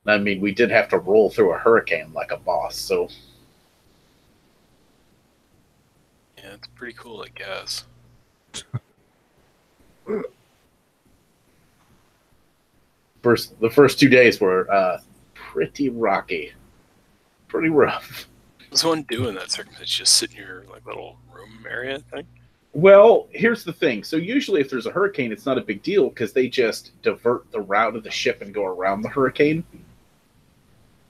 I mean, we did have to roll through a hurricane like a boss, so Yeah, it's pretty cool, I guess. the first 2 days were pretty rocky, pretty rough. What's one doing that circumstance? Just sit in your like little room area thing? Well, here's the thing. So usually, if there's a hurricane, it's not a big deal because they just divert the route of the ship and go around the hurricane.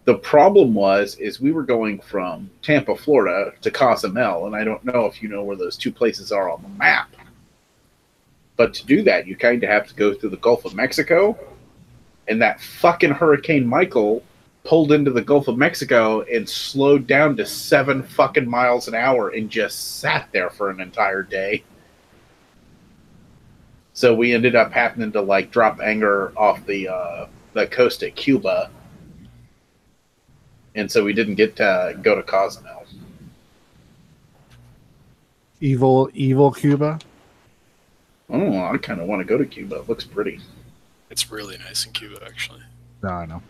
The problem is we were going from Tampa, Florida to Cozumel, and I don't know if you know where those two places are on the map. But to do that, you kind of have to go through the Gulf of Mexico, and that fucking Hurricane Michael pulled into the Gulf of Mexico and slowed down to 7 fucking miles an hour and just sat there for an entire day. So we ended up having to like drop anchor off the coast at Cuba, and so we didn't get to go to Cozumel. Evil Cuba. Oh, I kind of want to go to Cuba. It looks pretty. It's really nice in Cuba, actually. No, I know.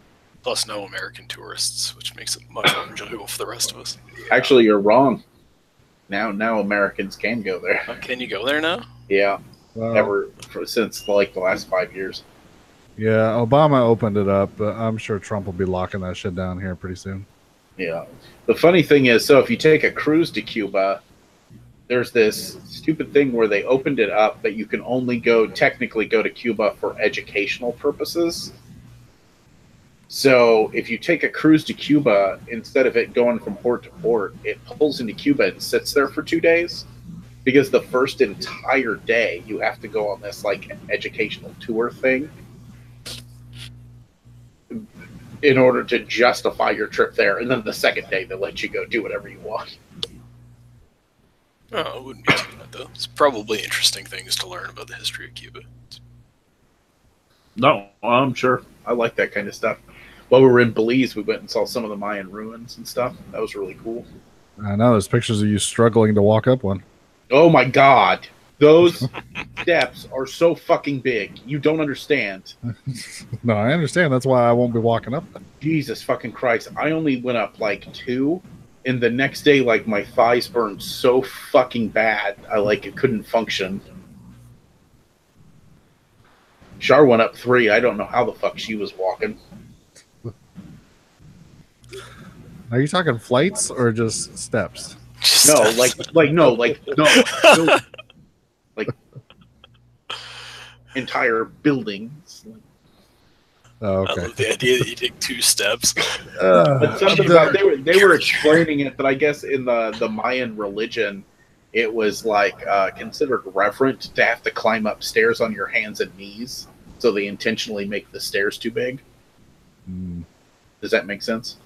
Plus, no American tourists, which makes it much more enjoyable for the rest of us. Actually, you're wrong. Now Americans can go there. Oh, can you go there now? Yeah, Well, since like the last 5 years. yeah, Obama opened it up, but I'm sure Trump will be locking that shit down here pretty soon. Yeah. The funny thing is, so if you take a cruise to Cuba, there's this stupid thing where they opened it up that you can only technically go to Cuba for educational purposes. So if you take a cruise to Cuba, instead of it going from port to port, it pulls into Cuba and sits there for 2 days. Because the first entire day you have to go on this like educational tour thing in order to justify your trip there, and then the second day they let you go do whatever you want. Oh, it wouldn't be too bad, though. It's probably interesting things to learn about the history of Cuba. No, I'm sure. I like that kind of stuff. While we were in Belize, we went and saw some of the Mayan ruins and stuff. That was really cool. I know there's pictures of you struggling to walk up one. Oh my god. Those steps are so fucking big. You don't understand. No, I understand. That's why I won't be walking up them. Jesus fucking Christ. I only went up like 2, and the next day, like, my thighs burned so fucking bad, it couldn't function. Char went up 3. I don't know how the fuck she was walking. Are you talking flights or just steps? No, no, like entire buildings. Oh, I okay. love the idea that you take 2 steps. But something about they were explaining it that I guess in the Mayan religion, it was like considered reverent to have to climb up stairs on your hands and knees, so they intentionally make the stairs too big. Mm. Does that make sense?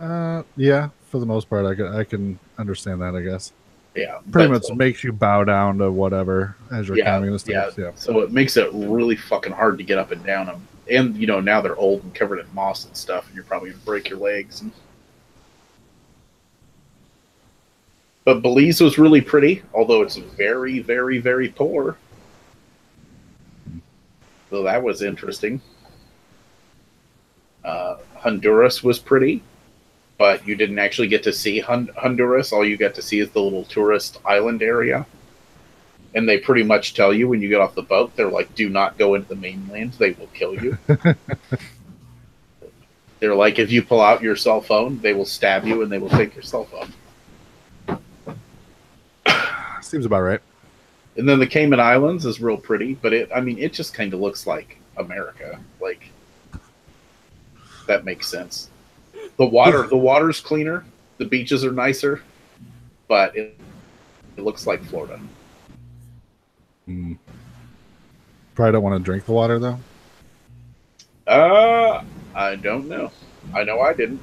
Yeah, for the most part, I can understand that. I guess Yeah, pretty much makes you bow down to whatever as you're climbing the steps. Yeah. So it makes it really fucking hard to get up and down them. And you know now they're old and covered in moss and stuff, and you're probably gonna break your legs. But Belize was really pretty, although it's very, very, very poor. So that was interesting. Honduras was pretty, but you didn't actually get to see Honduras. All you got to see is the little tourist island area. And they pretty much tell you when you get off the boat, they're like, do not go into the mainland. They will kill you. They're like, if you pull out your cell phone, they will stab you and they will take your cell phone. Seems about right. And then the Cayman Islands is real pretty, but it just kind of looks like America. Like, that makes sense. The water's cleaner, the beaches are nicer, but it looks like Florida. Mm. Probably don't want to drink the water though. I don't know. I know I didn't.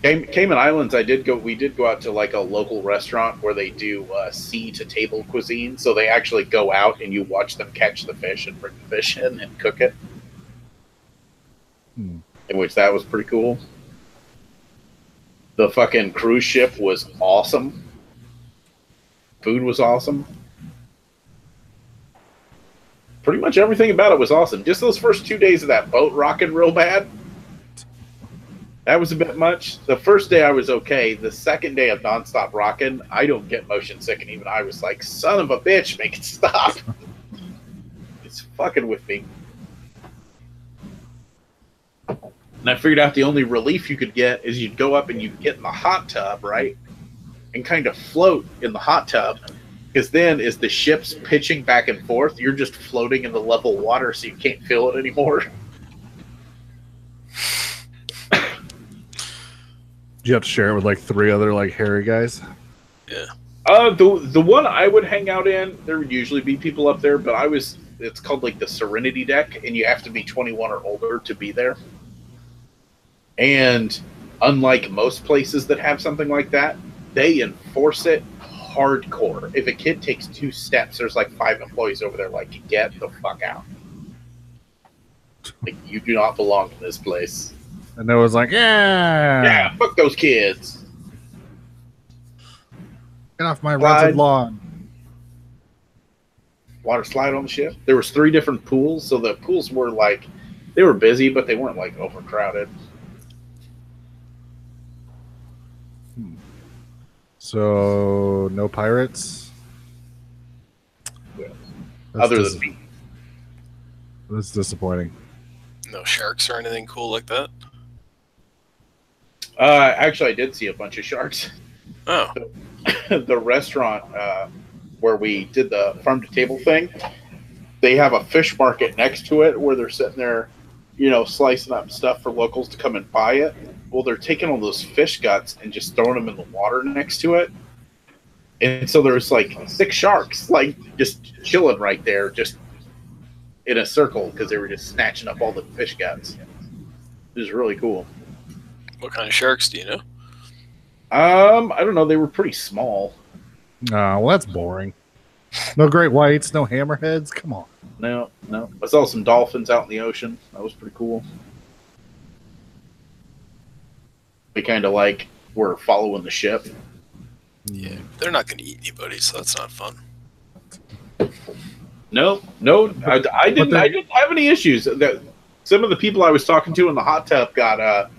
Cayman Islands, we did go out to like a local restaurant where they do sea to table cuisine. So they actually go out and you watch them catch the fish and bring the fish in and cook it. Hmm. In which that was pretty cool. The fucking cruise ship was awesome. Food was awesome. pretty much everything about it was awesome. Just those first 2 days of that boat rocking real bad. That was a bit much. The first day I was okay. The second day of nonstop rocking, I don't get motion sick, and even I was like, son of a bitch, make it stop. It's fucking with me. And I figured out the only relief you could get is you'd go up and you'd get in the hot tub, right? And kind of float in the hot tub. Because then as the ship's pitching back and forth, you're just floating in the level water so you can't feel it anymore. Do you have to share it with like 3 other like hairy guys? Yeah. The one I would hang out in, there would usually be people up there, but it's called like the Serenity deck, and you have to be 21 or older to be there. And unlike most places that have something like that, they enforce it hardcore. If a kid takes 2 steps, there's like 5 employees over there like, get the fuck out. Like, you do not belong in this place. And it was like, Yeah, fuck those kids. Get off my rented lawn. Water slide on the ship. There was 3 different pools, so the pools were like, they were busy, but they weren't like overcrowded. So no pirates. Yeah. Other than me. That's disappointing. No sharks or anything cool like that? Actually, I did see a bunch of sharks. Oh. The restaurant where we did the farm-to-table thing, they have a fish market next to it where they're sitting there, you know, slicing up stuff for locals to come and buy it. Well, they're taking all those fish guts and just throwing them in the water next to it. And so there's like 6 sharks, like just chilling right there, just in a circle because they were just snatching up all the fish guts. It was really cool. What kind of sharks do you know? I don't know. They were pretty small. Well, that's boring. No great whites, no hammerheads. Come on. No. I saw some dolphins out in the ocean. That was pretty cool. They kind of like were following the ship. Yeah, they're not going to eat anybody, so that's not fun. No, I didn't have any issues. Some of the people I was talking to in the hot tub got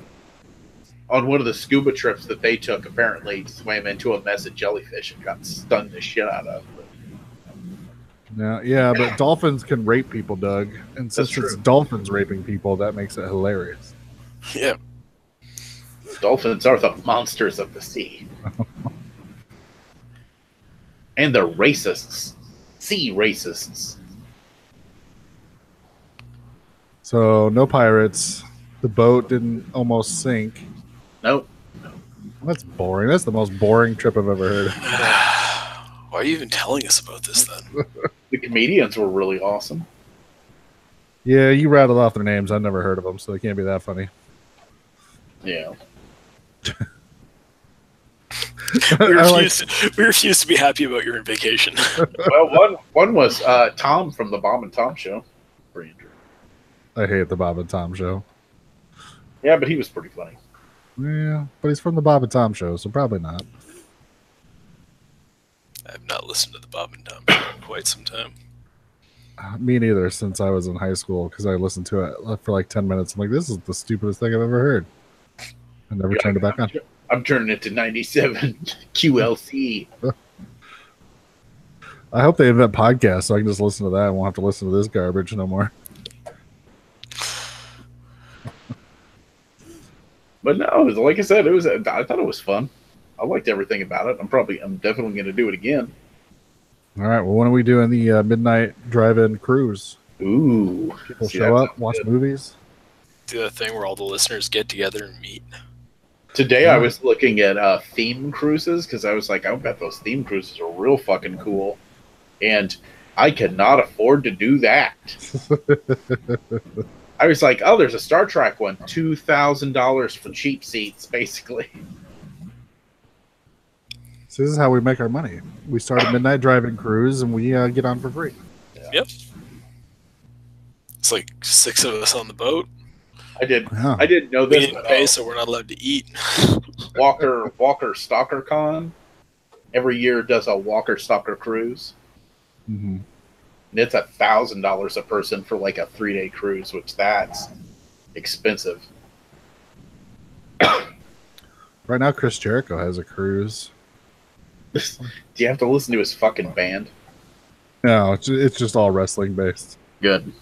on one of the scuba trips that they took. Apparently, swam into a mess of jellyfish and got stunned the shit out of. Yeah, but dolphins can rape people, Doug. And since it's dolphins raping people, that makes it hilarious. Yeah. Dolphins are the monsters of the sea. And they're racists. Sea racists. So, no pirates. The boat didn't almost sink. Nope. That's boring. That's the most boring trip I've ever heard. Why are you even telling us about this then? The comedians were really awesome. Yeah, you rattled off their names. I've never heard of them, so they can't be that funny. Yeah. We refuse to be happy about your vacation. Well, one was Tom from the Bob and Tom Show. I hate the Bob and Tom Show. Yeah, but he was pretty funny. Yeah, but he's from the Bob and Tom Show, so probably not. I have not listened to the Bob and Tom Show in quite some time. Me neither, since I was in high school, because I listened to it for like 10 minutes. I'm like, this is the stupidest thing I've ever heard. I never turned it back on. I'm turning it to 97 QLC. I hope they invent podcasts so I can just listen to that. I won't have to listen to this garbage no more. But no, like I said, I thought it was fun. I liked everything about it. I'm definitely going to do it again. All right. Well, when are we doing the midnight drive-in cruise? Ooh, people show up, watch movies. Do that thing where all the listeners get together and meet. Today I was looking at theme cruises because I was like, I bet those theme cruises are real fucking cool, and I cannot afford to do that. I was like, oh, there's a Star Trek one, $2,000 for cheap seats, basically. So this is how we make our money. We start a midnight driving cruise, and we get on for free. Yeah. Yep. It's like 6 of us on the boat. I didn't know this. We didn't pay, so we're not allowed to eat. Walker Stalker Con every year does a Walker Stalker cruise. Mm-hmm. And it's $1,000 a person for like a 3-day cruise, which that's expensive. Right now, Chris Jericho has a cruise. Do you have to listen to his fucking band? No, it's just all wrestling based. Good.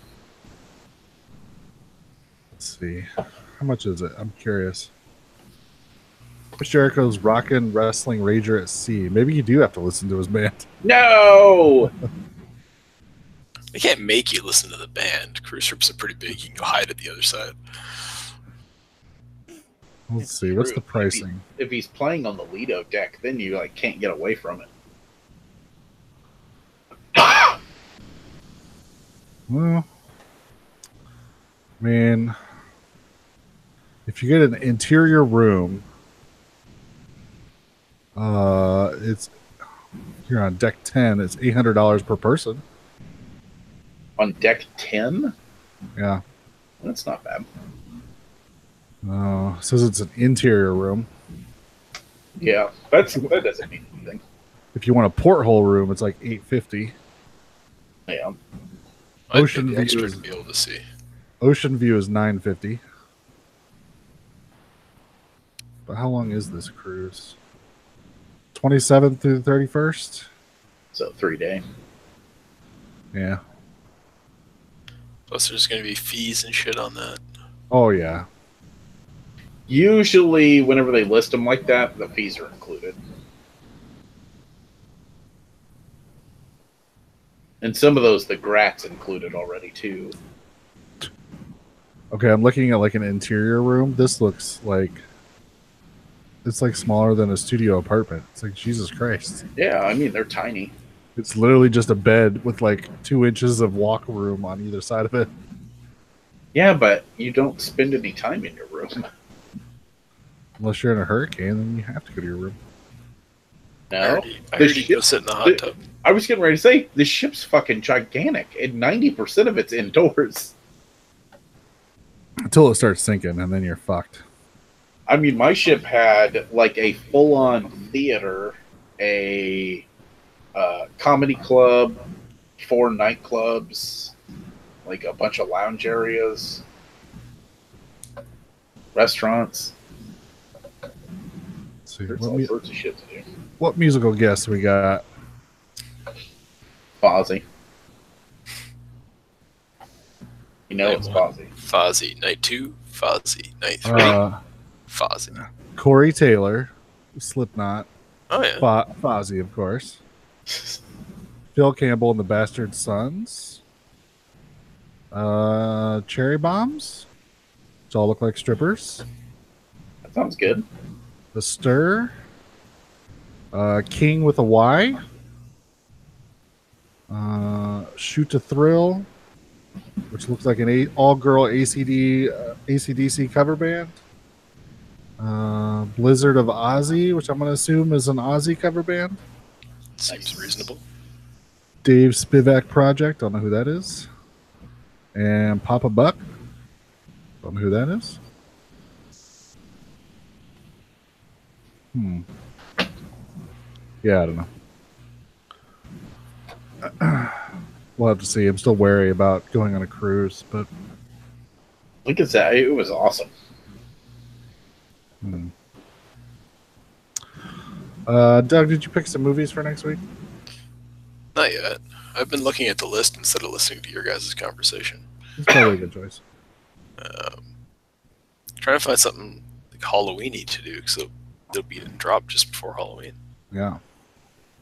Let's see. How much is it? I'm curious. Chris Jericho's Rockin' Wrestling Rager at Sea. Maybe you do have to listen to his band. No! They can't make you listen to the band. Cruise trips are pretty big. You can go hide at the other side. Let's see. What's the pricing? If he's playing on the Lido deck, then you like can't get away from it. Well, I mean, if you get an interior room, it's you're on deck 10. It's $800 per person. On deck 10? Yeah. That's not bad. It says it's an interior room. Yeah, that doesn't mean anything. If you want a porthole room, it's like $850. Yeah. Ocean I'd pay the extra view to be able to see. Ocean view is $950. But how long is this cruise? 27th through the 31st? So 3-day. Yeah. Plus, there's going to be fees and shit on that. Oh, yeah. Usually, whenever they list them like that, the fees are included. And some of those, the grat's included already, too. Okay, I'm looking at like an interior room. This looks like it's like smaller than a studio apartment. It's like, Jesus Christ. Yeah, I mean, they're tiny. It's literally just a bed with like 2 inches of walk room on either side of it. Yeah, but you don't spend any time in your room. Unless you're in a hurricane, then you have to go to your room. No. I heard you go sit in the hot tub. I was getting ready to say, the ship's fucking gigantic, and 90% of it's indoors. Until it starts sinking, and then you're fucked. I mean, my ship had like a full-on theater, a comedy club, 4 nightclubs, like a bunch of lounge areas, restaurants. Let's see. There's all sorts of shit to do. What musical guests we got? Fozzy. You know it's Fozzy. Fozzy, night 2. Fozzy, night 3. Fozzy. Corey Taylor, Slipknot. Oh, yeah. Fozzy, of course. Phil Campbell and the Bastard Sons. Cherry Bombs, which all look like strippers. That sounds good. The Stir. King with a Y. Shoot to Thrill, which looks like an all-girl AC/DC cover band. Blizzard of Ozzy, which I'm going to assume is an Ozzy cover band. Seems reasonable. Dave Spivak Project, don't know who that is. And Papa Buck, don't know who that is. Yeah, I don't know. We'll have to see. I'm still wary about going on a cruise, but Look at that. It was awesome. Doug, did you pick some movies for next week? Not yet. I've been looking at the list instead of listening to your guys' conversation. It's probably a good choice. Trying to find something like Halloween-y to do, because it'll be dropped just before Halloween. Yeah.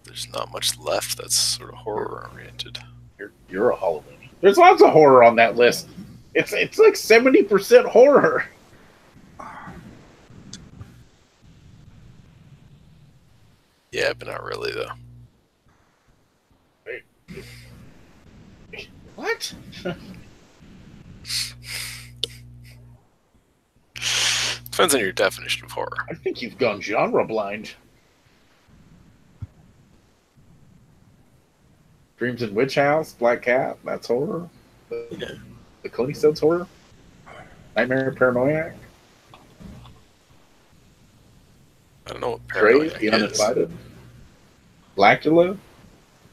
There's not much left that's sort of horror-oriented. You're a Halloween. There's lots of horror on that list. It's like 70% horror. Yeah, but not really, though. What? Depends on your definition of horror. I think you've gone genre blind. Dreams in Witch House, Black Cat, that's horror. Yeah. The Clint Eastwood's horror. Nightmare Paranoiac. I don't know what Drake, Paranoiac The is. Uninvited. Blackula.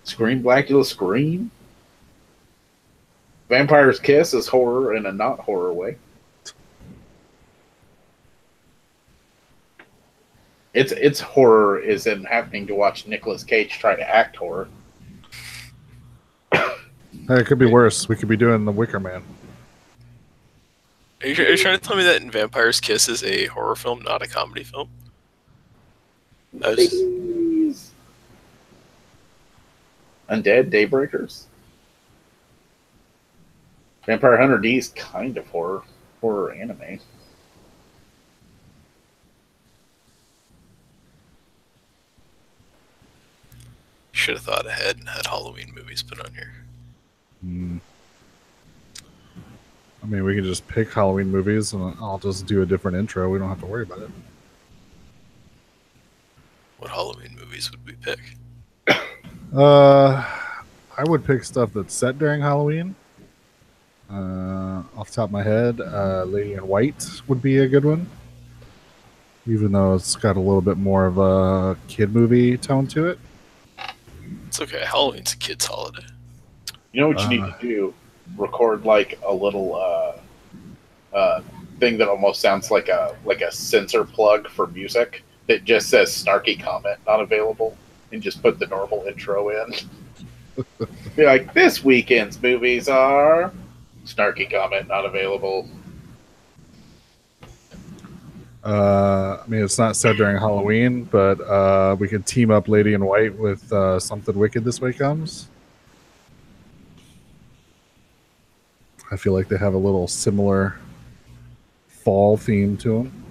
Scream, Blackula, Scream. Vampire's Kiss is horror in a not horror way. It's horror is in having to watch Nicolas Cage try to act horror. Hey, it could be worse. We could be doing The Wicker Man. Are you trying to tell me that in Vampire's Kiss is a horror film, not a comedy film? Please. Undead Daybreakers. Vampire Hunter D is kind of horror anime. Should have thought ahead and had Halloween movies put on here. I mean, we can just pick Halloween movies, and I'll just do a different intro. We don't have to worry about it. What Halloween movies would we pick? I would pick stuff that's set during Halloween. Off the top of my head, Lady in White would be a good one. Even though it's got a little bit more of a kid movie tone to it. It's okay. Halloween's a kid's holiday. You know what you need to do? Record like a little thing that almost sounds like a sensor plug for music that just says snarky comment not available, and just put the normal intro in. Be like, this weekend's movies are snarky comment not available. I mean, it's not set during Halloween, but we could team up Lady in White with Something Wicked This Way Comes. I feel like they have a little similar fall theme to them.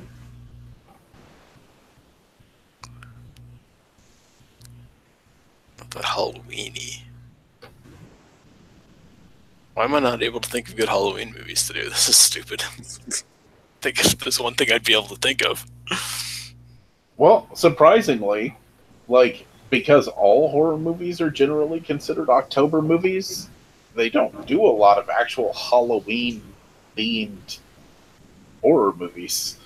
Not that Halloween-y. Why am I not able to think of good Halloween movies to do? This is stupid. I think if there's one thing I'd be able to think of. Well, surprisingly, like, because all horror movies are generally considered October movies, they don't do a lot of actual Halloween-themed horror movies.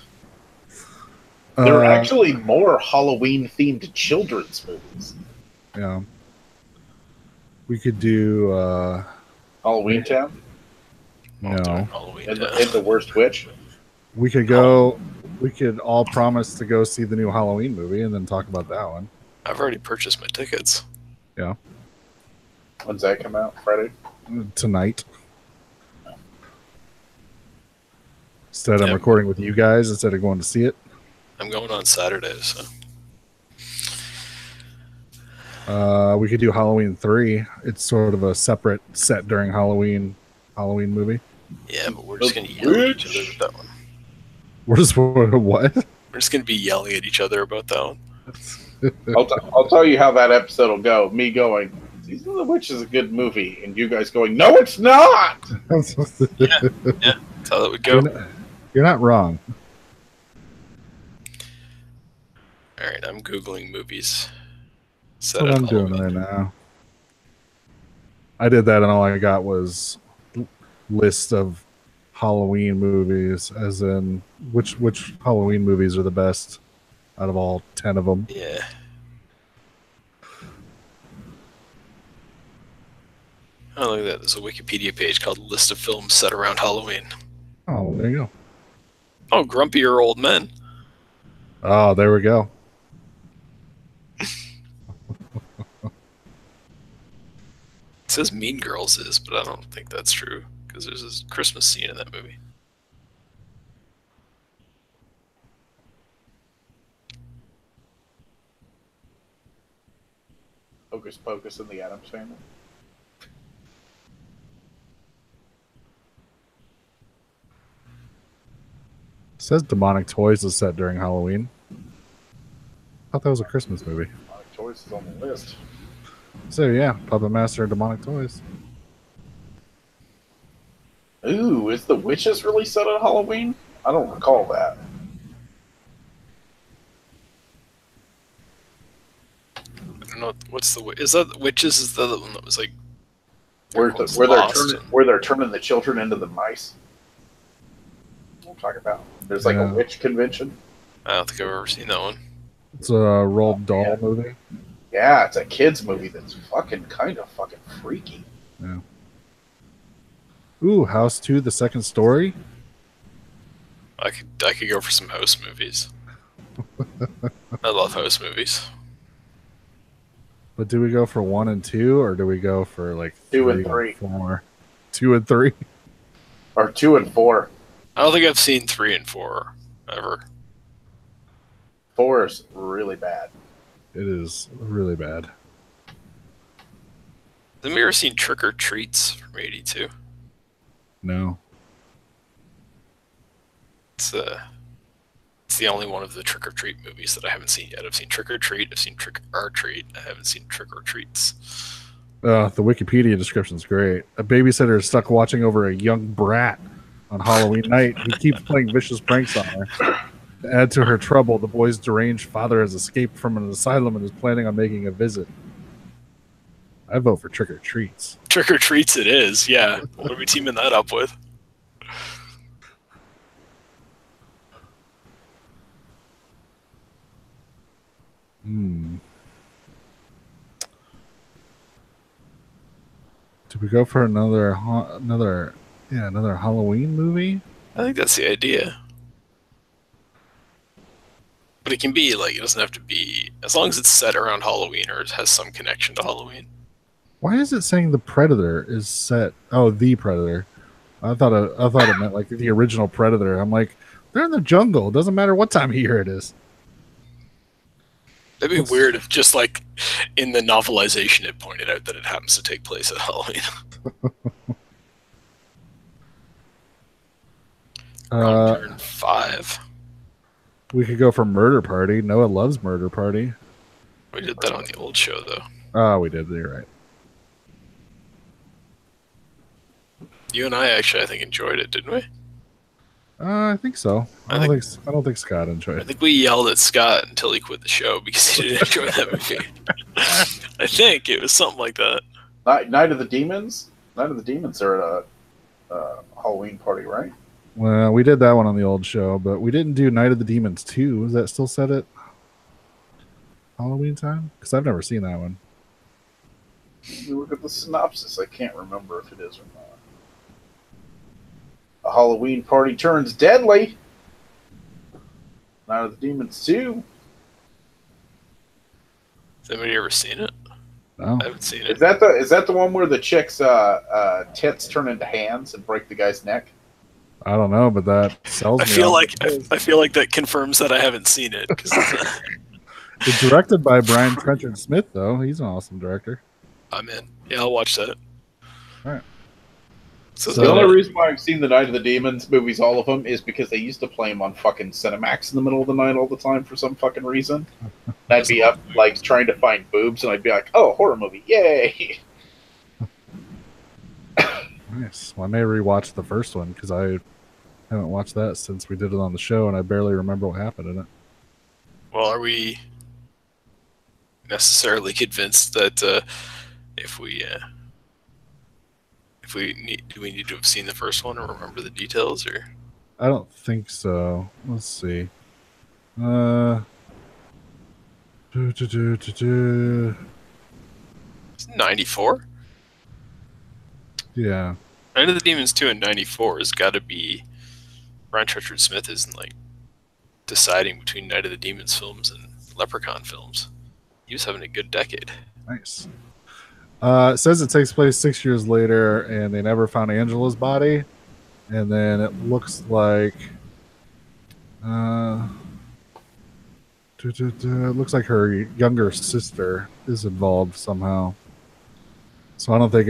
There are actually more Halloween-themed children's movies. Yeah. We could do... Halloween Town? No. And the Worst Witch? We could go... We could all promise to go see the new Halloween movie and then talk about that one. I've already purchased my tickets. Yeah. When's that come out? Friday? Tonight. Instead, I'm recording with you guys instead of going to see it. I'm going on Saturday, so. We could do Halloween 3. It's sort of a separate set during Halloween movie. Yeah, but we're just going to yell at each other with that one. We're just what? We're just going to be yelling at each other about that one. I'll tell you how that episode will go. Me going, Season of the Witch is a good movie, and you guys going, no, it's not! Yeah, that's how that would go. You're not wrong. Alright, I'm Googling movies. That's what I'm doing right now. I did that, and all I got was list of Halloween movies, as in which Halloween movies are the best out of all 10 of them. Yeah. Oh, look at that. There's a Wikipedia page called List of Films Set Around Halloween. Oh, there you go. Oh, Grumpier Old Men. Oh, there we go. It says Mean Girls is, but I don't think that's true, because there's this Christmas scene in that movie. Hocus Pocus and the Addams Family. It says Demonic Toys is set during Halloween. I thought that was a Christmas movie. Demonic Toys is on the list. So yeah, Puppet Master and Demonic Toys. Ooh, is The Witches really set on Halloween? I don't recall that. I don't know. What's the... Is that Witches? Is the other one that was like... Where they're turning the children into the mice? We'll talk about. There's like a witch convention. I don't think I've ever seen that one. It's a Roald Dahl movie. Yeah, it's a kids movie that's fucking freaky. Yeah. Ooh, House 2, the second story. I could go for some house movies. I love house movies. But do we go for 1 and 2, or do we go for like 2 3 and 3, 4? 2 and 3, or 2 and 4? I don't think I've seen 3 and 4 ever. 4 is really bad. It is really bad. Have you ever seen Trick or Treats from '82? No. It's the only one of the Trick or Treat movies that I haven't seen yet. I've seen Trick or Treat, I've seen Trick or Treat, I haven't seen Trick or Treats. The Wikipedia description's great. A babysitter is stuck watching over a young brat on Halloween night who keeps playing vicious pranks on her. To add to her trouble, the boy's deranged father has escaped from an asylum and is planning on making a visit. I vote for Trick or Treats. Trick or Treats it is, yeah. What are we teaming that up with? Do we go for another Halloween movie? I think that's the idea. But it can be, like, it doesn't have to be, as long as it's set around Halloween or it has some connection to Halloween. Why is it saying the Predator is set? Oh, the Predator. I thought it meant like the original Predator. I'm like, they're in the jungle. It doesn't matter what time of year it is. That'd be weird if just like in the novelization it pointed out that it happens to take place at Halloween. Turn 5. We could go for Murder Party. Noah loves Murder Party. We did that on the old show, though. Oh, we did. You're right. You and I actually, I think, enjoyed it, didn't we? I think so. I don't think Scott enjoyed it. I think we yelled at Scott until he quit the show because he didn't enjoy that movie. I think it was something like that. Night of the Demons? Night of the Demons are at a Halloween party, right? Well, we did that one on the old show, but we didn't do Night of the Demons 2. Is that still set at Halloween time? Because I've never seen that one. You look at the synopsis. I can't remember if it is or not. A Halloween party turns deadly. Night of the Demons 2. Has anybody ever seen it? No. I haven't seen it. Is that the one where the chick's tits turn into hands and break the guy's neck? I don't know, but that sells me. I feel like that confirms that I haven't seen it. It's directed by Brian Trenchard Smith, though. He's an awesome director. I'm in. Yeah, I'll watch that. All right. So the only reason why I've seen the Night of the Demons movies, all of them, is because they used to play them on fucking Cinemax in the middle of the night all the time for some fucking reason. And I'd be up like trying to find boobs, and I'd be like, "Oh, horror movie, yay!" Nice. Well, I may rewatch the first one because I haven't watched that since we did it on the show, and I barely remember what happened in it. Well, are we necessarily convinced that do we need to have seen the first one or remember the details, or? I don't think so. Let's see. It's 94? Yeah. Night of the Demons 2 in 94 has got to be Brian Trenchard Smith isn't like deciding between Night of the Demons films and Leprechaun films. He was having a good decade. Nice. It says it takes place 6 years later, and they never found Angela's body. And then it looks like, it looks like her younger sister is involved somehow. So I don't think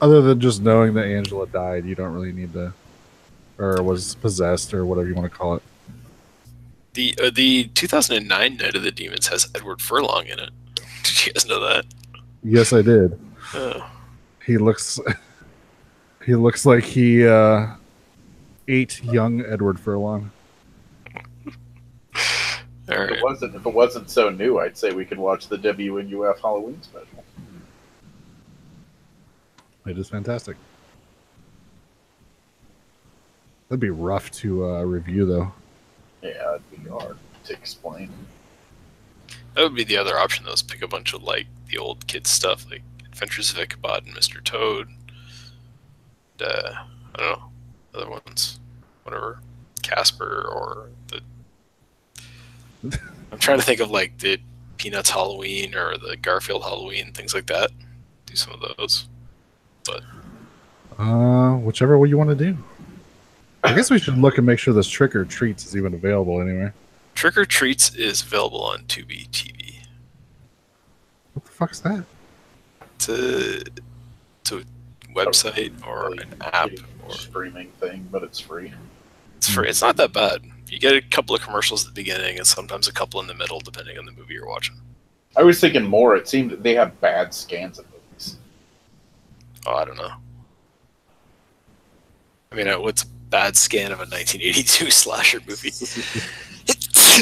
other than just knowing that Angela died, you don't really need to, or was possessed, or whatever you want to call it. The 2009 Night of the Demons has Edward Furlong in it. Did you guys know that? Yes, I did. Oh. He looks like he ate young Edward Furlong. All right. If it wasn't so new, I'd say we could watch the WNUF Halloween special. It is fantastic. That'd be rough to review, though. Yeah, it'd be hard to explain. That would be the other option, though, is pick a bunch of like the old kids stuff, like Adventures of Ichabod and Mr. Toad. I don't know, other ones, whatever, Casper or the. I'm trying to think of like the Peanuts Halloween or the Garfield Halloween, things like that. Do some of those, but whichever way you want to do. I guess we should look and make sure this Trick or Treats is even available anyway. Trick or Treats is available on Tubi TV. What the fuck is that? It's a website or an app or streaming thing, but it's free. It's free. It's not that bad. You get a couple of commercials at the beginning and sometimes a couple in the middle, depending on the movie you're watching. I was thinking more. It seemed that they have bad scans of movies. Oh, I don't know. I mean, what's a bad scan of a 1982 slasher movie?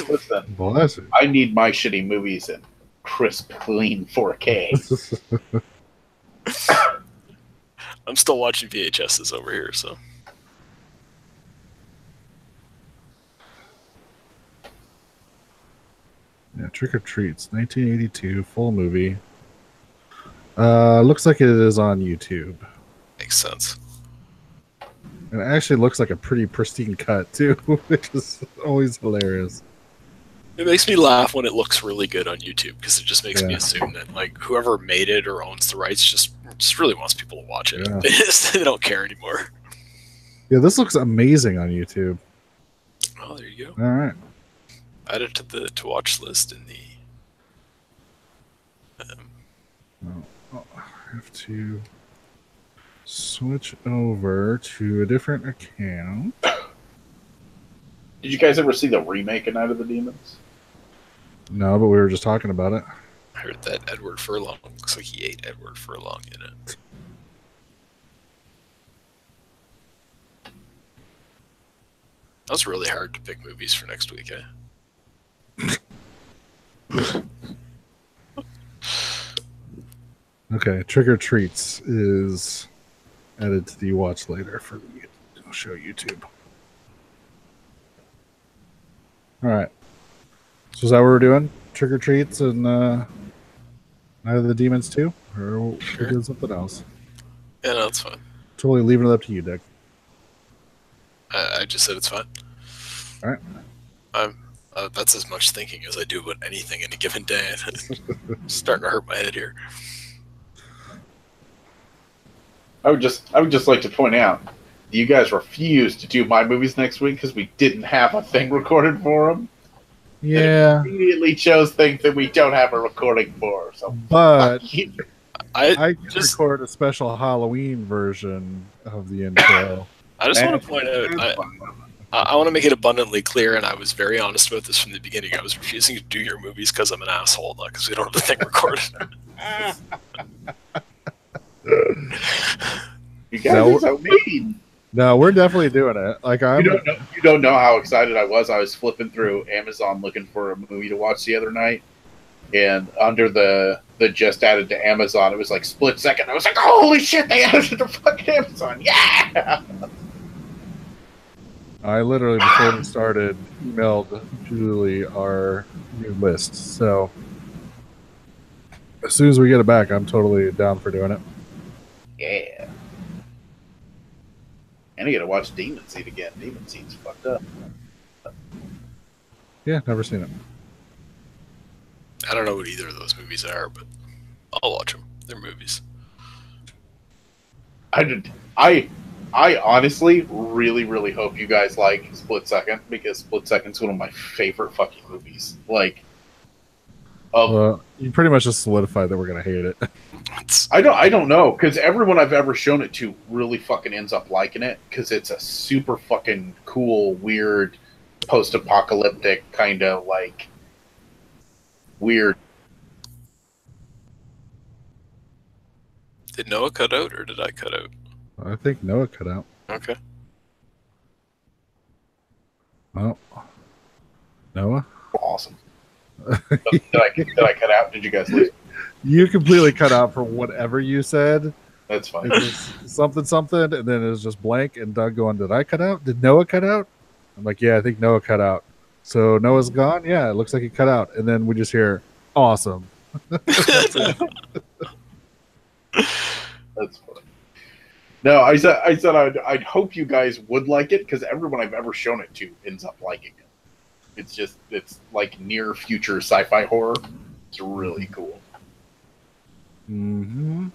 Listen, I need my shitty movies in crisp, clean 4K. I'm still watching VHSs over here, so. Yeah, Trick or Treats, 1982, full movie. Looks like it is on YouTube. Makes sense. And it actually looks like a pretty pristine cut, too, which is always hilarious. It makes me laugh when it looks really good on YouTube, because it just makes me assume that like whoever made it or owns the rights just really wants people to watch it. Yeah. They don't care anymore. Yeah, this looks amazing on YouTube. Oh, there you go. All right. Add it to the to watch list in the. I have to switch over to a different account. Did you guys ever see the remake of Night of the Demons? No, but we were just talking about it. I heard that Edward Furlong looks like he ate Edward Furlong in it. That was really hard to pick movies for next week, eh? Okay, Trick or Treats is added to the watch later for the show YouTube. All right. So is that what we're doing? Trick or Treats and Night of the Demons 2? Or we're doing something else? Yeah, no, that's fine. Totally leaving it up to you, Dick. I just said it's fine. All right. That's as much thinking as I do about anything in a given day. It's starting to hurt my head here. I would just like to point out, you guys refused to do my movies next week because we didn't have a thing recorded for them. Yeah. And immediately chose things that we don't have a recording for. So, but I just record a special Halloween version of the intro. I just want to point out, I want to make it abundantly clear, and I was very honest about this from the beginning. I was refusing to do your movies because I'm an asshole, not because we don't have the thing recorded. You guys are so mean. No, we're definitely doing it. Like you don't know how excited I was. I was flipping through Amazon looking for a movie to watch the other night, and under the just added to Amazon, it was like split second. I was like, "Holy shit! They added it to fucking Amazon!" Yeah. I literally before we started emailed Julie our new list. So as soon as we get it back, I'm totally down for doing it. Yeah. And I gotta watch Demon Seed again. Demon Seed's fucked up. Yeah, never seen it. I don't know what either of those movies are, but I'll watch them. They're movies. I honestly really, really hope you guys like Split Second, because Split Second's one of my favorite fucking movies. Like, you pretty much just solidified that we're gonna hate it. I don't know, because everyone I've ever shown it to really fucking ends up liking it, because it's a super fucking cool, weird, post-apocalyptic kind of like weird. Did Noah cut out, or did I cut out? I think Noah cut out. Okay. Oh, Noah. Awesome. Did I cut out? Did you guys listen? You completely cut out for whatever you said. That's fine. It was something, and then it was just blank. And Doug going, "Did I cut out? Did Noah cut out?" I'm like, "Yeah, I think Noah cut out." So Noah's gone. Yeah, it looks like he cut out. And then we just hear, "Awesome." That's funny. No, I said I'd hope you guys would like it because everyone I've ever shown it to ends up liking it. It's like near future sci-fi horror. It's really cool. Mm-hmm.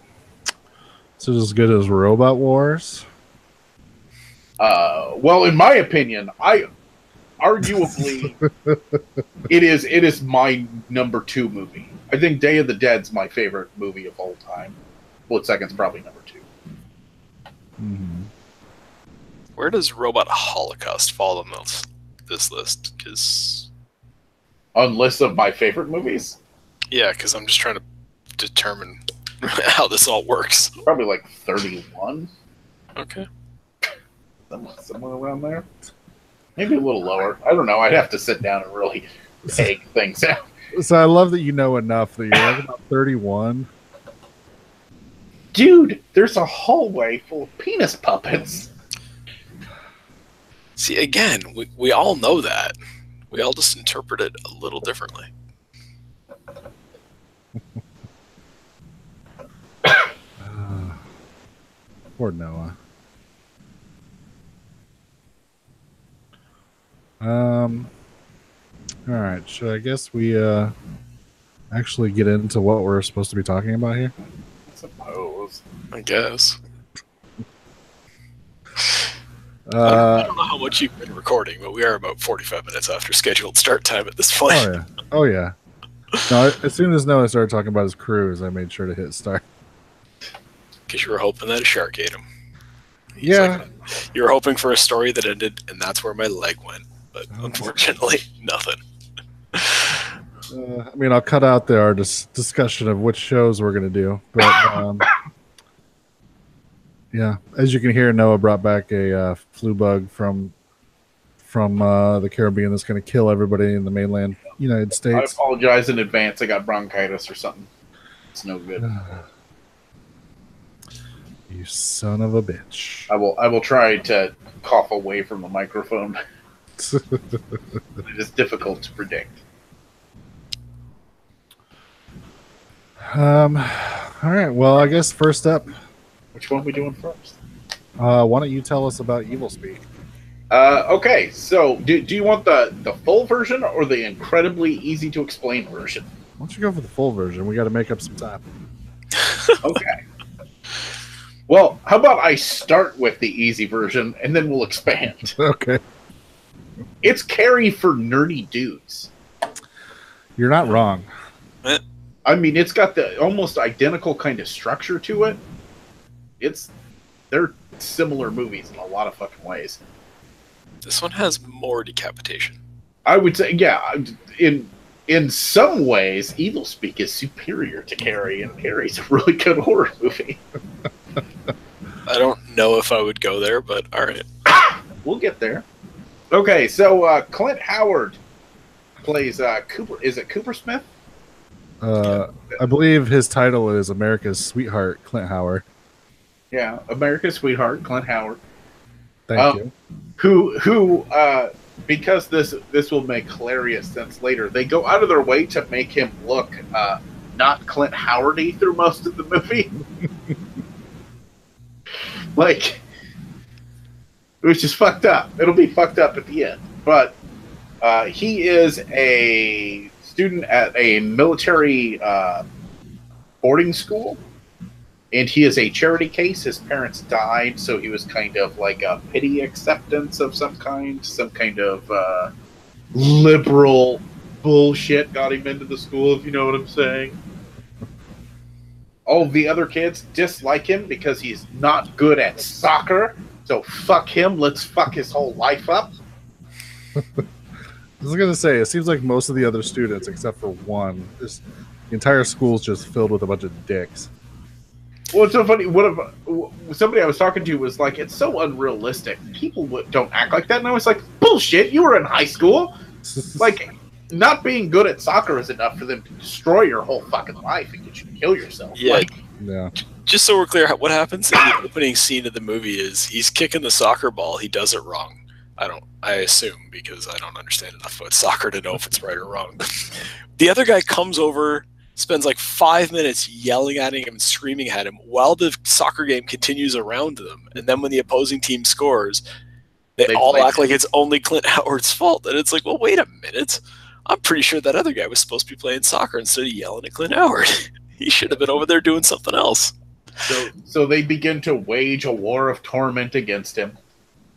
So as good as Robot Wars? Well, in my opinion, arguably it is my number 2 movie. I think Day of the Dead's my favorite movie of all time. Split Second's probably number 2. Mm-hmm. Where does Robot Holocaust fall on this list? Because on list of my favorite movies? Yeah, because I'm just trying to determine how this all works. Probably like 31. Okay. Somewhere around there. Maybe a little lower. I don't know. I'd have to sit down and really take things out. So I love that you know enough that you're like about 31. Dude, there's a hallway full of penis puppets. See, again, we all know that. We all just interpret it a little differently. Poor Noah. All right. Should I guess we actually get into what we're supposed to be talking about here? I suppose. I guess. I don't know how much you've been recording, but we are about 45 minutes after scheduled start time at this point. Oh yeah. Oh yeah. No, as soon as Noah started talking about his cruise, I made sure to hit start. Because you were hoping that a shark ate him. Yeah. You were hoping for a story that ended, and that's where my leg went. But unfortunately, nothing. I mean, I'll cut out our discussion of which shows we're going to do. But yeah, as you can hear, Noah brought back a flu bug from the Caribbean that's going to kill everybody in the mainland United States. I apologize in advance. I got bronchitis or something. It's no good. You son of a bitch. I will try to cough away from the microphone. It is difficult to predict. All right. Well, I guess first up. Which one are we doing first? Why don't you tell us about EvilSpeak? Okay, so do you want the full version or the incredibly easy to explain version? Why don't you go for the full version? We got to make up some time. Okay. Well, how about I start with the easy version and then we'll expand. Okay. It's Carrie for nerdy dudes. You're not wrong. I mean, it's got the almost identical kind of structure to it. They're similar movies in a lot of fucking ways. This one has more decapitation. I would say, yeah, in some ways, EvilSpeak is superior to Carrie, and Carrie's a really good horror movie. I don't know if I would go there, but all right. We'll get there. Okay, so Clint Howard plays Cooper. Is it Cooper Smith? I believe his title is America's Sweetheart, Clint Howard. Yeah, America's Sweetheart, Clint Howard. Thank you. Who because this will make hilarious sense later, they go out of their way to make him look not Clint Howardy through most of the movie. Like, which is fucked up. It'll be fucked up at the end. But he is a student at a military boarding school. And he is a charity case. His parents died, so he was kind of like a pity acceptance of some kind of liberal bullshit got him into the school, if you know what I'm saying. All the other kids dislike him because he's not good at soccer, so fuck him, let's fuck his whole life up. I was going to say, it seems like most of the other students, except for one, the entire school's just filled with a bunch of dicks. Well, it's so funny. Somebody I was talking to was like, it's so unrealistic. People don't act like that. And I was like, bullshit, you were in high school. Like, not being good at soccer is enough for them to destroy your whole fucking life and get you to kill yourself. Yeah. Like, Yeah. Just so we're clear, what happens in the opening scene of the movie is he's kicking the soccer ball. He does it wrong. I assume, because I don't understand enough about soccer to know if it's right or wrong. The other guy comes over, spends like 5 minutes yelling at him and screaming at him while the soccer game continues around them. And then when the opposing team scores, they all act like it's only Clint Howard's fault. And it's like, well, wait a minute. I'm pretty sure that other guy was supposed to be playing soccer instead of yelling at Clint Howard. He should have been over there doing something else. So they begin to wage a war of torment against him.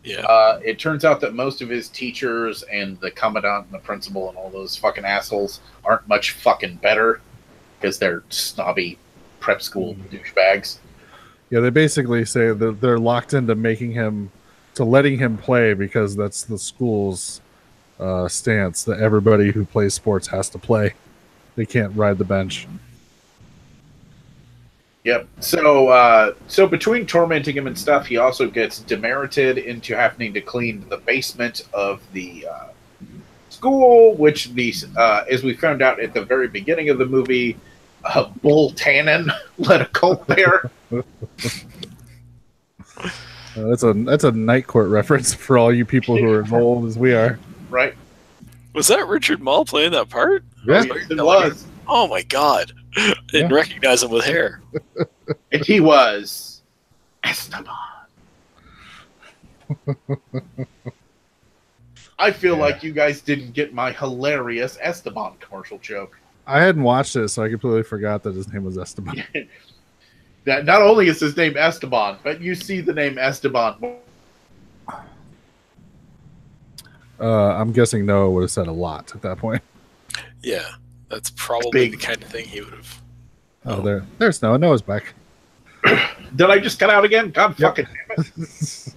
Yeah. It turns out that most of his teachers and the commandant and the principal and all those fucking assholes aren't much fucking better because they're snobby prep school douchebags. Yeah, they basically say that they're locked into letting him play because that's the school's stance that everybody who plays sports has to play. They can't ride the bench. Yep. So between tormenting him and stuff, he also gets demerited into having to clean the basement of the school, which as we found out at the very beginning of the movie, Bull Tannen led a cult there. That's a Night Court reference for all you people who are as old as we are. Right. Was that Richard Mall playing that part? Yeah, it was. Oh my god. I didn't recognize him with hair. And he was Esteban. I feel like you guys didn't get my hilarious Esteban commercial joke. I hadn't watched it, so I completely forgot that his name was Esteban. That not only is his name Esteban, but you see the name Esteban. I'm guessing Noah would have said a lot at that point. Yeah, that's probably the kind of thing he would have. Oh, there's Noah. Noah's back. Did I just cut out again? God fucking damn it.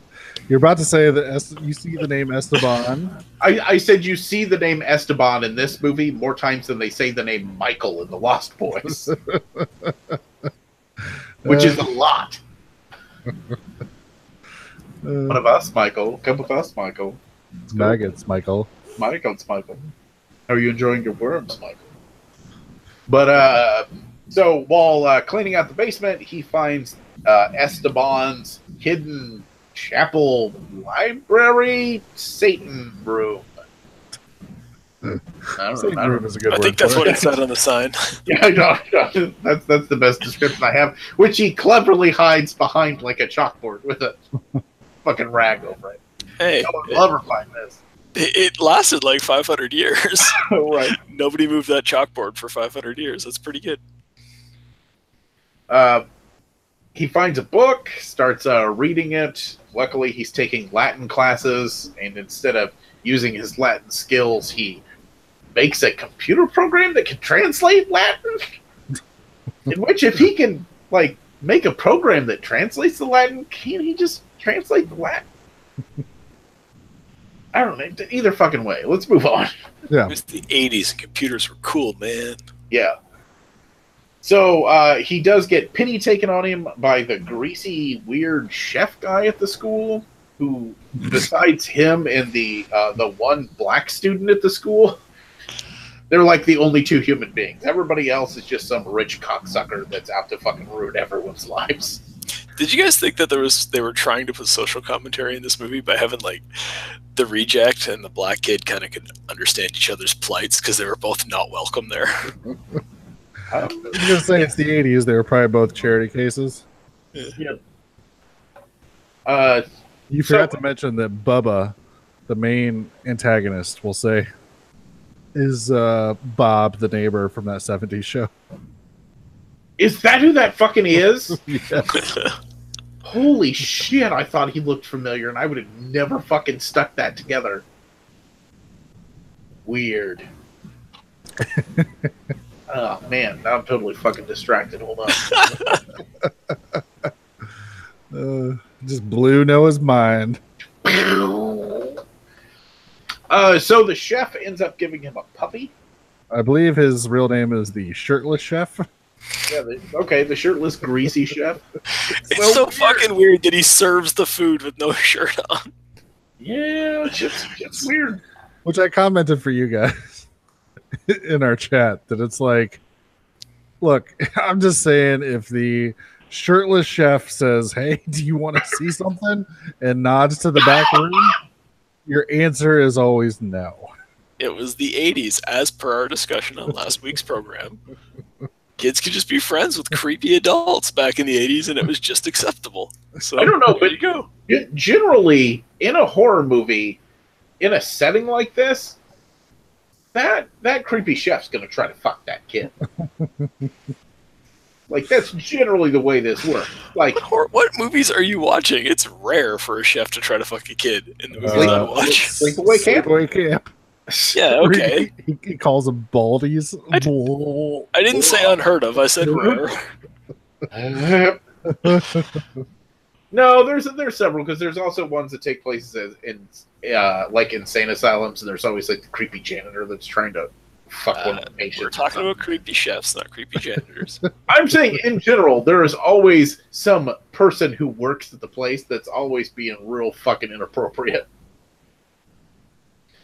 You're about to say that you see the name Esteban. I said you see the name Esteban in this movie more times than they say the name Michael in The Lost Boys. Which is a lot. One of us, Michael. Come with us, Michael. Maggots, Michael. Michael's Michael. How are you enjoying your worms, Michael? But, so while cleaning out the basement, he finds Esteban's hidden chapel library Satan room. I think that's what it said on the sign. Yeah, I know. That's the best description I have, which he cleverly hides behind like a chalkboard with a fucking rag over it. Hey, I would love to find this. It lasted like 500 years. Right. Nobody moved that chalkboard for 500 years. That's pretty good. He finds a book, starts reading it. Luckily, he's taking Latin classes, and instead of using his Latin skills, he makes a computer program that can translate Latin. In which, if he can like make a program that translates the Latin, can't he just translate the Latin? I don't know. Either fucking way. Let's move on. Yeah. It was the 80s and computers were cool, man. Yeah. So he does get pity taken on him by the greasy, weird chef guy at the school, who, besides him and the one black student at the school, they're like the only two human beings. Everybody else is just some rich cocksucker that's out to fucking ruin everyone's lives. Did you guys think that they were trying to put social commentary in this movie by having like the reject and the black kid kind of could understand each other's plights because they were both not welcome there? I was going to say it's the 80s. They were probably both charity cases. Yeah. You forgot to mention that Bubba, the main antagonist, we'll say, is Bob, the neighbor from that 70s show. Is that who that fucking is? Yeah. Holy shit, I thought he looked familiar, and I would have never fucking stuck that together. Weird. Oh, man, now I'm totally fucking distracted. Hold on. Just blew Noah's mind. So the chef ends up giving him a puppy. I believe his real name is the Shirtless Chef. Yeah, the shirtless, greasy chef. It's so fucking weird that he serves the food with no shirt on. Yeah, it's weird. Which I commented for you guys in our chat, that it's like, look, I'm just saying, if the shirtless chef says, hey, do you want to see something? And nods to the back room, your answer is always no. It was the 80s, as per our discussion on last week's program. kids could just be friends with creepy adults back in the 80s, and it was just acceptable. So I don't know, there but you go. Generally, in a horror movie, in a setting like this, that creepy chef's gonna try to fuck that kid. Like, that's generally the way this works. Like, what movies are you watching? It's rare for a chef to try to fuck a kid in the movies I watch. Sleepaway Camp. Sleepaway Camp. Yeah, okay. He calls them baldies. I didn't say unheard of. I said rare. No, there's several, because there's also ones that take place in like insane asylums, and there's always like the creepy janitor that's trying to fuck one of the patients. We're talking about creepy chefs, not creepy janitors. I'm saying in general, there is always some person who works at the place that's always being real fucking inappropriate.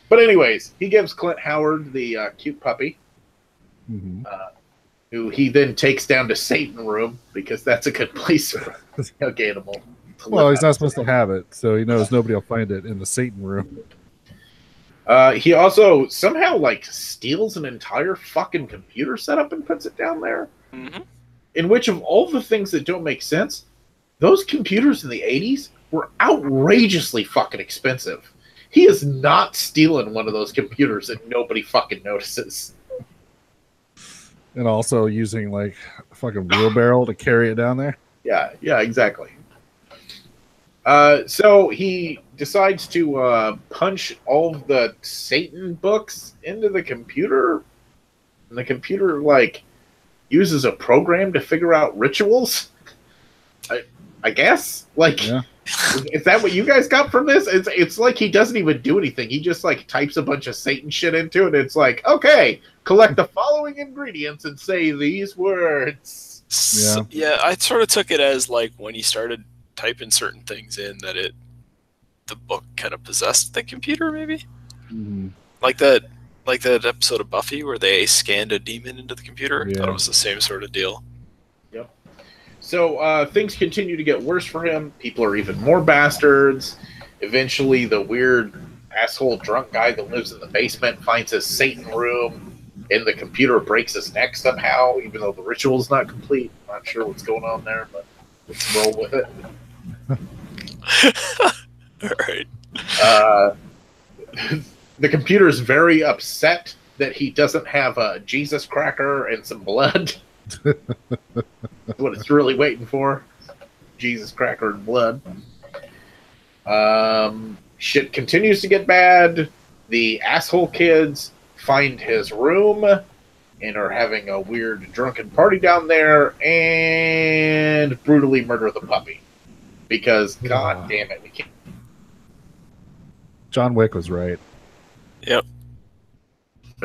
But anyways, he gives Clint Howard the cute puppy, who he then takes down to Satan Room, because that's a good place for a young animal. Well, he's not supposed to have it, so he knows nobody will find it in the Satan Room. He also somehow like steals an entire fucking computer setup and puts it down there. In which, of all the things that don't make sense, those computers in the 80s were outrageously fucking expensive. He is not stealing one of those computers and nobody fucking notices. And also using like a fucking wheelbarrow to carry it down there. Yeah, exactly. So he decides to punch all of the Satan books into the computer, and the computer like uses a program to figure out rituals. I guess, like, yeah. Is that what you guys got from this? It's like he doesn't even do anything. He just like types a bunch of Satan shit into it. And it's like, okay, collect the following ingredients and say these words. Yeah, I sort of took it as like when he started typing certain things in that the book kind of possessed the computer, maybe. Like that episode of Buffy where they scanned a demon into the computer. I thought it was the same sort of deal. Yep. So things continue to get worse for him. People are even more bastards. Eventually, the weird asshole drunk guy that lives in the basement finds his Satan room, and the computer breaks his neck somehow, even though the ritual's not complete. I'm not sure what's going on there, but let's roll with it. All right. The computer's very upset that he doesn't have a Jesus cracker and some blood. That's what it's really waiting for. Jesus cracker and blood. Shit continues to get bad. The asshole kids find his room and are having a weird drunken party down there and brutally murder the puppy. Because, god damn it, we can't. John Wick was right. Yep.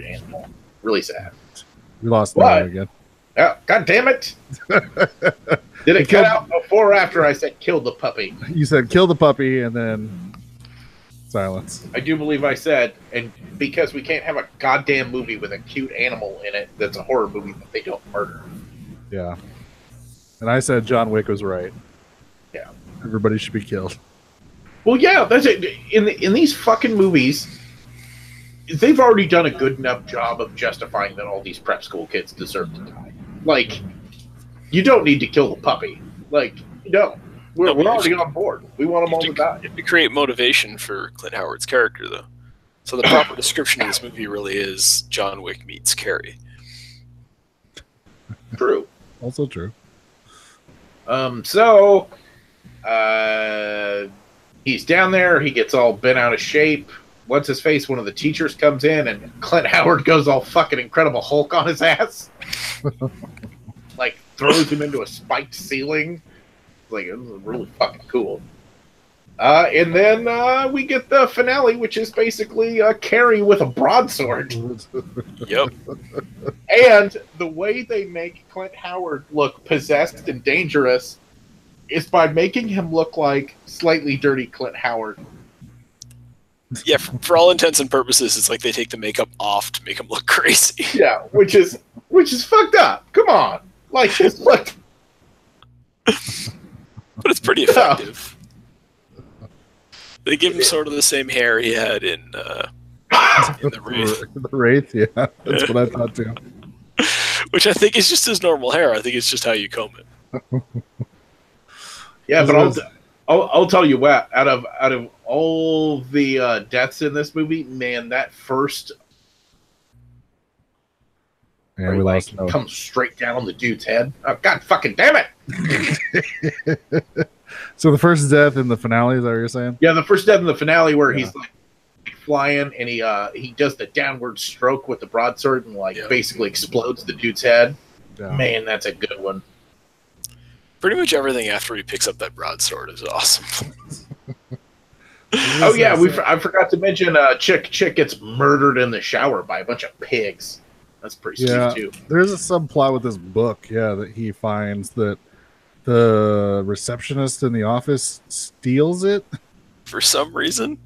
Animal. Really sad. We lost that again. Yeah, god damn it. Did it cut out before or after I said kill the puppy? You said kill the puppy and then silence. I do believe I said, and because we can't have a goddamn movie with a cute animal in it that's a horror movie that they don't murder. Yeah. And I said John Wick was right. Yeah. Everybody should be killed. Well, yeah, that's it. In these fucking movies, they've already done a good enough job of justifying that all these prep school kids deserve to die. Like, you don't need to kill the puppy. Like, you don't. We're already on board. We want them all to die. You have to create motivation for Clint Howard's character, though. So the proper description of this movie really is John Wick meets Carrie. True. Also true. So, he's down there. He gets all bent out of shape. What's his face? One of the teachers comes in, and Clint Howard goes all fucking Incredible Hulk on his ass. Like, throws him into a spiked ceiling. Like, it was really fucking cool. And then we get the finale, which is basically Carrie with a broadsword. Yep. And the way they make Clint Howard look possessed and dangerous is by making him look like slightly dirty Clint Howard. Yeah, for all intents and purposes, it's like they take the makeup off to make him look crazy. Yeah, which is fucked up. Come on, like just look. But it's pretty effective. They give him sort of the same hair he had in the Wraith. The Wraith, yeah, that's what I thought too. Which I think is just his normal hair. I think it's just how you comb it. Yeah, but I'll tell you what. Out of all the deaths in this movie, man, that first we lost Noah. Comes straight down on the dude's head. Oh, God fucking damn it! So the first death in the finale, is that what you're saying? Yeah, the first death in the finale where he's like flying and he does the downward stroke with the broadsword and basically explodes the dude's head. Yeah. Man, that's a good one. Pretty much everything after he picks up that broadsword is awesome. Oh yeah, I forgot to mention Chick gets murdered in the shower by a bunch of pigs. That's pretty sweet too. There's a subplot with this book, that he finds that the receptionist in the office steals it for some reason.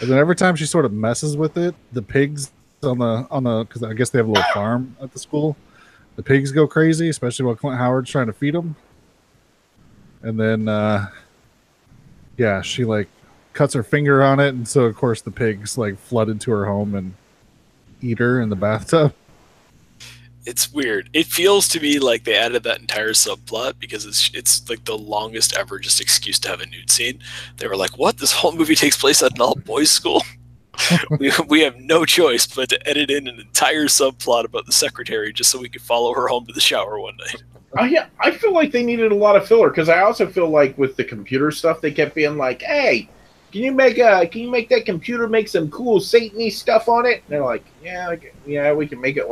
And then every time she sort of messes with it, the pigs on the because I guess they have a little farm at the school. The pigs go crazy, especially while Clint Howard's trying to feed them. And then, she cuts her finger on it, and so of course the pigs flood into her home and eat her in the bathtub. It's weird. It feels to me like they added that entire subplot because it's like the longest ever just excuse to have a nude scene. They were like, "What? This whole movie takes place at an all-boys school? we have no choice but to edit in an entire subplot about the secretary just so we could follow her home to the shower one night." Oh yeah, I feel like they needed a lot of filler because I also feel like with the computer stuff, they kept being like, "Hey, can you make that computer make some cool Satan-y stuff on it?" And they're like, "Yeah, we can make it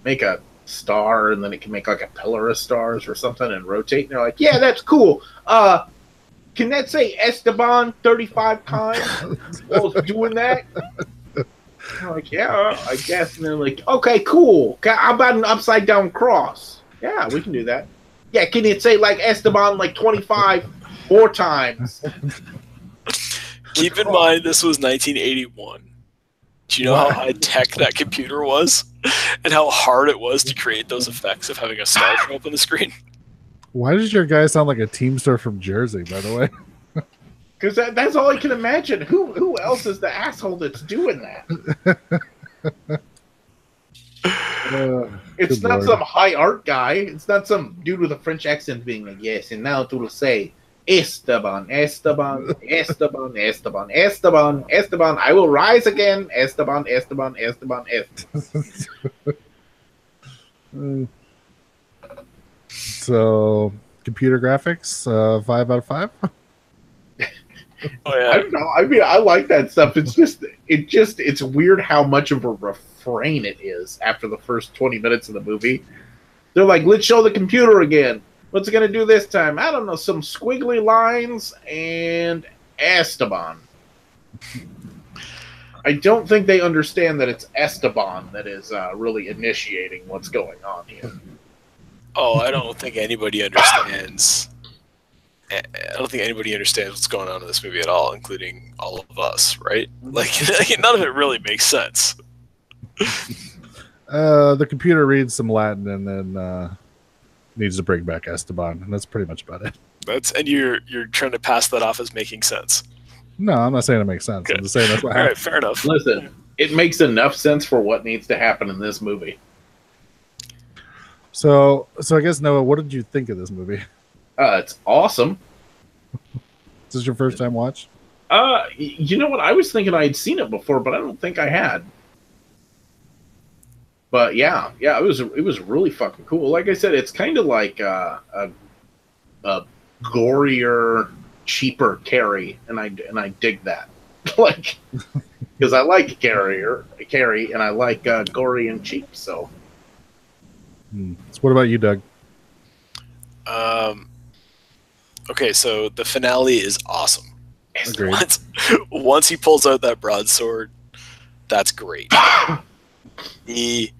make a star, and then it can make a pillar of stars or something and rotate." And they're like, "Yeah, that's cool. Can that say Esteban 35 times while it's doing that?" I'm like, "Yeah, I guess." And they're like, "Okay, cool. How about an upside down cross?" "Yeah, we can do that." "Yeah, can it say Esteban 25 more times?" Keep in mind, this was 1981. Do you know how high tech that computer was? And how hard it was to create those effects of having a star show up on the screen? Why does your guy sound like a Teamster from Jersey, by the way? Because that's all I can imagine. Who else is the asshole that's doing that? It's not some high art guy. It's not some dude with a French accent being like, "Yes, and now it will say Esteban, Esteban, Esteban, Esteban, Esteban, Esteban. I will rise again. Esteban, Esteban, Esteban, Esteban." So, computer graphics, 5 out of 5. Oh yeah. I don't know. I mean, I like that stuff. It's weird how much of a refrain it is after the first 20 minutes of the movie. They're like, "Let's show the computer again. What's it going to do this time?" "I don't know, some squiggly lines and Esteban." I don't think they understand that it's Esteban that is really initiating what's going on here. Oh, I don't think anybody understands. I don't think anybody understands what's going on in this movie at all, including all of us, right? Like none of it really makes sense. The computer reads some Latin and then needs to bring back Esteban, and that's pretty much about it. And you're trying to pass that off as making sense. No, I'm not saying it makes sense. I'm just saying that's what happened. All right, fair enough. Listen, it makes enough sense for what needs to happen in this movie. So I guess, Noah, what did you think of this movie? It's awesome. Is this your first time watch? You know what? I was thinking I had seen it before, but I don't think I had. But yeah, it was really fucking cool. Like I said, it's kind of like a gorier, cheaper Carrie, and I dig that. Because I like Carrie, and I like gory and cheap. So. So what about you, Doug? Okay, so the finale is awesome. Agreed. Once he pulls out that broadsword, that's great. The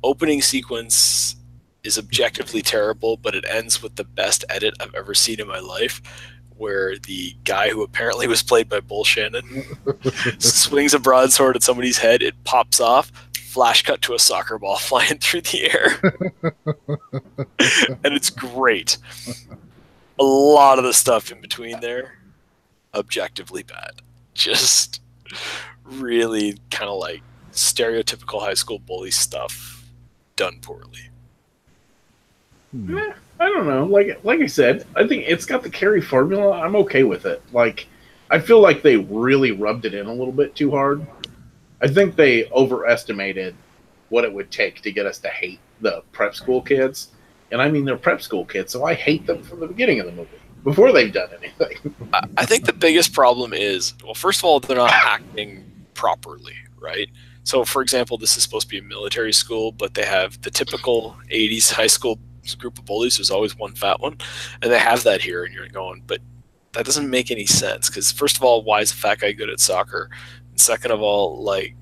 opening sequence is objectively terrible, but it ends with the best edit I've ever seen in my life, where the guy who apparently was played by Bull Shannon swings a broadsword at somebody's head, it pops off, flash cut to a soccer ball flying through the air. And it's great. A lot of the stuff in between there, objectively bad. Just really kind of like stereotypical high school bully stuff done poorly. I don't know. Like I said, I think it's got the Carrie formula. I'm okay with it. Like, I feel like they really rubbed it in a little bit too hard. I think they overestimated what it would take to get us to hate the prep school kids. And I mean, they're prep school kids, so I hate them from the beginning of the movie, before they've done anything. I think the biggest problem is, well, first of all, they're not acting properly, right? So, for example, this is supposed to be a military school, but they have the typical 80s high school group of bullies. There's always one fat one. And they have that here, and you're going, but that doesn't make any sense. Because, first of all, why is a fat guy good at soccer? And second of all, like,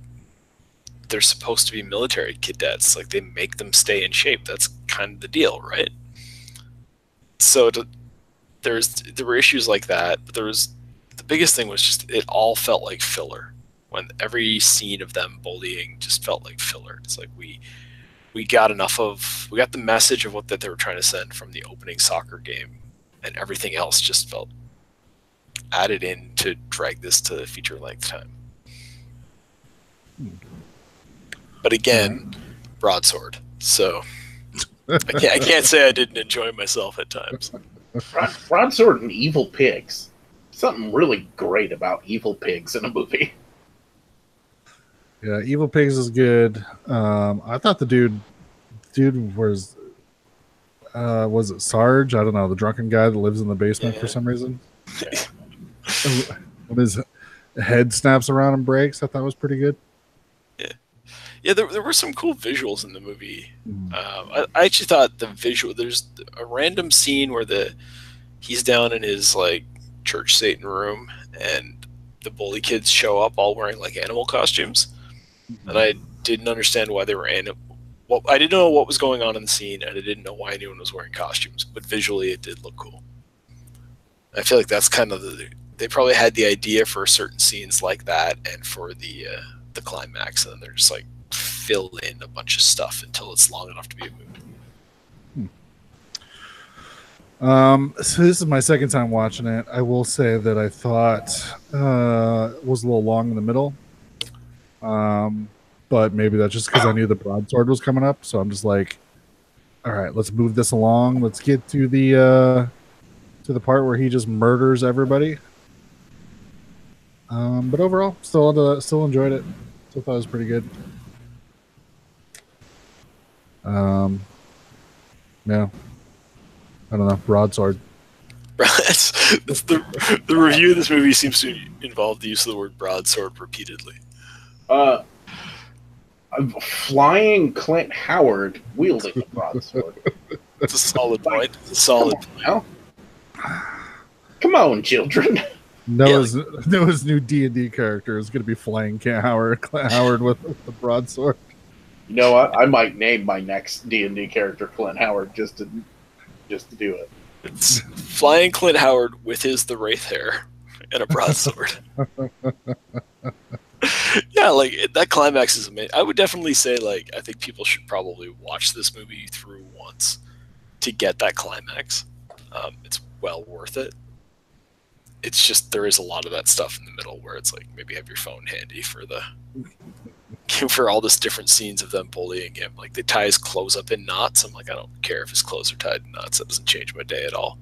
they're supposed to be military cadets. Like, they make them stay in shape. That's kind of the deal, right? So there were issues like that. But the biggest thing was just it all felt like filler. When every scene of them bullying just felt like filler. It's like we got the message of what that they were trying to send from the opening soccer game, and everything else just felt added in to drag this to feature length time. But again, broadsword. So I can't say I didn't enjoy myself at times. Broadsword and evil pigs. Something really great about evil pigs in a movie. Yeah, Evil Pigs is good. I thought the dude was it Sarge? I don't know, the drunken guy that lives in the basement for some reason. When his head snaps around and breaks, I thought was pretty good. Yeah, there were some cool visuals in the movie. I actually thought there's a random scene where he's down in his like church Satan room, and the bully kids show up all wearing like animal costumes. And I didn't understand why they were Well, I didn't know what was going on in the scene, and I didn't know why anyone was wearing costumes. But visually, it did look cool. I feel like that's kind of they probably had the idea for certain scenes like that, and for the climax, and then they're just like fill in a bunch of stuff until it's long enough to be a movie. So this is my second time watching it. I will say that I thought it was a little long in the middle. But maybe that's just because I knew the broadsword was coming up. So I'm just like, all right, let's move this along. Let's get to the part where he just murders everybody. But overall, still enjoyed it. Still thought it was pretty good. Yeah. I don't know. Broadsword. The review of this movie seems to involve the use of the word broadsword repeatedly. Flying Clint Howard wielding a broadsword. It's a solid point. It's a solid point. Come on, children. Noah's new D&D character is going to be flying Clint Howard with the broadsword. You know what? I might name my next D&D character Clint Howard just to do it. It's flying Clint Howard with the wraith hair and a broadsword. Yeah, like that climax is amazing. I would definitely say, like, I think people should probably watch this movie through once to get that climax. It's well worth it. It's just there is a lot of that stuff in the middle where it's like maybe have your phone handy for all this different scenes of them bullying him. Like they tie his clothes up in knots. I'm like, I don't care if his clothes are tied in knots. That doesn't change my day at all.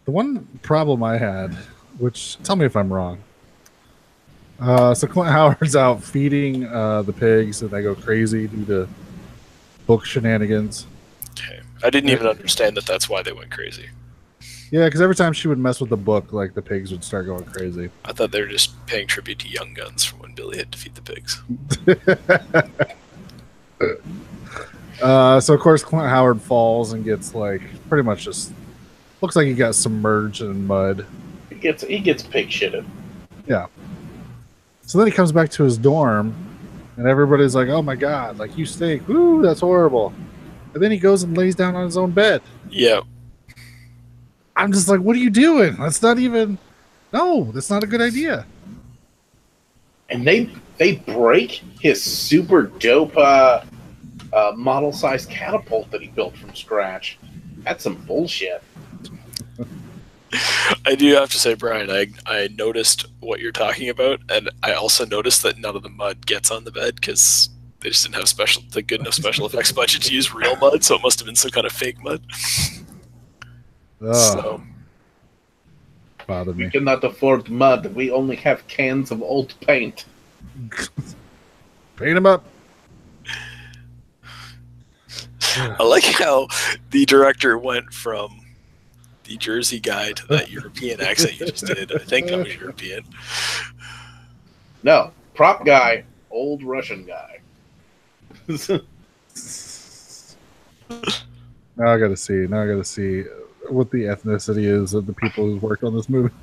The one problem I had, which tell me if I'm wrong. So Clint Howard's out feeding the pigs, and they go crazy due to book shenanigans. Okay, I didn't even understand that. That's why they went crazy. Yeah, because every time she would mess with the book, like the pigs would start going crazy. I thought they were just paying tribute to Young Guns from when Billy had to feed the pigs. So of course Clint Howard falls and gets like pretty much just looks like he got submerged in mud. He gets pig shitted. Yeah. So then he comes back to his dorm, and everybody's like, "Oh my god, like you stink! Woo, that's horrible!" And then he goes and lays down on his own bed. Yeah. I'm just like, "What are you doing? That's not even. No, that's not a good idea." And they break his super dope model-sized catapult that he built from scratch. That's some bullshit. I do have to say, Brian, I noticed what you're talking about, and I also noticed that none of the mud gets on the bed because They just didn't have the good enough special effects budget to use real mud, so it must have been some kind of fake mud. So bothered me. We cannot afford mud. We only have cans of old paint. Paint them up. I like how the director went from the Jersey guy to that European accent you just did. I think I was European. No, prop guy, old Russian guy. Now I gotta see what the ethnicity is of the people who worked on this movie.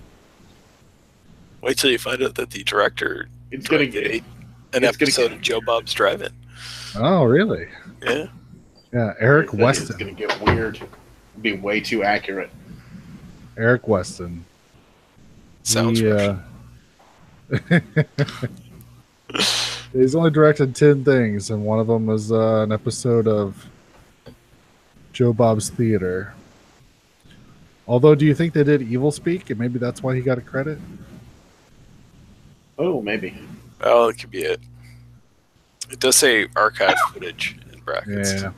Wait till you find out that the director It's an episode of Joe Bob's Drive-In. Oh, really? Yeah. Yeah, Eric Weston. It's going to get weird. It'd be way too accurate. Eric Weston. Sounds Russian. He's only directed 10 things, and one of them was an episode of Joe Bob's Theater. Although, do you think they did Evil Speak, and maybe that's why he got a credit? Oh, maybe. Oh, it could be it. It does say archive footage in brackets. Yeah.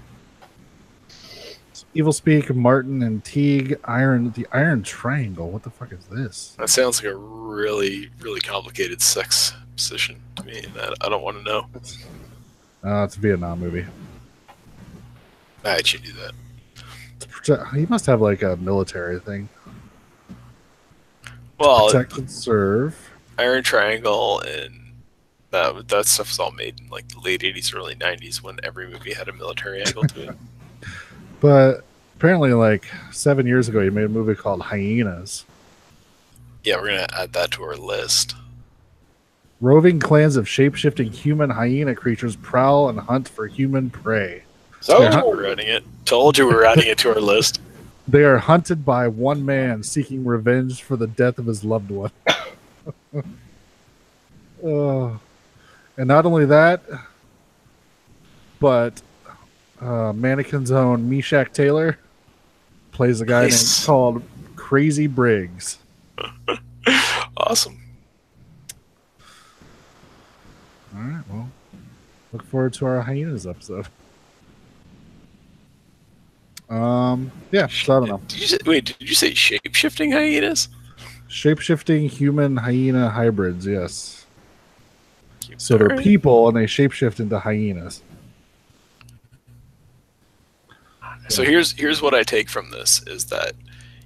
So Evil Speak, Martin and Teague, the Iron Triangle. What the fuck is this? That sounds like a really, really complicated sex position to me that I don't want to know. It's a Vietnam movie. I should do that. He must have like a military thing. Well, Protect and serve. Iron Triangle and that stuff was all made in like the late 80s, early 90s when every movie had a military angle to it. But apparently like 7 years ago he made a movie called Hyenas. Yeah, we're going to add that to our list. Roving clans of shape-shifting human hyena creatures prowl and hunt for human prey. We're adding it. Told you we're adding it to our list. They are hunted by one man seeking revenge for the death of his loved one. And not only that, but Mannequin's own Meshack Taylor plays a guy named called Crazy Briggs. Awesome. All right, well, look forward to our Hyenas episode. Yeah, so I don't know. Did you say shape-shifting hyenas? Shape-shifting human hyena hybrids, yes. So they're people and they shapeshift into hyenas. So here's what I take from this is that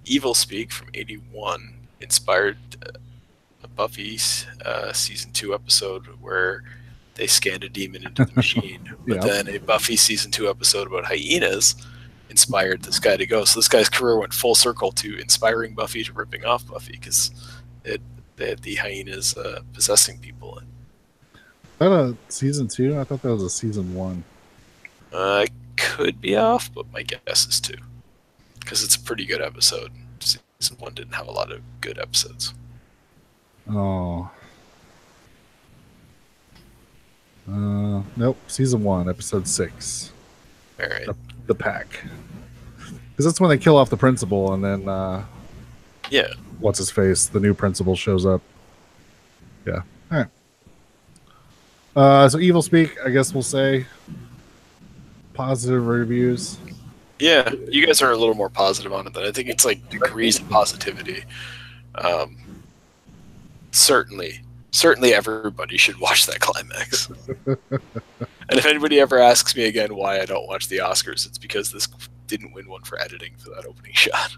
Evil Speak from 81 inspired a Buffy season 2 episode where they scanned a demon into the machine. But then a Buffy season 2 episode about hyenas inspired this guy to go. So this guy's career went full circle to inspiring Buffy to ripping off Buffy because they had the hyenas possessing people. Is that a season 2? I thought that was a season 1. I could be off, but my guess is 2 because it's a pretty good episode. Season 1 didn't have a lot of good episodes. Oh. Nope. Season 1, episode 6. All right. The pack. Because that's when they kill off the principal, and then what's his face? The new principal shows up. Yeah. All right. So Evil Speak, I guess we'll say positive reviews. Yeah, you guys are a little more positive on it than I think. It's like degrees of positivity. Certainly everybody should watch that climax. And if anybody ever asks me again why I don't watch the Oscars, it's because this didn't win one for editing for that opening shot.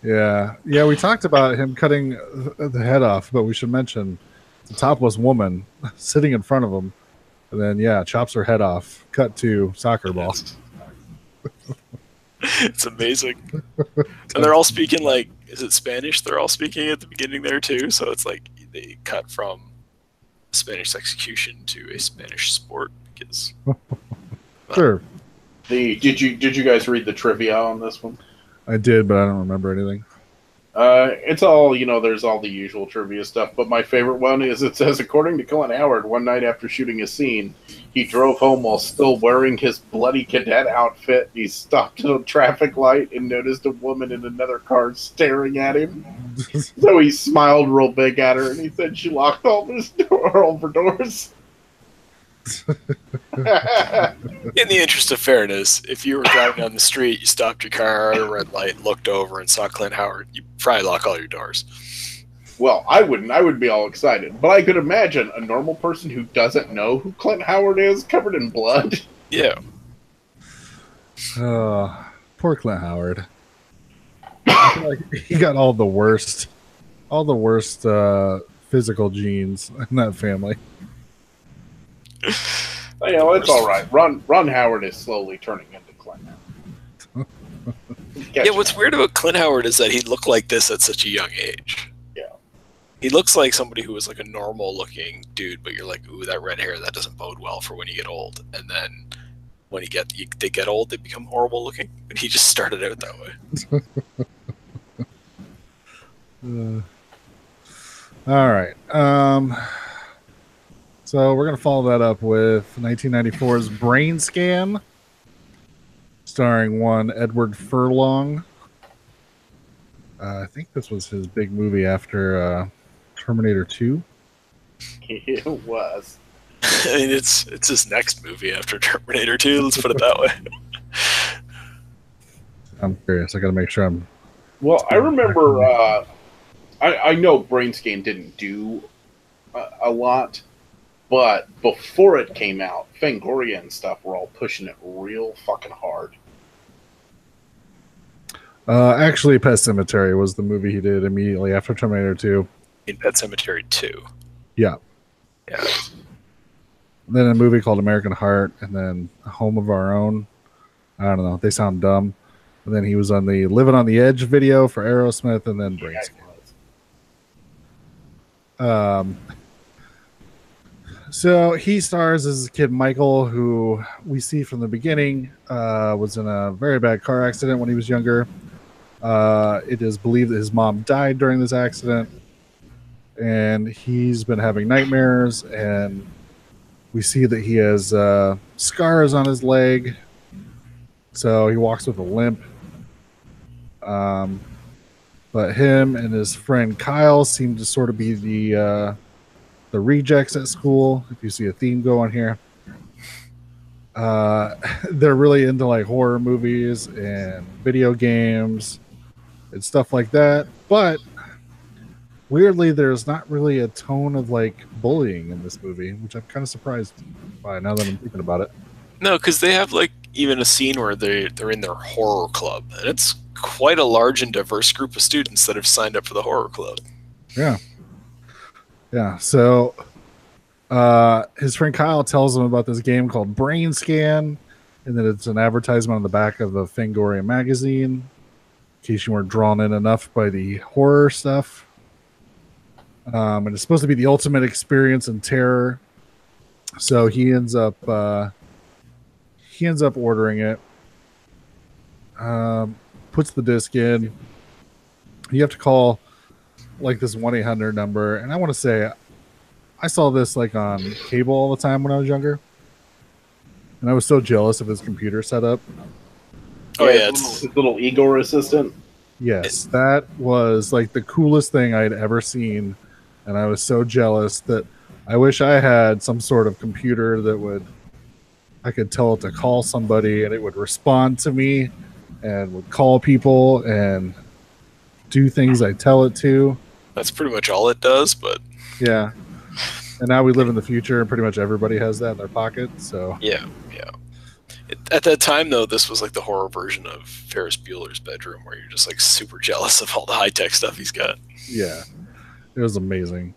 Yeah, we talked about him cutting the head off, but we should mention the topless woman sitting in front of him, and then chops her head off. Cut to soccer ball. It's amazing. And they're all speaking like, is it Spanish? They're all speaking at the beginning there too, so it's like they cut from Spanish execution to a Spanish sport because sure. Did you guys read the trivia on this one? I did, but I don't remember anything. It's all, there's all the usual trivia stuff, but my favorite one is it says, according to Clint Howard, one night after shooting a scene, he drove home while still wearing his bloody cadet outfit. He stopped at a traffic light and noticed a woman in another car staring at him. So he smiled real big at her, and he said she locked all her doors. In the interest of fairness, if you were driving down the street, you stopped your car at a red light, looked over, and saw Clint Howard, you'd probably lock all your doors. Well, I wouldn't. I would be all excited. But I could imagine a normal person who doesn't know who Clint Howard is, covered in blood. Yeah. Poor Clint Howard. I feel like he got all the worst physical genes in that family. You know, it's all right. Ron Howard is slowly turning into Clint Howard. Yeah, what's weird about Clint Howard is that he looked like this at such a young age. Yeah. He looks like somebody who was like a normal-looking dude, but you're like, ooh, that red hair, that doesn't bode well for when you get old. And then when they get old, they become horrible-looking. And he just started out that way. All right. So we're going to follow that up with 1994's Brain Scan, starring one Edward Furlong. I think this was his big movie after Terminator 2. It was. I mean, it's his next movie after Terminator 2. Let's put it that way. I'm curious. I got to make sure I'm. Well, I remember. I know Brain Scan didn't do a lot. But before it came out, Fangoria and stuff were all pushing it real fucking hard. Actually, Pet Sematary was the movie he did immediately after Terminator 2. In Pet Sematary 2. Yeah. Yeah. Then a movie called American Heart, and then A Home of Our Own. I don't know. They sound dumb. And then he was on the Living on the Edge video for Aerosmith, and then Brain Scan. So he stars as kid Michael, who we see from the beginning was in a very bad car accident when he was younger. It is believed that his mom died during this accident, and he's been having nightmares, and we see that he has scars on his leg, so he walks with a limp. But him and his friend Kyle seem to sort of be the rejects at school, if you see a theme going here. They're really into like horror movies and video games and stuff like that, but weirdly there's not really a tone of like bullying in this movie, which I'm kind of surprised by now that I'm thinking about it. No, because they have like even a scene where they're in their horror club, and it's quite a large and diverse group of students that have signed up for the horror club. Yeah, so his friend Kyle tells him about this game called Brain Scan, and that it's an advertisement on the back of the Fangoria magazine, in case you weren't drawn in enough by the horror stuff. And it's supposed to be the ultimate experience in terror. So he ends up ordering it, puts the disc in. You have to call like this 1-800 number, and I want to say I saw this like on cable all the time when I was younger, and I was so jealous of his computer setup. Oh yeah, his little Igor assistant. Yes, that was like the coolest thing I had ever seen, and I was so jealous that I wish I had some sort of computer that I could tell it to call somebody and it would respond to me and would call people and do things I tell it to. That's pretty much all it does, but yeah. And now we live in the future, and pretty much everybody has that in their pocket. So yeah. At that time, though, this was like the horror version of Ferris Bueller's bedroom, where you're just like super jealous of all the high tech stuff he's got. Yeah, it was amazing,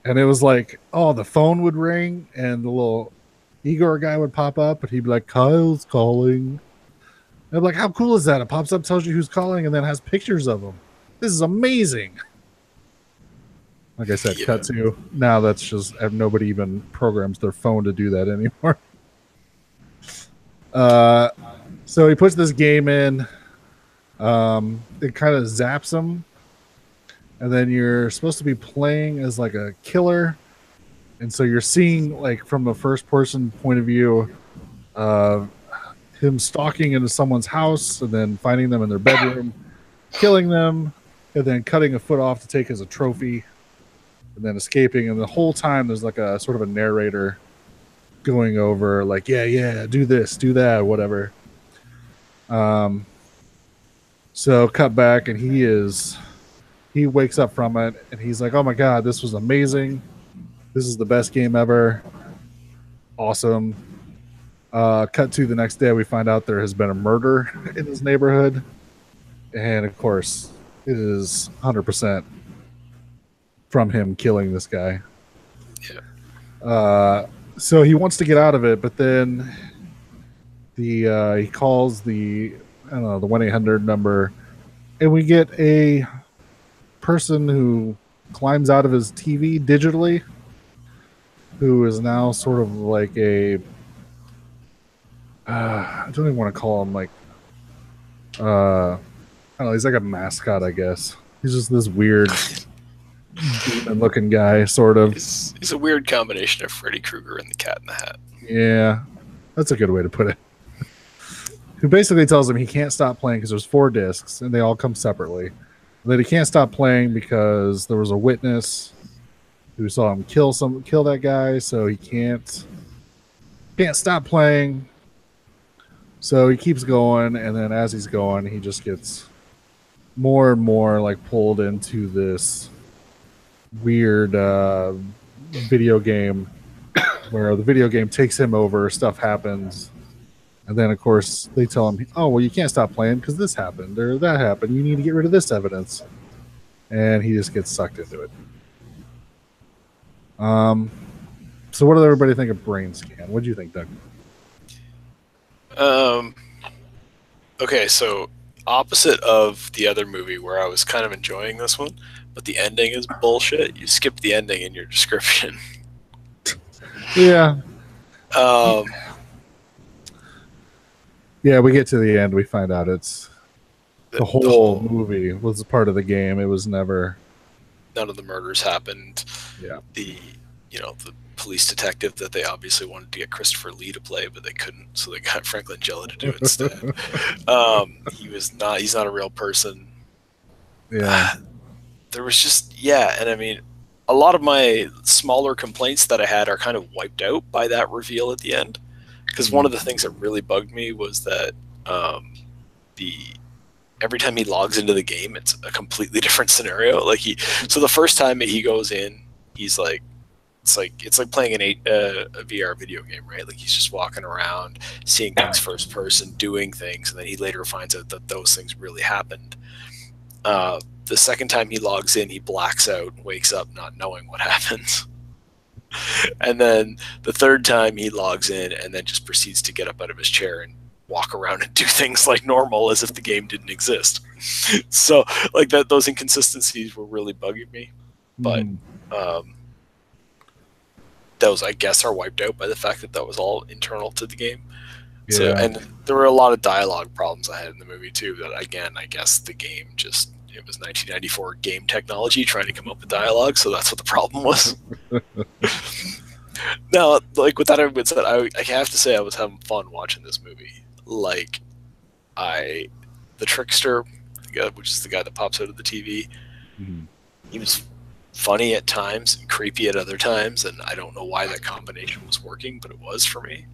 and it was like, oh, the phone would ring, and the little Igor guy would pop up, and he'd be like, "Kyle's calling." And I'm like, how cool is that? It pops up, tells you who's calling, and then has pictures of them. This is amazing. Like I said, cut to now. That's just nobody even programs their phone to do that anymore. So he puts this game in. It kind of zaps him, and then you're supposed to be playing as like a killer, and so you're seeing like from the first person point of view, him stalking into someone's house and then finding them in their bedroom, killing them, and then cutting a foot off to take as a trophy, and then escaping. And the whole time there's like a sort of a narrator going over like, yeah, do this, do that, whatever. So cut back, and he wakes up from it, and he's like, oh my god, this was amazing. This is the best game ever. Awesome. Cut to the next day, we find out there has been a murder in his neighborhood. And of course, it is 100% from him killing this guy. Yeah. So he wants to get out of it, but then he calls the 1-800 number, and we get a person who climbs out of his TV digitally, who is now sort of like a I don't even want to call him like I don't know, he's like a mascot, I guess. He's just this weird demon looking guy, sort of. He's a weird combination of Freddy Krueger and the Cat in the Hat. Yeah, that's a good way to put it. Who basically tells him he can't stop playing because there's 4 discs and they all come separately. That he can't stop playing because there was a witness who saw him kill that guy, so he can't stop playing. So he keeps going, and then as he's going, he just gets more and more like pulled into this weird video game where the video game takes him over, stuff happens, and then of course they tell him, oh well, you can't stop playing because this happened or that happened, you need to get rid of this evidence, and he just gets sucked into it. So what did everybody think of Brain Scan? What do you think, Doug? Okay, so opposite of the other movie where I was kind of enjoying this one, but the ending is bullshit. You skipped the ending in your description. Yeah. Yeah, we get to the end, we find out it's the whole movie was part of the game. It was never. None of the murders happened. Yeah. The police detective that they obviously wanted to get Christopher Lee to play, but they couldn't, so they got Frank Langella to do it instead. He's not a real person. Yeah. There was just, and I mean, a lot of my smaller complaints that I had are kind of wiped out by that reveal at the end. Because one of the things that really bugged me was that every time he logs into the game, it's a completely different scenario. So the first time he goes in, he's like, it's like playing a VR video game, right? Like he's just walking around, seeing things first person, doing things, and then he later finds out that those things really happened. The second time he logs in, he blacks out, wakes up not knowing what happens. And then the third time he logs in and then just proceeds to get up out of his chair and walk around and do things like normal as if the game didn't exist. So like those inconsistencies were really bugging me. But those, I guess, are wiped out by the fact that was all internal to the game. Yeah. So, and there were a lot of dialogue problems I had in the movie too, that again, I guess the game just, it was 1994 game technology trying to come up with dialogue, so that's what the problem was. Now, like with that having said, I have to say I was having fun watching this movie. Like, the trickster, which is the guy that pops out of the TV, he was funny at times and creepy at other times, and I don't know why that combination was working, but it was for me.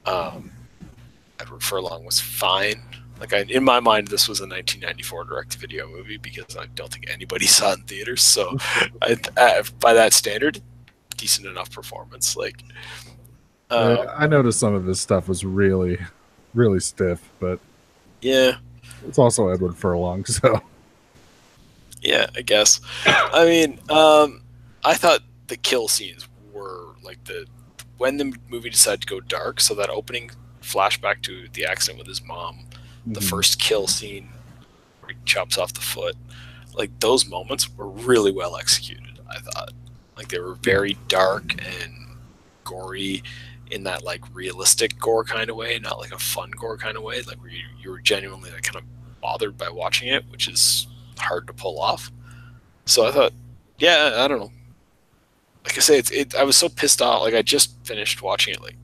Edward Furlong was fine. Like in my mind, this was a 1994 direct-to-video movie because I don't think anybody saw it in theaters. So, by that standard, decent enough performance. Like, I noticed some of this stuff was really, really stiff, but yeah, it's also Edward Furlong, so. Yeah, I guess. I mean, I thought the kill scenes were like when the movie decided to go dark. So that opening flashback to the accident with his mom, the first kill scene where he chops off the foot, like those moments were really well executed. I thought, like they were very dark and gory in that like realistic gore kind of way, not like a fun gore kind of way, like where you were genuinely like kind of bothered by watching it, which is hard to pull off. So I thought, yeah, I don't know. Like I say, I was so pissed off. Like I just finished watching it like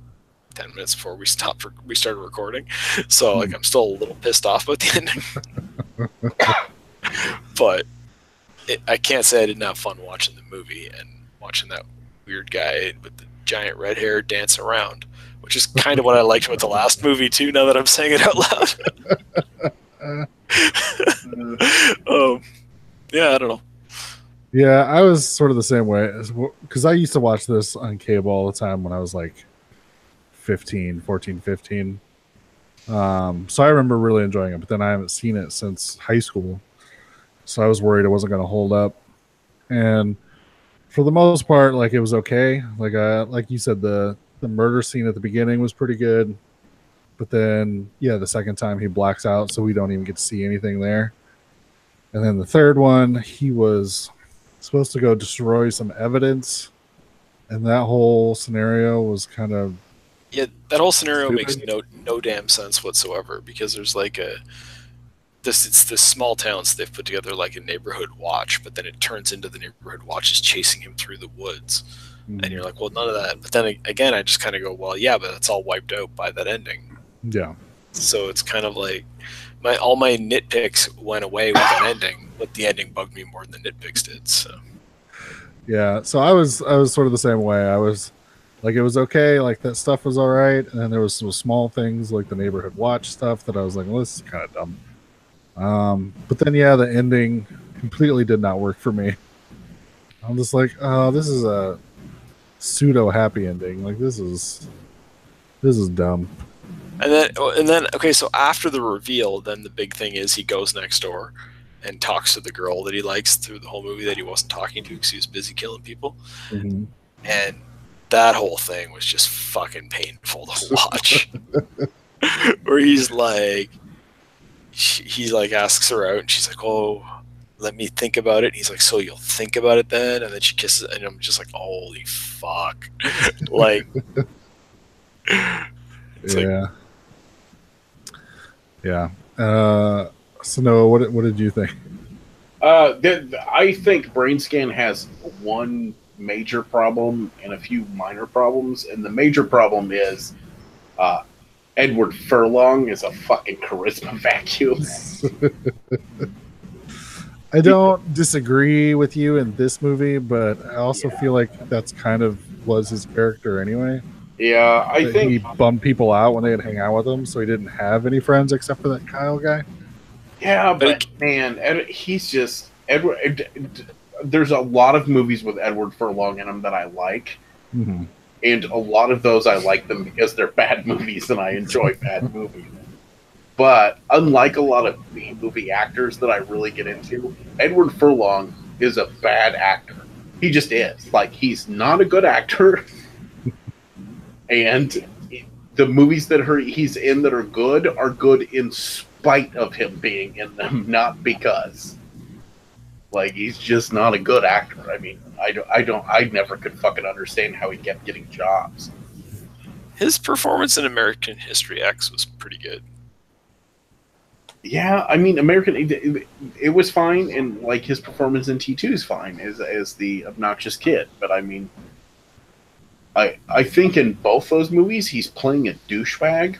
10 minutes before we started recording. So like I'm still a little pissed off about the ending. But I can't say I didn't have fun watching the movie and watching that weird guy with the giant red hair dancing around, which is kind of what I liked about the last movie too. Now that I'm saying it out loud. Yeah, I don't know. Yeah, I was sort of the same way because I used to watch this on cable all the time when I was like 14, 15. So I remember really enjoying it, but then I haven't seen it since high school. So I was worried it wasn't going to hold up. And for the most part, like it was okay. Like you said, the murder scene at the beginning was pretty good. But then, yeah, the second time he blacks out, so we don't even get to see anything there. And then the third one, he was supposed to go destroy some evidence. And that whole scenario was kind of... Yeah, that whole scenario makes no damn sense whatsoever, because there's like it's this small town, so they've put together like a neighborhood watch, but then it turns into the neighborhood watch is chasing him through the woods. And you're like, well, none of that. But then again, I just kind of go, well, yeah, but that's all wiped out by that ending. Yeah. So it's kind of like all my nitpicks went away with that ending, but the ending bugged me more than the nitpicks did. So yeah, so I was sort of the same way. I was like, it was okay, like that stuff was all right, and then there was some small things like the neighborhood watch stuff that I was like, well, this is kind of dumb. But then, yeah, the ending completely did not work for me. I'm just like, oh, this is a pseudo happy ending. Like this is dumb. And then, okay, so after the reveal, then the big thing is he goes next door and talks to the girl that he likes through the whole movie that he wasn't talking to because he was busy killing people. Mm-hmm. And that whole thing was just fucking painful to watch. Where he's like, he like asks her out, and she's like, "Oh, let me think about it." And he's like, "So you'll think about it then?" And then she kisses it, and I'm just like, "Holy fuck!" Like, yeah, yeah. So Noah, what did you think? I think BrainScan has one major problem and a few minor problems, and the major problem is Edward Furlong is a fucking charisma vacuum. I don't disagree with you in this movie, but I also feel like that's kind of was his character anyway. Yeah, I think he bummed people out when they'd hang out with him, so he didn't have any friends except for that Kyle guy. Yeah, but man, he's just Edward. There's a lot of movies with Edward Furlong in them that I like. Mm-hmm. And a lot of those I like them because they're bad movies and I enjoy bad movies. But unlike a lot of B-movie actors that I really get into, Edward Furlong is a bad actor. He just is. Like, he's not a good actor. And the movies that he's in that are good in spite of him being in them, not because. Like, he's just not a good actor. I mean, I never could fucking understand how he kept getting jobs. His performance in American History X was pretty good. Yeah, I mean, it was fine, and like his performance in T2 is fine as the obnoxious kid. But I mean, I think in both those movies he's playing a douchebag,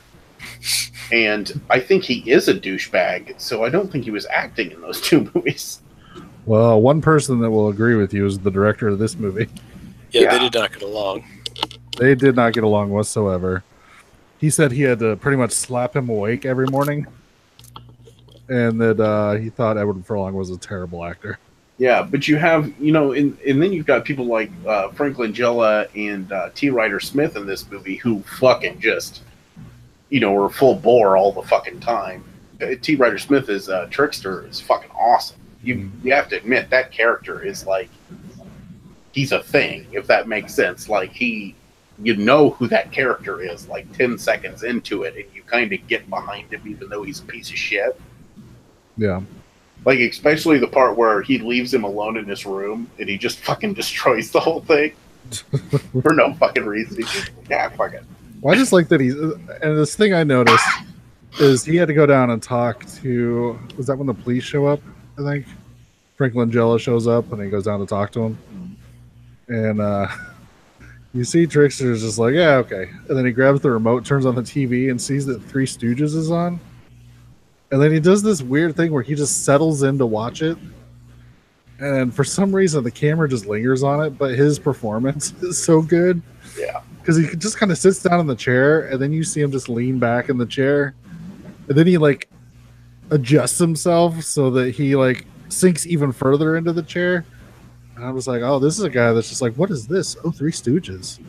and I think he is a douchebag. So I don't think he was acting in those two movies. Well, one person that will agree with you is the director of this movie. Yeah, they did not get along. They did not get along whatsoever. He said he had to pretty much slap him awake every morning, and that he thought Edward Furlong was a terrible actor. Yeah, but you have, and then you've got people like Frank Langella and T. Ryder Smith in this movie who fucking just, were full bore all the fucking time. T. Ryder Smith is Trickster is fucking awesome. You have to admit that character is like, he's a thing, if that makes sense. Like you know who that character is like 10 seconds into it, and you kind of get behind him even though he's a piece of shit. Yeah. Like, especially the part where he leaves him alone in his room and he just fucking destroys the whole thing for no fucking reason. He's just, yeah, fuck it. Well, I just like that and this thing I noticed is he had to go down and talk to, was that when the police show up? I think Frank Langella shows up and he goes down to talk to him. And you see Trickster's just like, yeah, okay. And then he grabs the remote, turns on the TV, and sees that Three Stooges is on. And then he does this weird thing where he just settles in to watch it. and for some reason the camera just lingers on it, but his performance is so good. Yeah. Because he just kind of sits down in the chair, and then you see him just lean back in the chair, and then he like adjusts himself so that he like sinks even further into the chair. And I was like, oh, this is a guy that's just like, what is this? Oh, Three Stooges.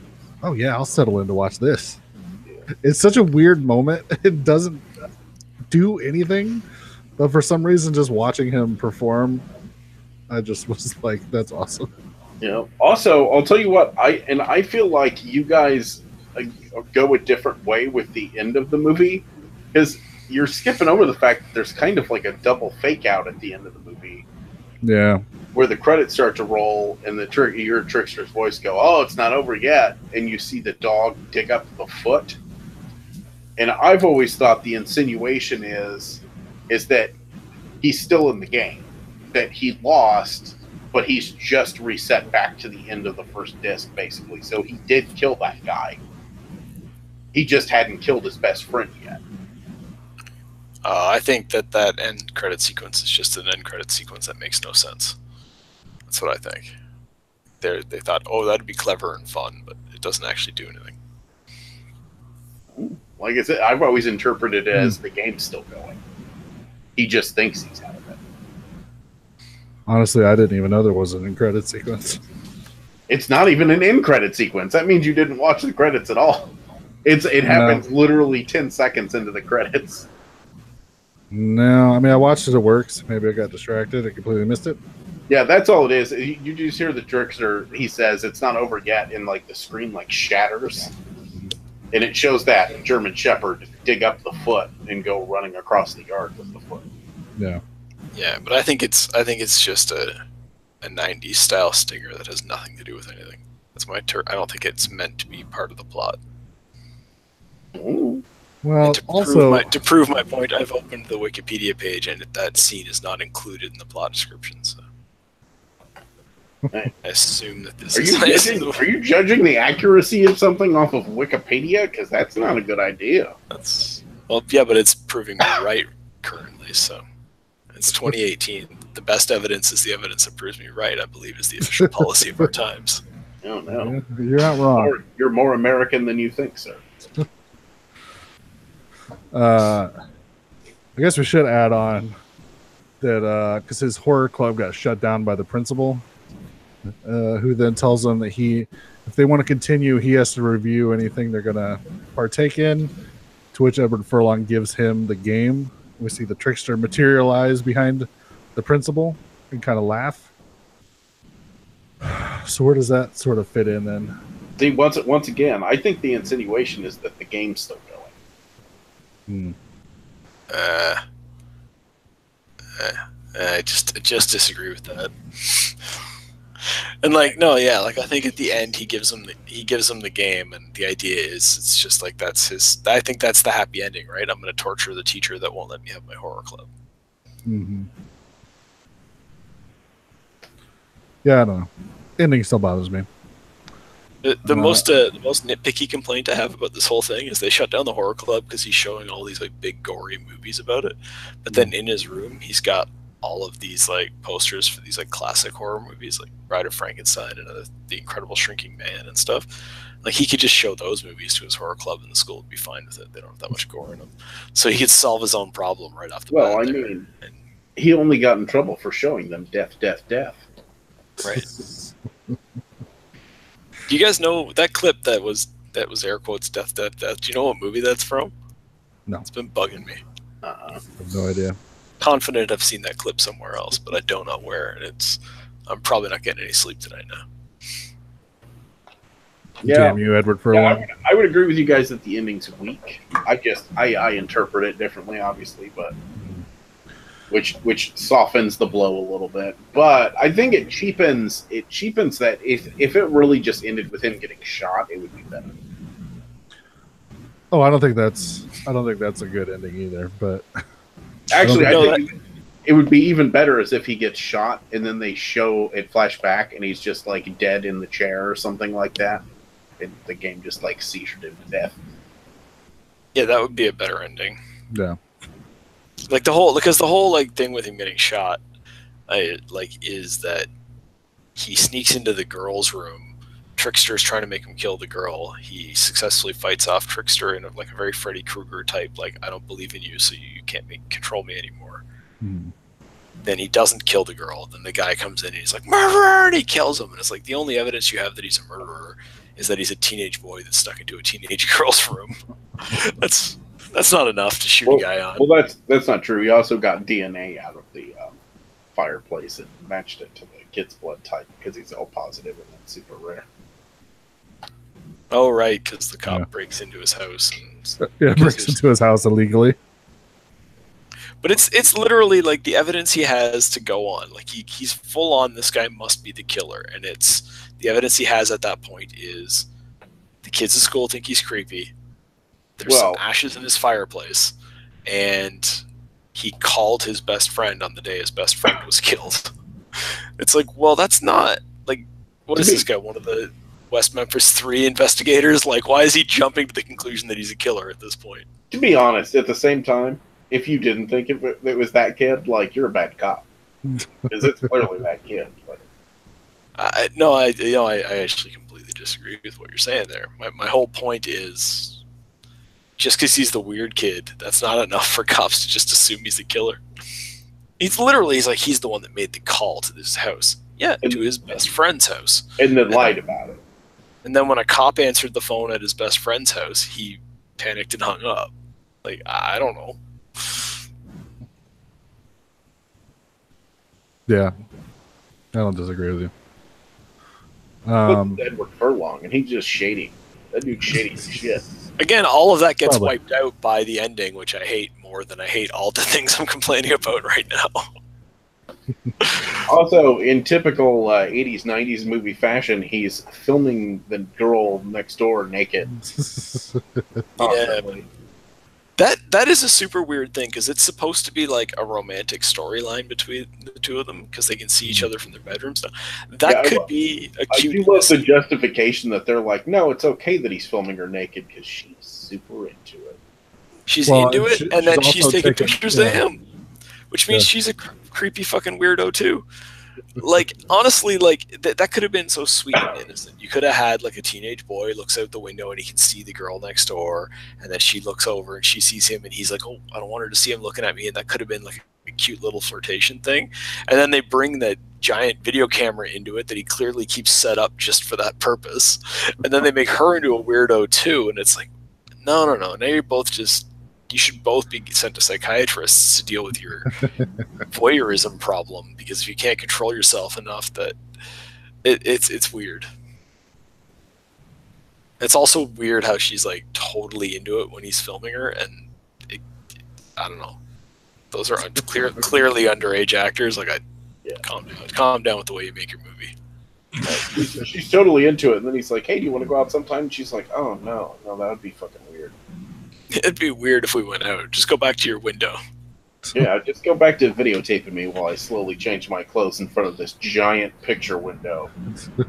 Oh yeah, I'll settle in to watch this. It's such a weird moment. It doesn't do anything, but for some reason, just watching him perform, I just was like, that's awesome. Yeah. Also, I'll tell you what, I feel like you guys go a different way with the end of the movie, because you're skipping over the fact that there's kind of like a double fake out at the end of the movie. Yeah. Where the credits start to roll and you hear Trickster's voice go, "Oh, it's not over yet," and you see the dog dig up the foot. And I've always thought the insinuation is that he's still in the game, that he lost, but he's just reset back to the end of the first disc, basically. So he did kill that guy. He just hadn't killed his best friend yet. I think that end credit sequence is just an end credit sequence that makes no sense. That's what I think. They thought, oh, that'd be clever and fun, but it doesn't actually do anything. Like I said, I've always interpreted it as the game's still going. He just thinks he's out of it. Honestly, I didn't even know there was an end credit sequence. It's not even an end credit sequence. That means you didn't watch the credits at all. It happens literally 10 seconds into the credits. No, I mean, I watched it at work, so maybe I got distracted. I completely missed it. Yeah, that's all it is. You just hear the trickster, he says, it's not over yet, and like the screen like shatters. And it shows that German Shepherd dig up the foot and go running across the yard with the foot. Yeah. Yeah, but I think it's just a 90s style stinger that has nothing to do with anything. That's my I don't think it's meant to be part of the plot. Ooh. Well, to prove my point, I've opened the Wikipedia page and that scene is not included in the plot description. So I assume that this Are you judging the accuracy of something off of Wikipedia? Because that's not a good idea. Yeah, but it's proving me right currently. So it's 2018. The best evidence is the evidence that proves me right. I believe is the official policy of our times. Oh no, you're not wrong. You're more American than you think, sir. I guess we should add on that because his horror club got shut down by the principal, who then tells them that if they want to continue, he has to review anything they're going to partake in, to which Edward Furlong gives him the game. We see the trickster materialize behind the principal and kind of laugh. So where does that sort of fit in then? See, once again, I think the insinuation is that the game's still going. I just disagree with that. And like, no, yeah, like I think at the end he gives him the game, and the idea is it's just like that's his. I think that's the happy ending, right? I'm going to torture the teacher that won't let me have my horror club. Mm-hmm. Yeah, I don't know. Ending still bothers me. The most nitpicky complaint I have about this whole thing is they shut down the horror club because he's showing all these like big gory movies about it, but then in his room he's got all of these like posters for these like classic horror movies like Bride of Frankenstein and The Incredible Shrinking Man and stuff. Like he could just show those movies to his horror club and the school would be fine with it. They don't have that much gore in them, so he could solve his own problem right off the bat. Well, I mean, he only got in trouble for showing them death, death, death. Right. Do you guys know that clip that was air quotes death, death, death? Do you know what movie that's from? No. It's been bugging me. I have no idea. Confident I've seen that clip somewhere else, but I don't know where. And I'm probably not getting any sleep tonight now. Yeah. Damn you, Edward Furlong. Yeah, I would agree with you guys that the ending's weak. I interpret it differently, obviously, but which softens the blow a little bit. But I think it cheapens that if it really just ended with him getting shot, it would be better. Oh, I don't think that's a good ending either. But actually, I think it would be even better as if he gets shot and then they show it flash back and he's just like dead in the chair or something like that. And the game just like seizured him to death. Yeah, that would be a better ending. Yeah. Like the whole like thing with him getting shot, is that he sneaks into the girl's room. Trickster's trying to make him kill the girl. He successfully fights off Trickster in a very Freddy Krueger type, I don't believe in you, so you can't control me anymore. Then he doesn't kill the girl. Then the guy comes in and he's like, murderer! And he kills him. And it's the only evidence you have that he's a murderer is that he's a teenage boy that's stuck into a teenage girl's room. That's not enough to shoot a guy on. Well, that's not true. He also got DNA out of the fireplace and matched it to the kid's blood type because he's O positive and that's super rare. Oh, right, because the cop breaks into his house. Breaks into his house illegally. But it's literally the evidence he has to go on. He's full on, this guy must be the killer. And it's the evidence he has at that point is the kids at school think he's creepy. There's some ashes in his fireplace. And he called his best friend on the day his best friend was killed. It's that's not, what is this guy, one of the West Memphis 3 investigators? Why is he jumping to the conclusion that he's a killer at this point? To be honest, at the same time, if you didn't think it was that kid, you're a bad cop. Because it's clearly that kid. I actually completely disagree with what you're saying there. My whole point is, just because he's the weird kid, that's not enough for cops to just assume he's the killer. He's the one that made the call to this house. Yeah, to his best friend's house. And then lied about it. And then when a cop answered the phone at his best friend's house, he panicked and hung up. I don't know. Yeah. I don't disagree with you. Edward Furlong, and he's just shady. That dude's shady as shit. Again, all of that gets wiped out by the ending, which I hate more than I hate all the things I'm complaining about right now. Also, in typical 80s, 90s movie fashion, he's filming the girl next door naked. Yeah. That is a super weird thing, because it's supposed to be a romantic storyline between the two of them, because they can see each other from their bedrooms. That could be a cute... I do love the justification that they're no, it's okay that he's filming her naked, because she's super into it. She's into it, and then she's taking pictures of him, which means she's a creepy fucking weirdo too. Honestly, that could have been so sweet and innocent. You could have had a teenage boy looks out the window and he can see the girl next door, and then she looks over and she sees him and he's oh, I don't want her to see him looking at me, and that could have been a cute little flirtation thing. And then they bring the giant video camera into it that he clearly keeps set up just for that purpose, and then they make her into a weirdo too, and it's no, now you're both just... You should both be sent to psychiatrists to deal with your voyeurism problem, because if you can't control yourself enough, that it's weird. It's also weird how she's totally into it when he's filming her, and I don't know. Those are clearly underage actors. Calm down with the way you make your movie. She's totally into it, and then he's hey, do you want to go out sometime? And she's oh no, that would be fucking weird. It'd be weird if we went out. Just go back to your window. Yeah, just go back to videotaping me while I slowly change my clothes in front of this giant picture window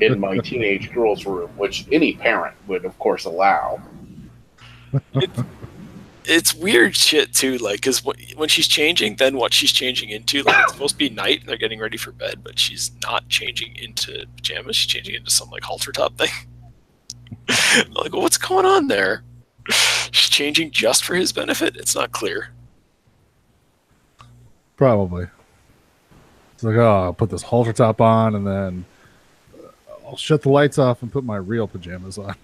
in my teenage girl's room, which any parent would, of course, allow. It's weird shit, too, because when she's changing, then what she's changing into, it's supposed to be night, and they're getting ready for bed, but she's not changing into pajamas. She's changing into some, halter top thing. Well, what's going on there? She's changing just for his benefit? It's not clear. Probably. It's I'll put this halter top on, and then I'll shut the lights off and put my real pajamas on.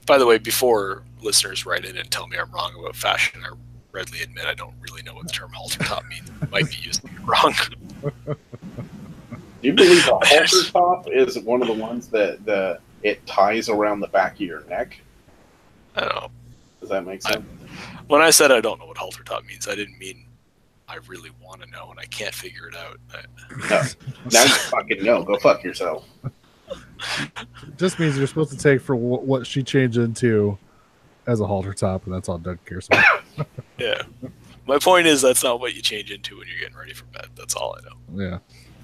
By the way, before listeners write in and tell me I'm wrong about fashion, I readily admit I don't really know what the term halter top means. It might be used wrong. Do you believe a halter top is one of the ones that it ties around the back of your neck? I don't know. Does that make sense? When I said I don't know what halter top means, I didn't mean I really want to know and I can't figure it out. No. Now you fucking know. Go fuck yourself. It just means you're supposed to take for what she changed into as a halter top, and that's all Doug cares about. Yeah. My point is that's not what you change into when you're getting ready for bed. That's all I know. Yeah.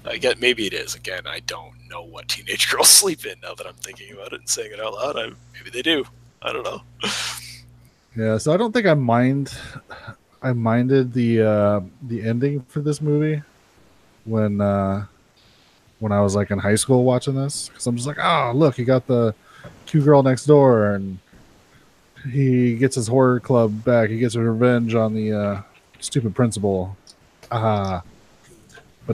I get maybe it is. Again, I don't know what teenage girls sleep in now that I'm thinking about it and saying it out loud. Maybe they do. I don't know. Yeah, so I don't think I minded the ending for this movie. when I was like in high school watching this, because I'm just like, oh look, he got the cute girl next door, and he gets his horror club back. He gets revenge on the stupid principal. But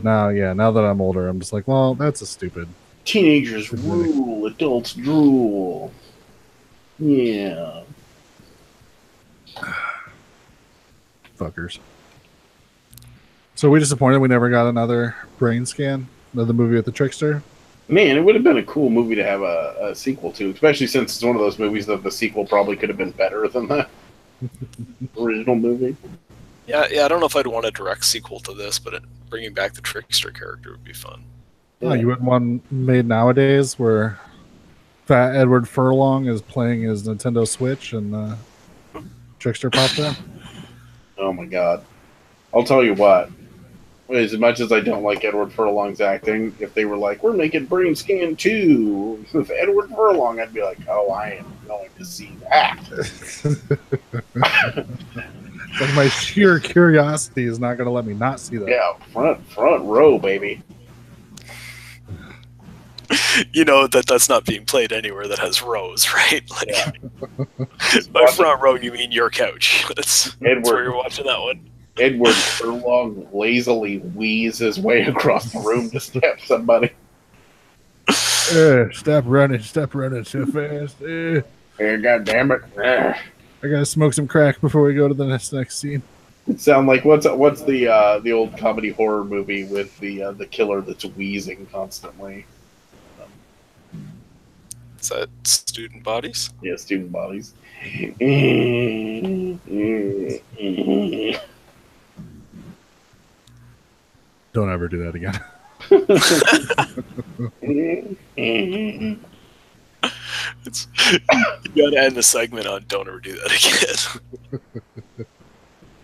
now that I'm older, I'm just like, well, that's a stupid. Teenagers rule, adults drool. Yeah. Fuckers. So we disappointed we never got another Brain Scan, another movie with the Trickster. Man, it would have been a cool movie to have a sequel to, especially since it's one of those movies that the sequel probably could have been better than the original movie. Yeah, I don't know if I'd want a direct sequel to this, but bringing back the Trickster character would be fun. Oh, you wouldn't one made nowadays where Fat Edward Furlong is playing his Nintendo Switch and Trickster popped in? Oh my god. I'll tell you what. As much as I don't like Edward Furlong's acting, if they were like, we're making Brain Scan 2 with Edward Furlong, I'd be like, oh, I am going to see that. Like my sheer curiosity is not going to let me not see that. Yeah, front row, baby. You know that's not being played anywhere that has rows, right? Like, yeah. By front row, you mean your couch. That's where you're watching that one. Edward Furlong lazily wheezes his way across the room to stab somebody. Stop running so fast. God damn it. I gotta smoke some crack before we go to the next scene. It sounds like what's the old comedy horror movie with the killer that's wheezing constantly? Is that Student Bodies? Yeah, Student Bodies. Don't ever do that again. You gotta end the segment on "Don't ever do that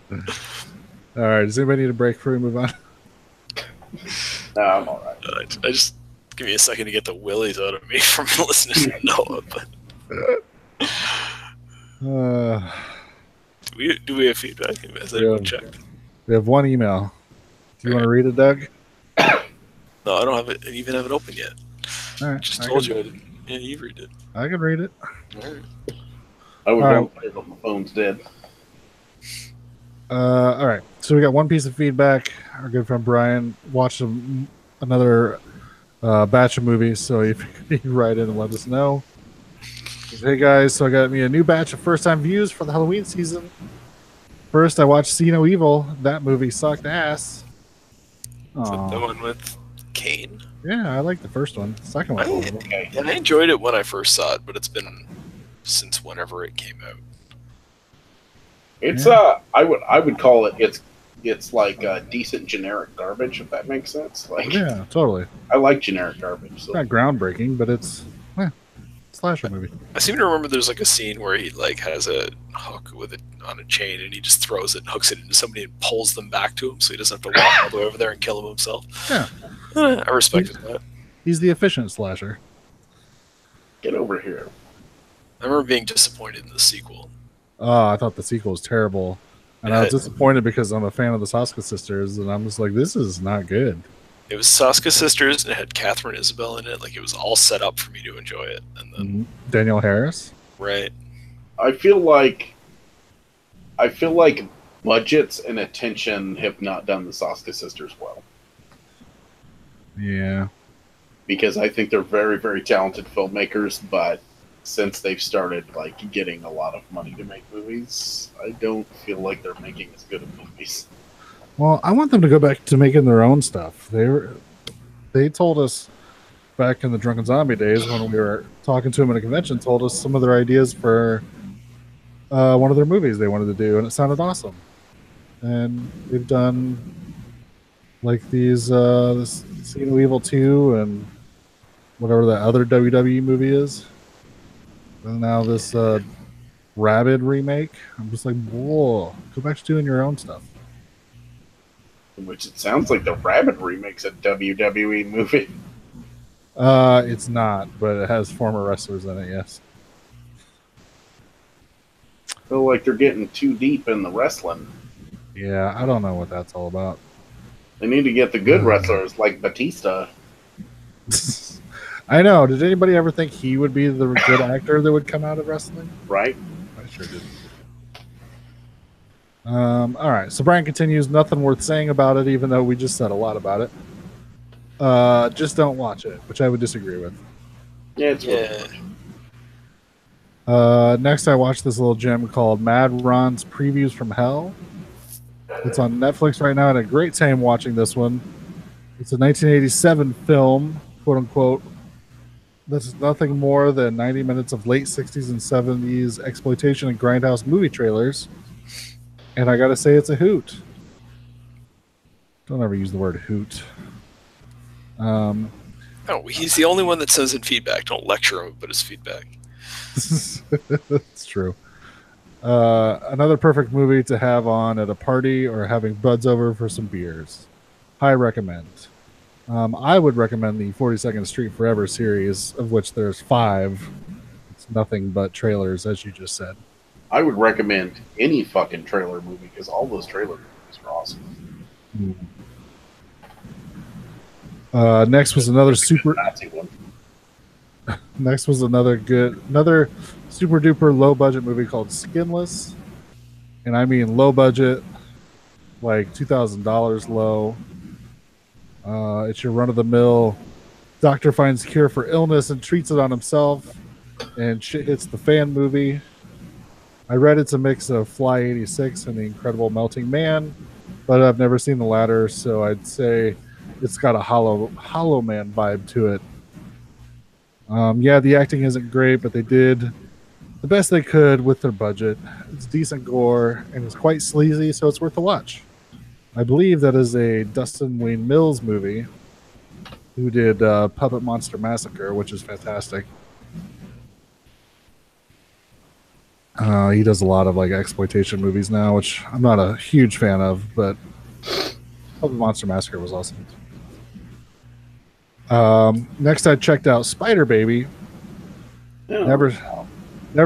again." All right. Does anybody need a break before we move on? No, I'm all right. I just give me a second to get the willies out of me from listening to Noah. But do we have feedback? We have one email. Do you want to read it, Doug? No, I don't have it. Even have it open yet. All right. Just told you I didn't. Yeah, you read it. I can read it. All right. I would go but my phone's dead. All right. So we got one piece of feedback. Our good friend Brian watched another batch of movies, so if you can write in and let us know. Hey guys, so I got me a new batch of first-time views for the Halloween season. First, I watched See No Evil. That movie sucked ass. Is that the one with Kane? Yeah, I like the first one. The second one. I enjoyed it when I first saw it, but it's been since whenever it came out. It's I would call it it's like decent generic garbage, if that makes sense. Like, yeah, totally. I like generic garbage. So. It's not groundbreaking, but it's slasher movie. I seem to remember there's like a scene where he like has a hook with it on a chain, and he just throws it and hooks it into somebody and pulls them back to him, so he doesn't have to walk all the way over there and kill him himself. Yeah, I respected that. He's the efficient slasher. Get over here. I remember being disappointed in the sequel. Oh, I thought the sequel was terrible. And I was disappointed because I'm a fan of the Soska sisters, and I'm just like, this is not good. It was Soska sisters, and it had Catherine Isabel in it. Like, it was all set up for me to enjoy it. And then Daniel Harris? Right. I feel like budgets and attention have not done the Soska sisters well. Yeah. Because I think they're very, very talented filmmakers, but since they've started like getting a lot of money to make movies, I don't feel like they're making as good of movies. Well, I want them to go back to making their own stuff. They told us back in the Drunken Zombie days when we were talking to them at a convention, told us some of their ideas for one of their movies they wanted to do, and it sounded awesome. And they've done like these this See No Evil 2 and whatever that other WWE movie is. And now this Rabid remake. I'm just like, whoa, go back to doing your own stuff. Which it sounds like the Rabid remake's a WWE movie. It's not, but it has former wrestlers in it, yes. I feel like they're getting too deep in the wrestling. Yeah, I don't know what that's all about. They need to get the good wrestlers like Batista. I know. Did anybody ever think he would be the good actor that would come out of wrestling? Right. I sure did. All right. So Brian continues. Nothing worth saying about it, even though we just said a lot about it. Just don't watch it, which I would disagree with. Yeah, it's worth it. Next, I watched this little gem called Mad Ron's Previews from Hell. It's on Netflix right now. I had a great time watching this one. It's a 1987 film, quote unquote. This is nothing more than 90 minutes of late 60s and 70s exploitation and grindhouse movie trailers. And I gotta say, it's a hoot. Don't ever use the word hoot. No, he's the only one that says in feedback. Don't lecture him, but it's feedback. That's true. Another perfect movie to have on at a party or having buds over for some beers. High recommend. I would recommend the 42nd Street Forever series, of which there's 5. It's nothing but trailers, as you just said. I would recommend any fucking trailer movie because all those trailer movies are awesome. Next was another super. Next was another super duper low budget movie called Skinless, and I mean low budget, like $2,000 low. It's your run of the mill. Doctor finds cure for illness and treats it on himself, and shit hits the fan movie. I read it's a mix of Fly 86 and The Incredible Melting Man, but I've never seen the latter, so I'd say it's got a Hollow Man vibe to it. Yeah, the acting isn't great, but they did the best they could with their budget. It's decent gore, and it's quite sleazy, so it's worth a watch. I believe that is a Dustin Wayne Mills movie, who did Puppet Monster Massacre, which is fantastic. He does a lot of like exploitation movies now, which I'm not a huge fan of, but Puppet Monster Massacre was awesome. Next, I checked out Spider Baby. Never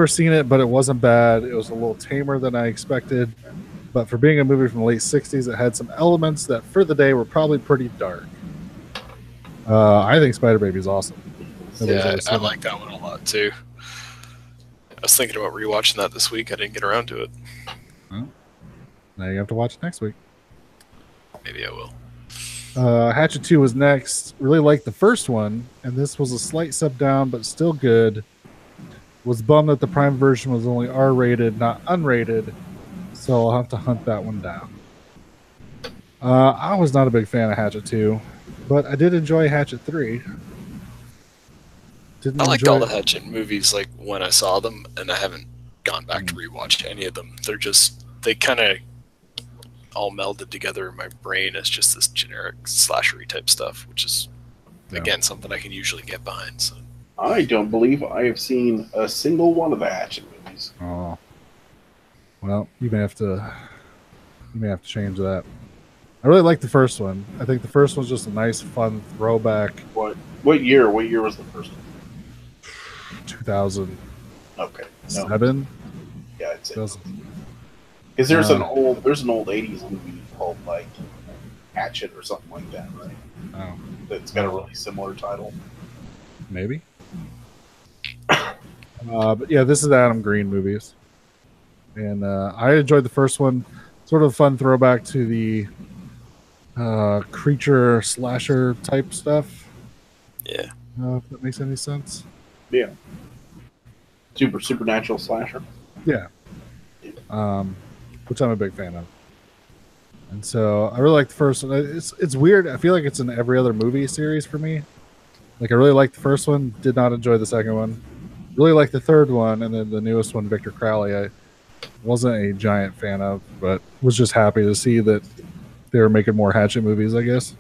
seen it, but it wasn't bad. It was a little tamer than I expected, but for being a movie from the late 60s, it had some elements that for the day were probably pretty dark. I think Spider Baby is awesome. Yeah, I like that one a lot too. I was thinking about rewatching that this week. I didn't get around to it. Well, now you have to watch it next week. Maybe I will. Hatchet 2 was next. Really liked the first one, and this was a slight step down, but still good. Was bummed that the Prime version was only R-rated, not unrated, so I'll have to hunt that one down. I was not a big fan of Hatchet 2, but I did enjoy Hatchet 3. I liked all the Hatchet movies like when I saw them, and I haven't gone back to rewatch any of them. They kind of all melded together in my brain as just this generic slashery type stuff, which is again something I can usually get behind. So I don't believe I have seen a single one of the Hatchet movies. Oh, well, you may have to change that. I really like the first one. I think the first one's just a nice, fun throwback. What year? What year was the first one? 2000. Okay. No. 7? Yeah, I'd say. Because there's an old 80s movie called like Hatchet or something like that, right? Oh. That's got a really similar title. Maybe. But yeah, this is Adam Green movies. And I enjoyed the first one. Sort of a fun throwback to the creature slasher type stuff. Yeah. If that makes any sense. Yeah. Supernatural slasher. Yeah. Which I'm a big fan of. And so I really like the first one. It's weird. I feel like it's in every other movie series for me. Like I really liked the first one, did not enjoy the second one. Really liked the third one, and then the newest one, Victor Crowley, I wasn't a giant fan of, but was just happy to see that they were making more Hatchet movies, I guess.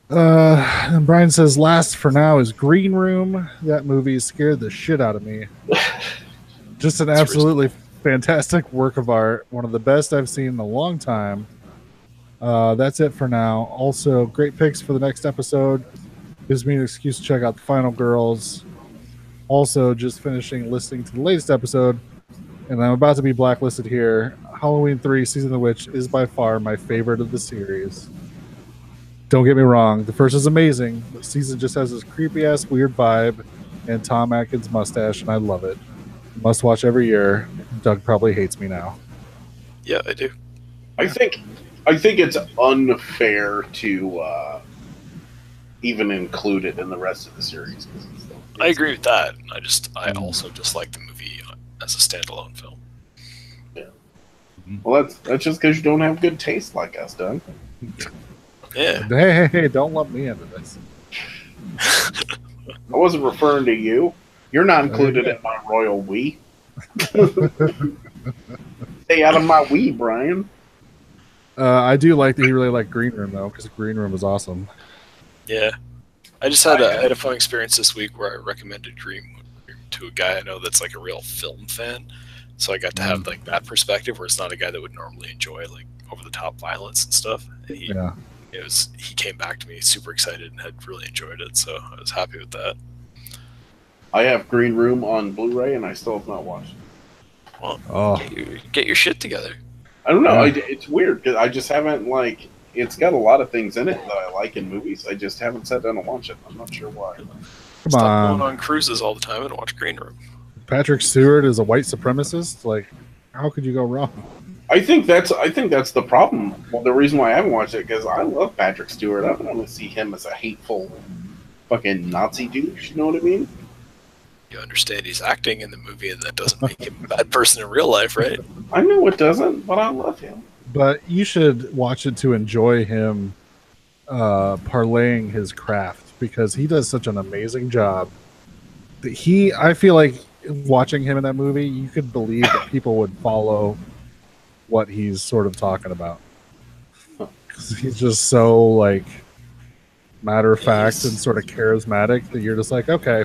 And Brian says last for now is Green Room. That movie scared the shit out of me. Just an absolutely fantastic work of art. One of the best I've seen in a long time. That's it for now. Also, great picks for the next episode. Gives me an excuse to check out The Final Girls. Also, just finishing listening to the latest episode, and I'm about to be blacklisted here. Halloween 3 Season of the Witch is by far my favorite of the series. Don't get me wrong, the first is amazing, but season just has this creepy ass weird vibe and Tom Atkins mustache, and I love it. Must watch every year. Doug probably hates me now. Yeah, I do. I think it's unfair to even include it in the rest of the series. I agree with that. I also just like the movie as a standalone film. Yeah. Well, that's just because you don't have good taste like us, Doug. Yeah. Hey, don't lump me into this. I wasn't referring to you. You're not included in my royal we. Stay out of my we, Brian. I do like that he really liked Green Room, though, because Green Room was awesome. Yeah. I just had a fun experience this week where I recommended Green Room to a guy I know that's like a real film fan. So I got to have like that perspective where it's not a guy that would normally enjoy like over-the-top violence and stuff. And he came back to me super excited and had really enjoyed it, so I was happy with that. I have Green Room on Blu-ray, and I still have not watched it. Well, get your shit together. I don't know. It's weird because I just haven't it's got a lot of things in it that I like in movies. I just haven't sat down and watched it. I'm not sure why. Stop going on cruises all the time and watch Green Room. Patrick Stewart is a white supremacist. Like, how could you go wrong? I think that's the problem. Well, the reason why I haven't watched it because I love Patrick Stewart. I don't want to see him as a hateful fucking Nazi douche. You know what I mean? You understand he's acting in the movie, and that doesn't make him a bad person in real life, right? I know it doesn't, but I love him. But you should watch it to enjoy him parlaying his craft, because he does such an amazing job. I feel like watching him in that movie, you could believe that people would follow what he's sort of talking about. 'Cause he's just so like matter of fact and sort of charismatic that you're just like, okay,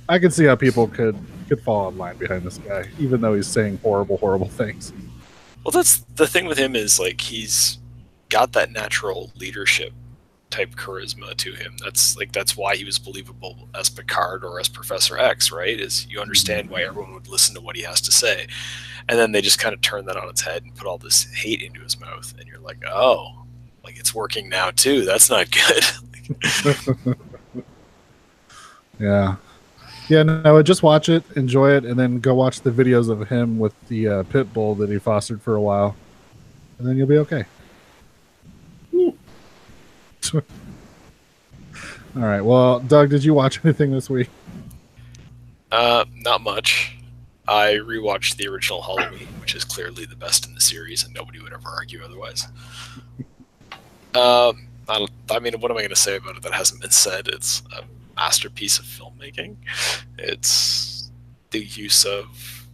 I can see how people could fall in line behind this guy, even though he's saying horrible, horrible things. Well, that's the thing with him is like he's got that natural leadership type charisma to him. That's why he was believable as Picard or as Professor X, right? Is you understand why everyone would listen to what he has to say, and then they just kind of turn that on its head and put all this hate into his mouth, and you're like, oh, like it's working now too. That's not good. Yeah. Yeah, no, just watch it, enjoy it, and then go watch the videos of him with the pit bull that he fostered for a while, and then you'll be okay. All right. Well, Doug, did you watch anything this week? Not much. I rewatched the original Halloween, which is clearly the best in the series, and nobody would ever argue otherwise. I mean, what am I going to say about it that hasn't been said? It's a masterpiece of filmmaking. It's the use of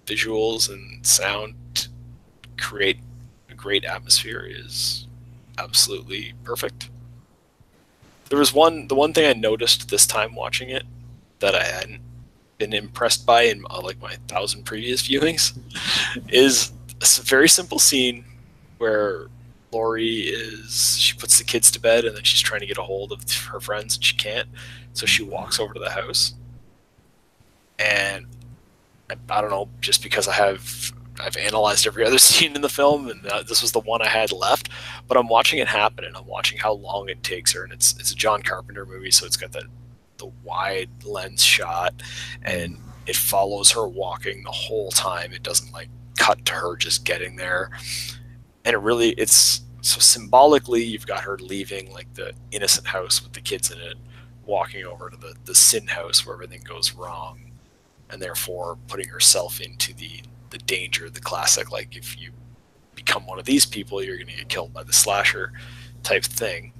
visuals and sound to create a great atmosphere is absolutely perfect. There was the one thing I noticed this time watching it that I hadn't been impressed by in like my 1,000 previous viewings is a very simple scene where Laurie she puts the kids to bed and then she's trying to get a hold of her friends and she can't, so she walks over to the house, and I don't know, just because I've analyzed every other scene in the film, and this was the one I had left, but I'm watching it happen, and I'm watching how long it takes her, and it's a John Carpenter movie, so it's got the wide lens shot, and it follows her walking the whole time. It doesn't like cut to her just getting there, and it's so symbolically you've got her leaving like the innocent house with the kids in it, walking over to the sin house where everything goes wrong, and therefore putting herself into the danger, the classic, like if you become one of these people, you're going to get killed by the slasher type thing.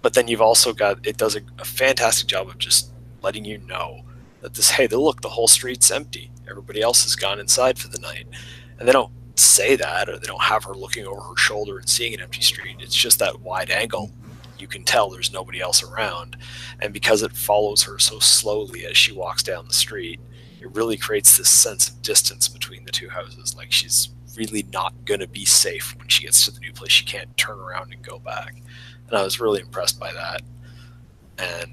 But then you've also got, it does a fantastic job of just letting you know that look, the whole street's empty. Everybody else has gone inside for the night. And they don't say that, or they don't have her looking over her shoulder and seeing an empty street. It's just that wide angle. You can tell there's nobody else around. And because it follows her so slowly as she walks down the street, it really creates this sense of distance between the two houses. Like she's really not going to be safe when she gets to the new place. She can't turn around and go back. And I was really impressed by that. And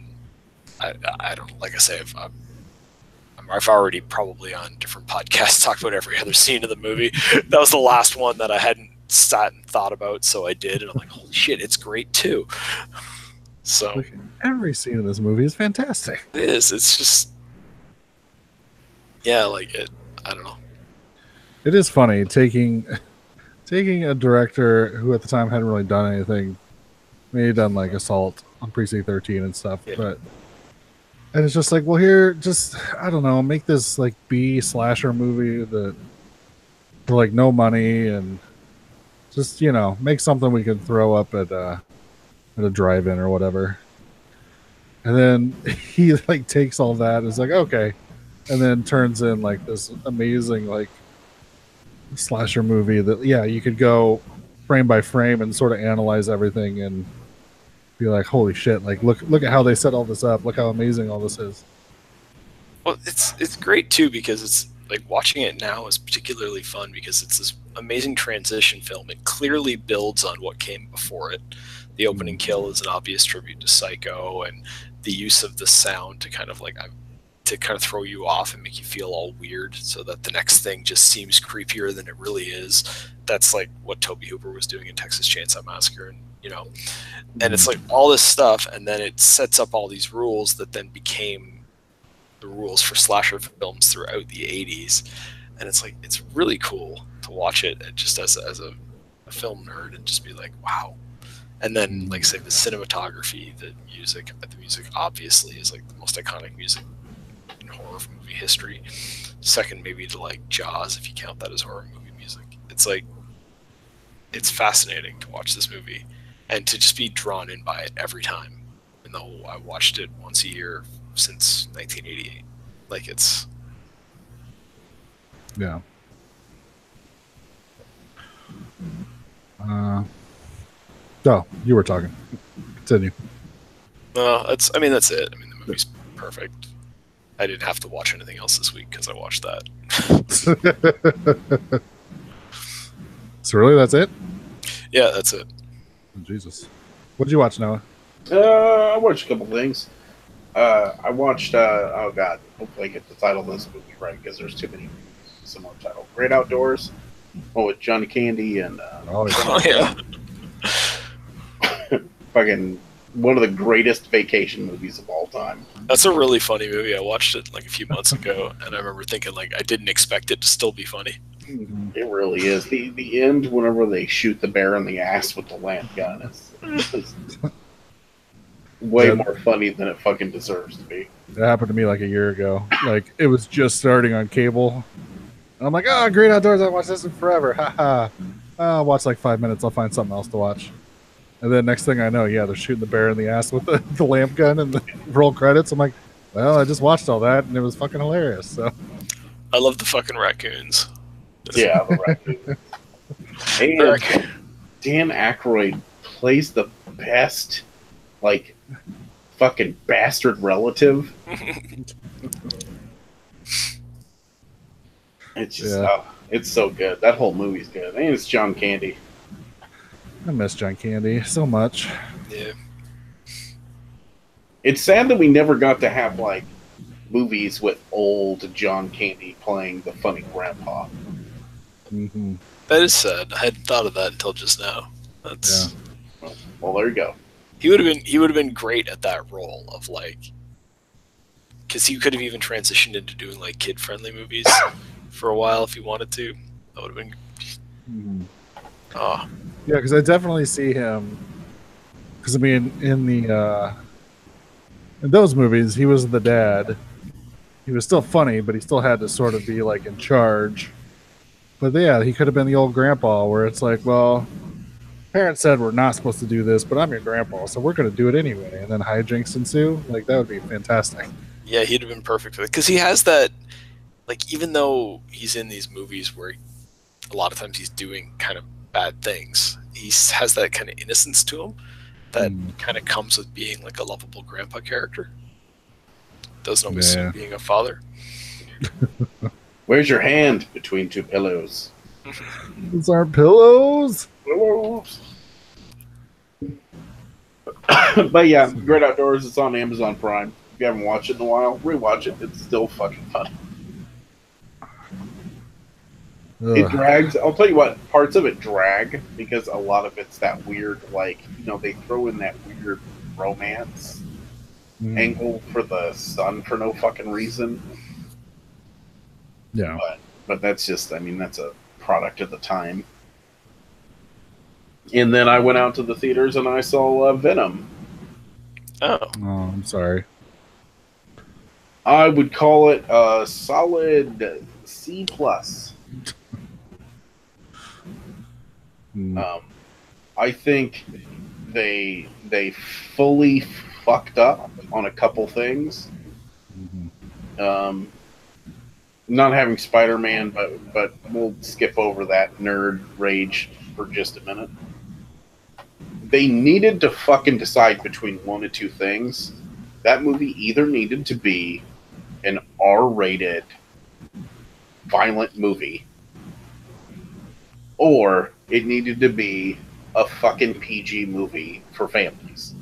I don't, like I say, I'm I've already probably on different podcasts talked about every other scene of the movie. That was the last one that I hadn't sat and thought about, so I did, and I'm like, holy shit, it's great too. So like, every scene in this movie is fantastic. It is. It's just, yeah, like it. I don't know. It is funny taking a director who at the time hadn't really done anything. I mean, he'd done like Assault on Precinct 13 and stuff, and it's just like, well, here, just I don't know, make this like B slasher movie that for like no money, and just make something we can throw up at a drive-in or whatever. And then he like takes all that and is like, okay, and then turns in like this amazing like slasher movie that you could go frame by frame and sort of analyze everything and be like, holy shit, like look at how they set all this up, look how amazing all this is. Well, it's great too, because it's like watching it now is particularly fun because it's this amazing transition film. It clearly builds on what came before it. The opening kill is an obvious tribute to Psycho, and the use of the sound to kind of throw you off and make you feel all weird, so that the next thing just seems creepier than it really is. That's like what Tobe Hooper was doing in Texas Chainsaw Massacre, and and it's like all this stuff, and then it sets up all these rules that then became the rules for slasher films throughout the 80s. And it's like, it's really cool to watch it just as a film nerd and just be like, wow. And then, like, say, the cinematography, the music obviously is like the most iconic music in horror movie history. Second, maybe to like Jaws, if you count that as horror movie music. It's like, it's fascinating to watch this movie and to just be drawn in by it every time. Even though I watched it once a year since 1988. Like, it's... Yeah. Oh, you were talking. Continue. That's it. I mean, the movie's perfect. I didn't have to watch anything else this week because I watched that. So really, that's it? Yeah, that's it. Oh, Jesus. What did you watch, Noah? I watched a couple things. I watched, oh god, hopefully I get the title of this movie right, because there's too many similar titles. Great Outdoors, with Johnny Candy and... oh, yeah. Fucking one of the greatest vacation movies of all time. That's a really funny movie. I watched it like a few months ago, and I remember thinking, like, I didn't expect it to still be funny. It really is. The end, whenever they shoot the bear in the ass with the lamp gun, is way more funny than it fucking deserves to be. That happened to me like a year ago. Like, it was just starting on cable. And I'm like, Great Outdoors, I watched this in forever. I'll watch like 5 minutes, I'll find something else to watch. And then next thing I know, they're shooting the bear in the ass with the lamp gun and the roll credits. I'm like, well, I just watched all that and it was fucking hilarious. So I love the fucking raccoons. Yeah, the raccoons. And Dan Aykroyd plays the best, like, fucking bastard relative. It's just, it's so good. That whole movie's good. And it's John Candy. I miss John Candy so much. Yeah. It's sad that we never got to have, like, movies with old John Candy playing the funny grandpa. Mm-hmm. That is sad. I hadn't thought of that until just now. That's well, there you go. He would have been great at that role of, like, because he could have even transitioned into doing like kid-friendly movies for a while if he wanted to. That would have been. Mm-hmm. Oh. Yeah, because I definitely see him. Because I mean, in those movies, he was the dad. He was still funny, but he still had to sort of be like in charge. But yeah, he could have been the old grandpa, where it's like, well, parents said we're not supposed to do this, but I'm your grandpa, so we're going to do it anyway. And then hijinks ensue. Like, that would be fantastic. Yeah, he'd have been perfect for it. Because he has that, like, even though he's in these movies where a lot of times he's doing kind of bad things, he has that kind of innocence to him that kind of comes with being like a lovable grandpa character. Doesn't always suit being a father. Where's your hand between two pillows? These aren't pillows. But yeah, Great Outdoors. It's on Amazon Prime. you haven't watched it in a while, rewatch it. It's still fucking funny. Ugh. It drags. I'll tell you what, parts of it drag because a lot of it's that weird, like, they throw in that weird romance angle for the son for no fucking reason. Yeah. But that's just, that's a product of the time. And then I went out to the theaters and I saw Venom. Oh, I'm sorry. I would call it a solid C+. I think they fully fucked up on a couple things. Not having Spider-Man, but we'll skip over that nerd rage for just a minute. They needed to fucking decide between one of two things. That movie either needed to be an R-rated violent movie, or it needed to be a fucking PG movie for families.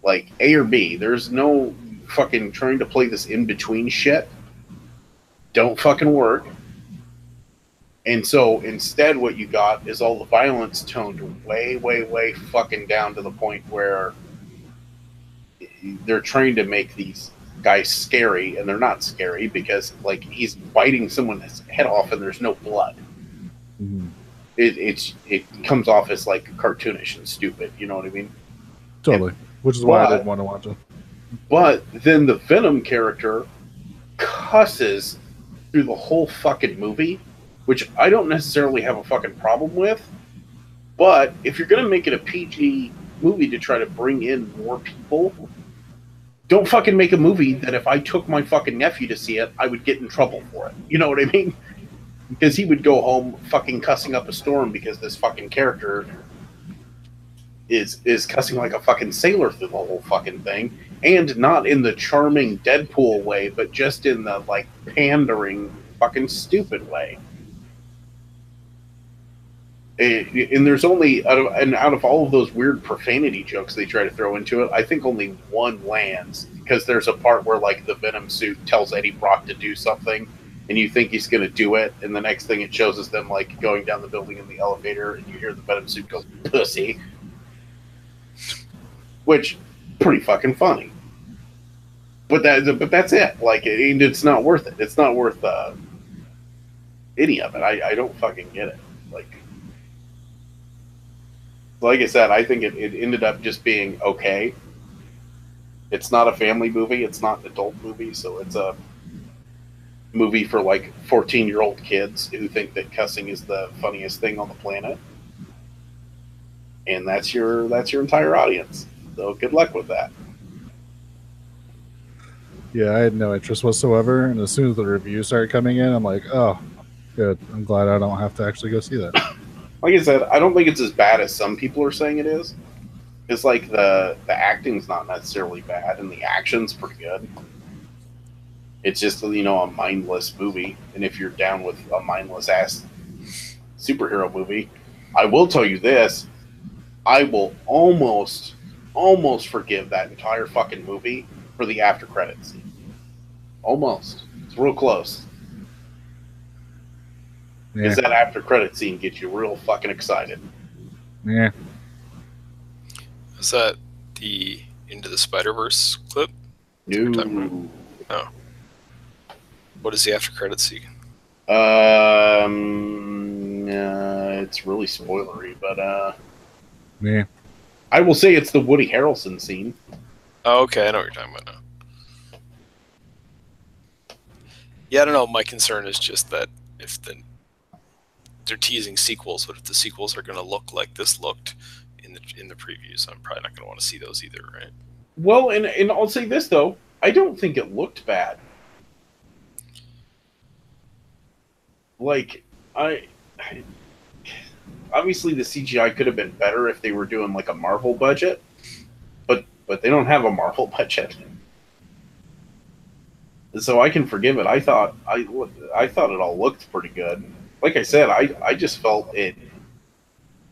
Like, A or B. There's no fucking trying to play this in-between shit. Don't fucking work. And so, instead, what you got is all the violence toned way, way, way fucking down to the point where they're trying to make these guys scary, and they're not scary because, like, he's biting someone's head off and there's no blood. It comes off as, like, cartoonish and stupid, you know what I mean? Totally. Which is why I didn't want to watch it. But then the Venom character cusses through the whole fucking movie, which I don't necessarily have a fucking problem with. But if you're going to make it a PG movie to try to bring in more people, don't fucking make a movie that if I took my fucking nephew to see it, I would get in trouble for it. You know what I mean? Because he would go home fucking cussing up a storm because this fucking character is cussing like a fucking sailor through the whole fucking thing. And not in the charming Deadpool way, but just in the, like, pandering fucking stupid way. And there's only, out of all of those weird profanity jokes they try to throw into it, I think only one lands. Because there's a part where, like, the Venom suit tells Eddie Brock to do something, and you think he's going to do it, and the next thing it shows is them, like, going down the building in the elevator, and you hear the Venom suit go, "Pussy." Which, pretty fucking funny. But that's it. Like, it's not worth it. It's not worth any of it. I don't fucking get it. Like I said, I think it ended up just being okay. It's not a family movie. It's not an adult movie. So it's a movie for, like, 14-year-old kids who think that cussing is the funniest thing on the planet. And that's your entire audience. So good luck with that. Yeah, I had no interest whatsoever. And as soon as the reviews started coming in, I'm like, oh, good. I'm glad I don't have to actually go see that. Like I said, I don't think it's as bad as some people are saying it is. It's like the acting's not necessarily bad, and the action's pretty good. It's just, a mindless movie. And if you're down with a mindless-ass superhero movie, I will tell you this. I will almost forgive that entire fucking movie for the after credits scene. Almost. It's real close. Because that after credit scene gets you real fucking excited. Yeah. Is that the Into the Spider-Verse clip? No. Oh. What is the after credit scene? It's really spoilery, but yeah. I will say it's the Woody Harrelson scene. Oh, okay, I know what you're talking about now. Yeah, I don't know. My concern is just that if they're teasing sequels, but if the sequels are going to look like this looked in the previews, I'm probably not going to want to see those either, right? Well, and I'll say this though, I don't think it looked bad. Like, obviously the CGI could have been better if they were doing like a Marvel budget, but they don't have a Marvel budget, so I can forgive it. I thought it all looked pretty good. Like I said, I just felt it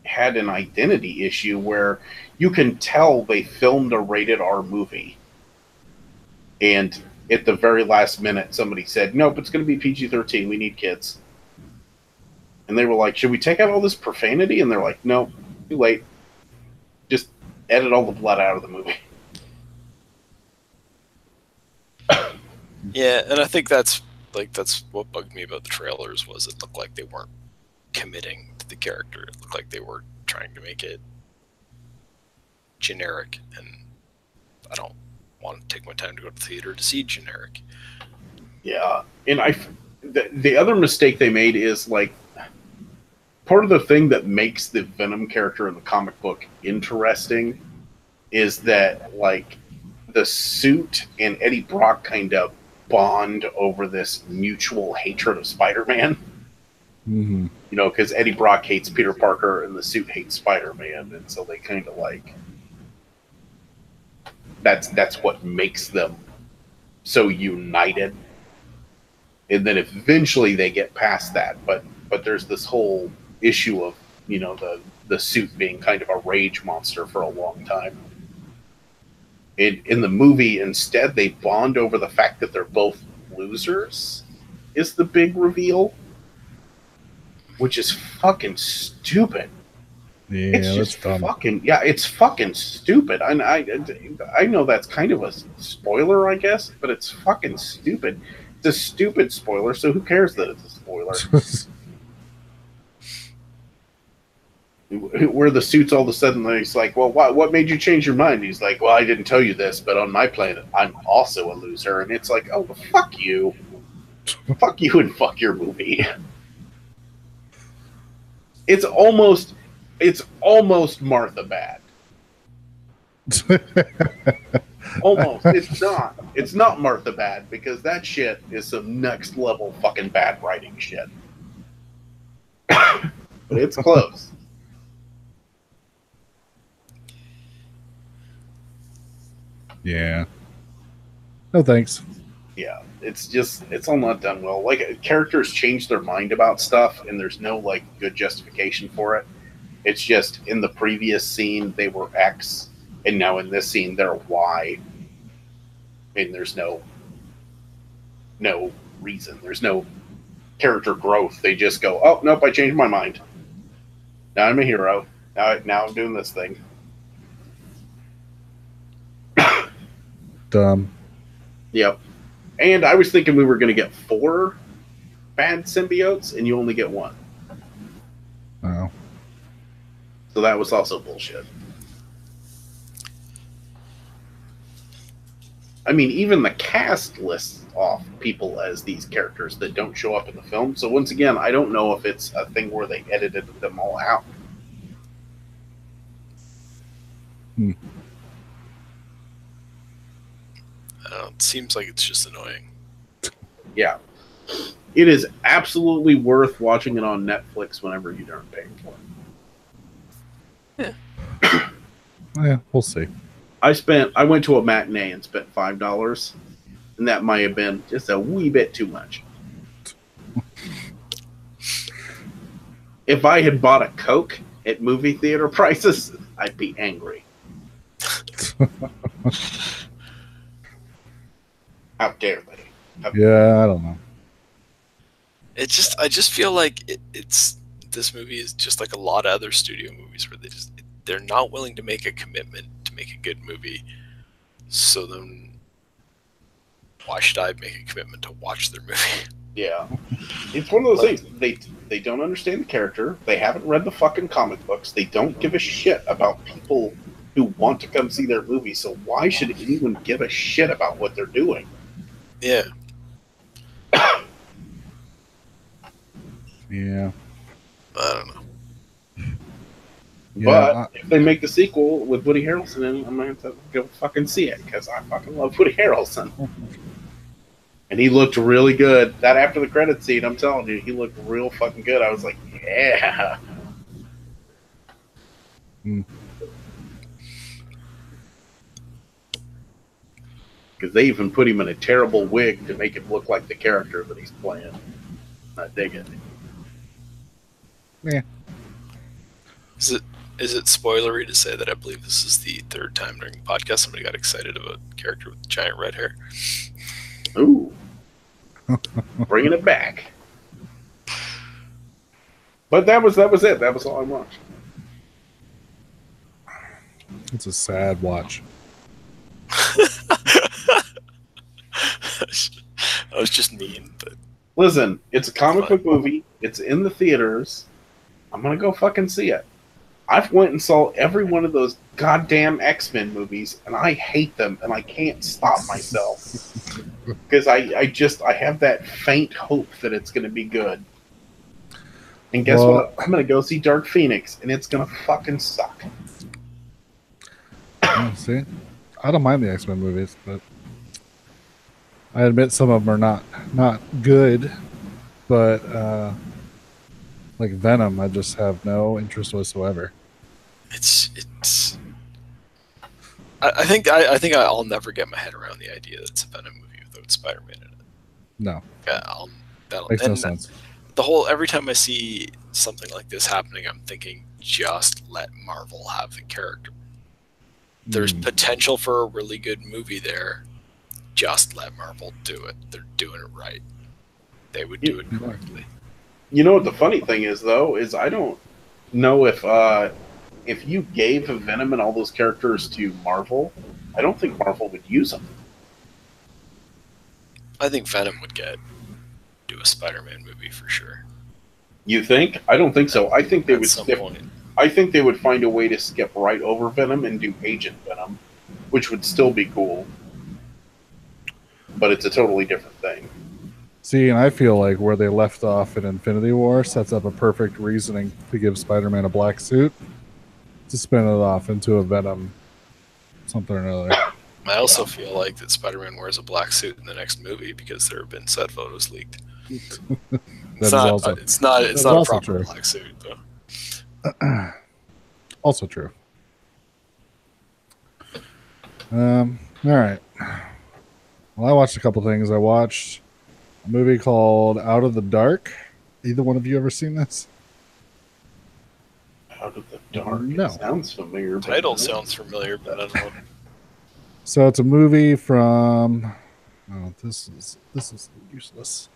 had an identity issue where you can tell they filmed a rated R movie. And at the very last minute, somebody said, nope, it's going to be PG-13. We need kids. And they were like, should we take out all this profanity? And they're like, no, too late. Just edit all the blood out of the movie. Yeah, and I think that's what bugged me about the trailers was it looked like they weren't committing to the character. It looked like they were trying to make it generic, and I don't want to take my time to go to the theater to see generic. Yeah, and the other mistake they made is like part of the thing that makes the Venom character in the comic book interesting is that like the suit and Eddie Brock kind of bond over this mutual hatred of Spider-Man. Mm-hmm. You know, because Eddie Brock hates Peter Parker and the suit hates Spider-Man, and so they kind of like that's what makes them so united. And then eventually they get past that, but there's this whole issue of, you know, the suit being kind of a rage monster for a long time. In the movie, instead, they bond over the fact that they're both losers, is the big reveal, which is fucking stupid. Yeah, it's just that's dumb. it's fucking stupid. And I know that's kind of a spoiler, I guess, but it's fucking stupid. It's a stupid spoiler, so who cares that it's a spoiler? Where the suit's all of a sudden, he's like, well, what made you change your mind? He's like, well, I didn't tell you this, but on my planet, I'm also a loser. And it's like, oh, well, fuck you. Fuck you and fuck your movie. It's almost Martha bad. Almost. It's not Martha bad, because that shit is some next level fucking bad writing shit. But it's close. Yeah. No thanks. Yeah, it's all not done well. Like, characters change their mind about stuff, and there's no like good justification for it. It's just in the previous scene they were X, and now in this scene they're Y, and there's no reason. There's no character growth. They just go, oh nope, I changed my mind. Now I'm a hero. Now I'm doing this thing. Dumb. Yep. And I was thinking we were going to get 4 bad symbiotes, and you only get 1. Oh. So that was also bullshit. I mean, even the cast lists off people as these characters that don't show up in the film. So once again, I don't know if it's a thing where they edited them all out. Hmm. It seems like it's just annoying. Yeah. It is absolutely worth watching it on Netflix whenever you aren't paying for Yeah. it. Yeah, we'll see. I went to a matinee and spent $5, and that might have been just a wee bit too much. If I had bought a Coke at movie theater prices, I'd be angry. How dare they? Yeah, I don't know. I just feel like this movie is just like a lot of other studio movies where they're not willing to make a commitment to make a good movie. So then, why should I make a commitment to watch their movie? Yeah, it's one of those things. They don't understand the character. They haven't read the fucking comic books. They don't give a shit about people who want to come see their movie. So why should anyone give a shit about what they're doing? Yeah. Yeah. I don't know. But if they make the sequel with Woody Harrelson in it, I'm going to have to go fucking see it, because I fucking love Woody Harrelson. And he looked really good. That after the credits scene, I'm telling you, he looked real fucking good. I was like, yeah. Because they even put him in a terrible wig to make him look like the character that he's playing. I dig it. Yeah. Is it spoilery to say that I believe this is the third time during the podcast somebody got excited about a character with giant red hair? Ooh. Bringing it back. But that was it. That was all I watched. It's a sad watch. I was just mean, but listen, it's a comic book movie. It's in the theaters. I'm gonna go fucking see it. I've went and saw every one of those goddamn X-Men movies, and I hate them, and I can't stop myself because I have that faint hope that it's gonna be good. And guess what? I'm gonna go see Dark Phoenix, and it's gonna fucking suck. See, I don't mind the X-Men movies, but I admit some of them are not good. But like Venom, I just have no interest whatsoever. I think I'll never get my head around the idea that it's a Venom movie without Spider-Man in it. No, makes no sense. Every time I see something like this happening, I'm thinking, just let Marvel have the character. There's potential for a really good movie there. Just let Marvel do it. They're doing it right. They would do it correctly. You know what the funny thing is, though, is I don't know if you gave Venom and all those characters to Marvel, I don't think Marvel would use them. I think Venom would do a Spider-Man movie for sure. You think? I don't think so. I think they would skip. I think they would find a way to skip right over Venom and do Agent Venom, which would still be cool. But it's a totally different thing. See, and I feel like where they left off in Infinity War sets up a perfect reasoning to give Spider-Man a black suit to spin it off into a Venom something or another. I also feel like that Spider-Man wears a black suit in the next movie because there have been set photos leaked. It's not a proper true. Black suit, though. Also true. All right. Well, I watched a couple things. I watched a movie called Out of the Dark. Either one of you ever seen this? Out of the Dark? No. It sounds familiar. The title sounds familiar, but I don't know. So it's a movie from... Oh, this is useless.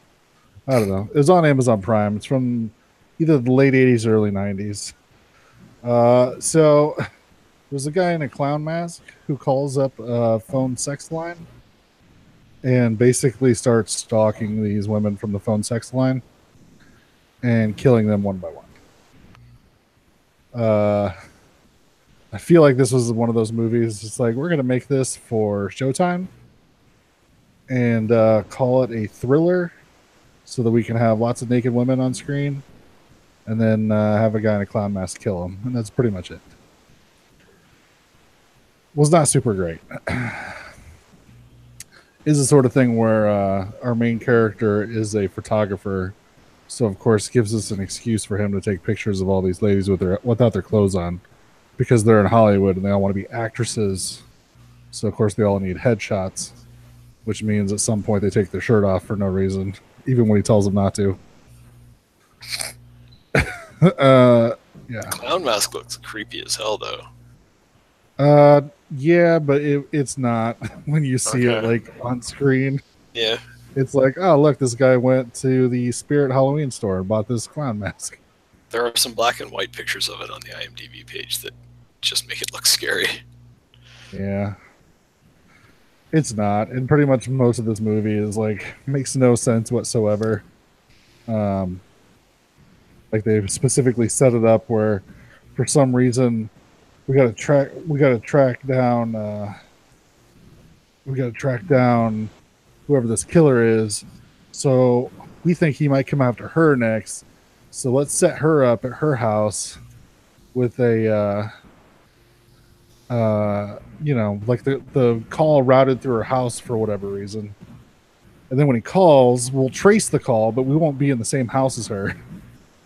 I don't know. It was on Amazon Prime. It's from either the late 80s or early 90s. So there's a guy in a clown mask who calls up a phone sex line and basically starts stalking these women from the phone sex line and killing them one by one. I feel like this was one of those movies. It's like, we're going to make this for Showtime and call it a thriller so that we can have lots of naked women on screen and then have a guy in a clown mask kill him. And that's pretty much it. Was not super great. Is the sort of thing where our main character is a photographer. So, of course, gives us an excuse for him to take pictures of all these ladies without their clothes on because they're in Hollywood and they all want to be actresses. So, of course, they all need headshots, which means at some point they take their shirt off for no reason, even when he tells them not to. Yeah. Clown mask looks creepy as hell, though. Yeah, but it's not when you see it like on screen. Yeah. It's like, oh, look, this guy went to the Spirit Halloween store and bought this clown mask. There are some black and white pictures of it on the IMDb page that just make it look scary. Yeah. It's not. And pretty much most of this movie is like, makes no sense whatsoever. Like they specifically set it up where for some reason we gotta track down whoever this killer is. So we think he might come after her next. So let's set her up at her house with a like the call routed through her house for whatever reason. And then when he calls, we'll trace the call, but we won't be in the same house as her.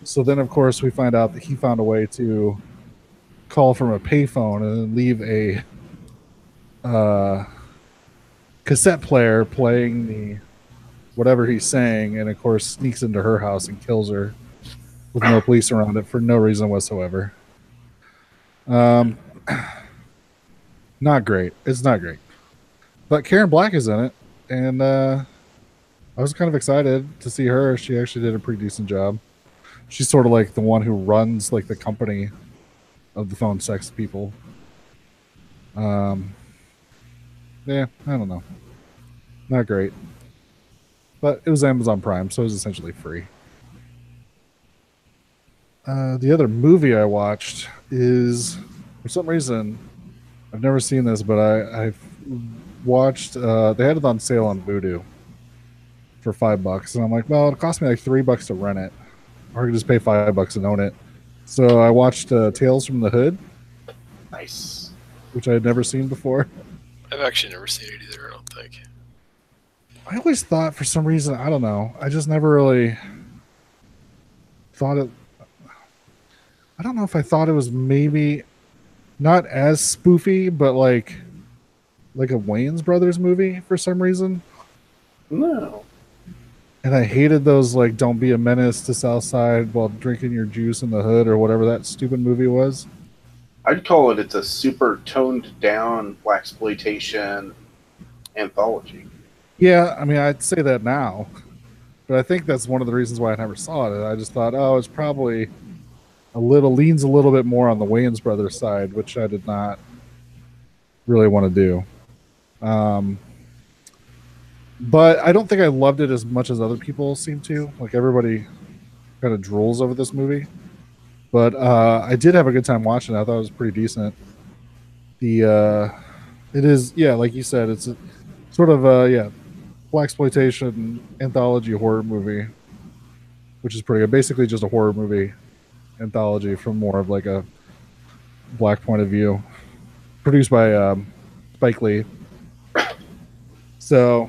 So then, of course, we find out that he found a way to call from a payphone and then leave a cassette player playing the whatever he's saying, and of course sneaks into her house and kills her with no police around it for no reason whatsoever. Um, not great. It's not great. But Karen Black is in it, and I was kind of excited to see her. She actually did a pretty decent job. She's sort of like the one who runs like the company of the phone sex people. Yeah, I don't know. Not great. But it was Amazon Prime, so it was essentially free. The other movie I watched is, for some reason, I've never seen this, but I've watched, they had it on sale on Vudu for $5. And I'm like, well, it cost me like $3 to rent it. Or I could just pay $5 and own it. So I watched Tales from the Hood. Nice. Which I had never seen before. I've actually never seen it either, I don't think. I always thought, for some reason, I don't know, I just never really thought it. I don't know if I thought it was maybe not as spoofy, but like a Wayans Brothers movie for some reason. No. And I hated those like "Don't be a menace to Southside while drinking your juice in the hood" or whatever that stupid movie was. I'd call it's a super toned down blaxploitation anthology. Yeah, I mean, I'd say that now, but I think that's one of the reasons why I never saw it. I just thought, oh, it's probably leans a little bit more on the Wayans Brothers side, which I did not really want to do. But I don't think I loved it as much as other people seem to. Like, everybody kind of drools over this movie. But I did have a good time watching it. I thought it was pretty decent. It is, yeah, like you said, it's a, sort of blaxploitation anthology horror movie, which is pretty good. Basically, just a horror movie anthology from more of like a black point of view, produced by Spike Lee. So,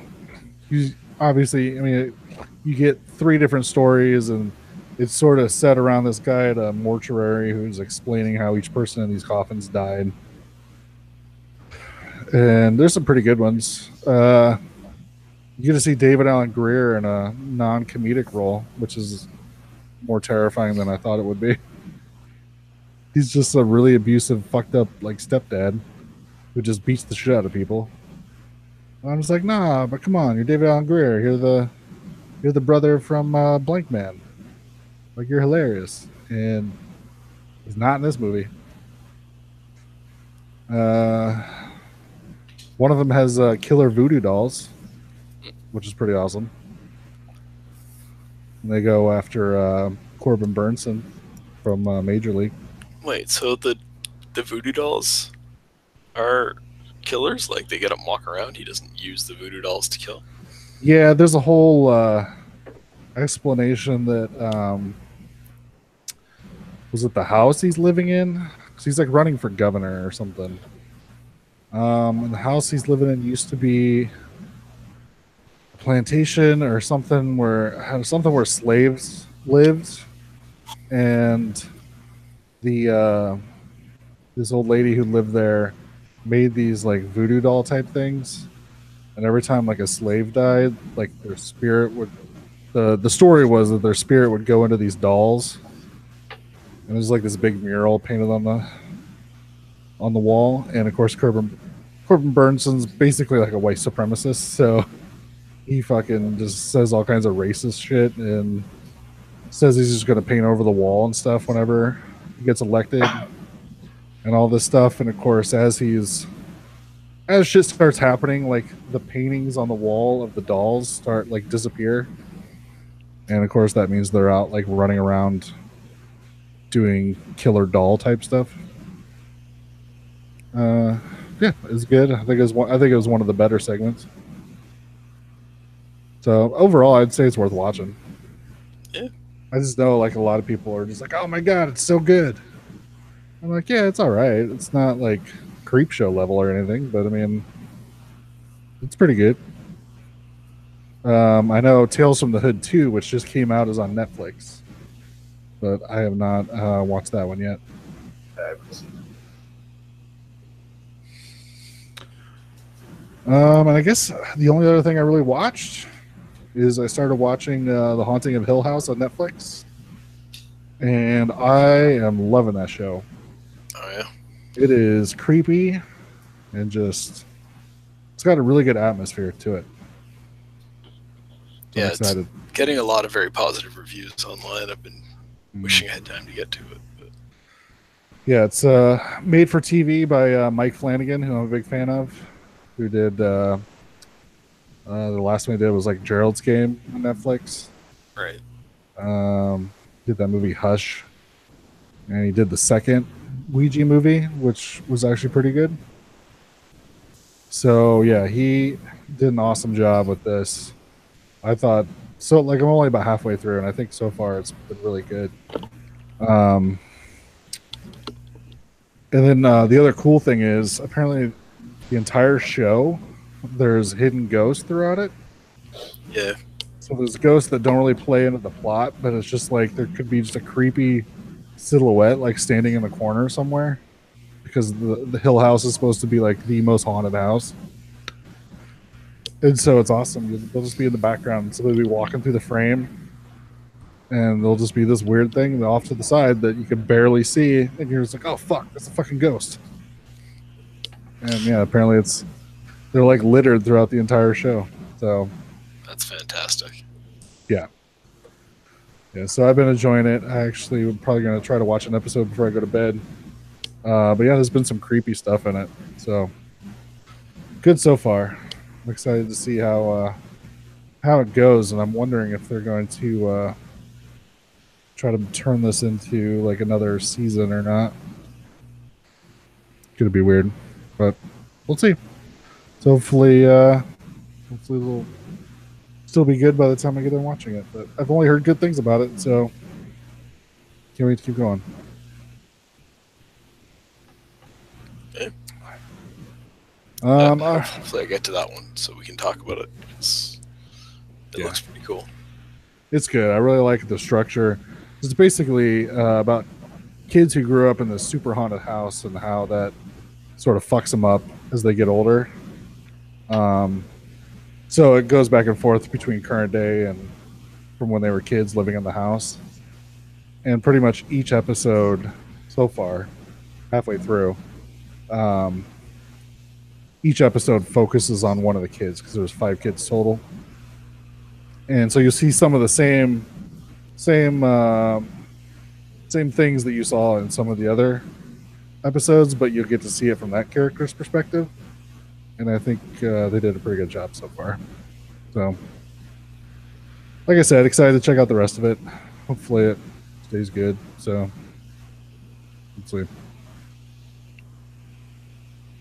you obviously, I mean, you get 3 different stories, and it's sort of set around this guy at a mortuary who's explaining how each person in these coffins died. And there's some pretty good ones. You get to see David Alan Grier in a non-comedic role, which is more terrifying than I thought it would be. He's just a really abusive, fucked up like stepdad who just beats the shit out of people. And I'm just like, nah, but come on, you're David Alan Grier. You're the brother from Blank Man. Like, you're hilarious. And he's not in this movie. One of them has killer voodoo dolls, which is pretty awesome. And they go after Corbin Burnson from Major League. Wait, so the voodoo dolls are killers? Like, they get him walk around? He doesn't use the voodoo dolls to kill? Yeah, there's a whole explanation that was it the house he's living in? Because he's like running for governor or something. And the house he's living in used to be a plantation or something where slaves lived, and the this old lady who lived there made these like voodoo doll type things, and every time like a slave died, like their spirit would. The story was that their spirit would go into these dolls, and there's like this big mural painted on the wall. And of course, Corbin Burnson's basically like a white supremacist, so he fucking just says all kinds of racist shit and says he's just going to paint over the wall and stuff whenever he gets elected and all this stuff. And of course, as shit starts happening, like the paintings on the wall of the dolls start like disappear. And of course, that means they're out like running around doing killer doll type stuff. Yeah, it's good. I think it was one of the better segments. So overall, I'd say it's worth watching. Yeah. I just know like a lot of people are just like, "Oh my god, it's so good." I'm like, yeah, it's all right. It's not like creep show level or anything, but I mean, it's pretty good. I know Tales from the Hood 2, which just came out, is on Netflix, but I have not watched that one yet. I haven't seen it. And I guess the only other thing I really watched is I started watching The Haunting of Hill House on Netflix, and I am loving that show. Oh yeah. It is creepy and just it's got a really good atmosphere to it. So yeah, I'm excited. It's getting a lot of very positive reviews online. I've been wishing I had time to get to it. But. Yeah, it's made for TV by Mike Flanagan, who I'm a big fan of, who did the last one he did was like Gerald's Game on Netflix. Right. Did that movie Hush, and he did the second Ouija movie, which was actually pretty good. So yeah, he did an awesome job with this. I thought so. Like I'm only about halfway through, and I think so far it's been really good. And then the other cool thing is apparently the entire show there's hidden ghosts throughout it. Yeah. So there's ghosts that don't really play into the plot, but it's just like there could be just a creepy silhouette like standing in the corner somewhere, because the Hill House is supposed to be like the most haunted house. And so it's awesome. They'll just be in the background. So they'll be walking through the frame, and there'll just be this weird thing off to the side that you can barely see, and you're just like, oh fuck, that's a fucking ghost. And yeah, apparently they're like littered throughout the entire show. So that's fantastic. Yeah. Yeah, so I've been enjoying it. I actually am probably going to try to watch an episode before I go to bed. But yeah, there's been some creepy stuff in it. So good so far. I'm excited to see how it goes, and I'm wondering if they're going to try to turn this into like another season or not. Could be weird, but we'll see. So hopefully it'll still be good by the time I get done watching it. But I've only heard good things about it, so can't wait to keep going. Okay. Hopefully I get to that one so we can talk about it. It looks pretty cool. It's good. I really like the structure. It's basically about kids who grew up in this super haunted house and how that sort of fucks them up as they get older. So it goes back and forth between current day and from when they were kids living in the house. And pretty much each episode so far, halfway through, each episode focuses on one of the kids, because there's 5 kids total. And so you'll see some of the same things that you saw in some of the other episodes, but you'll get to see it from that character's perspective. And I think they did a pretty good job so far. So, like I said, excited to check out the rest of it. Hopefully it stays good. So, let's see.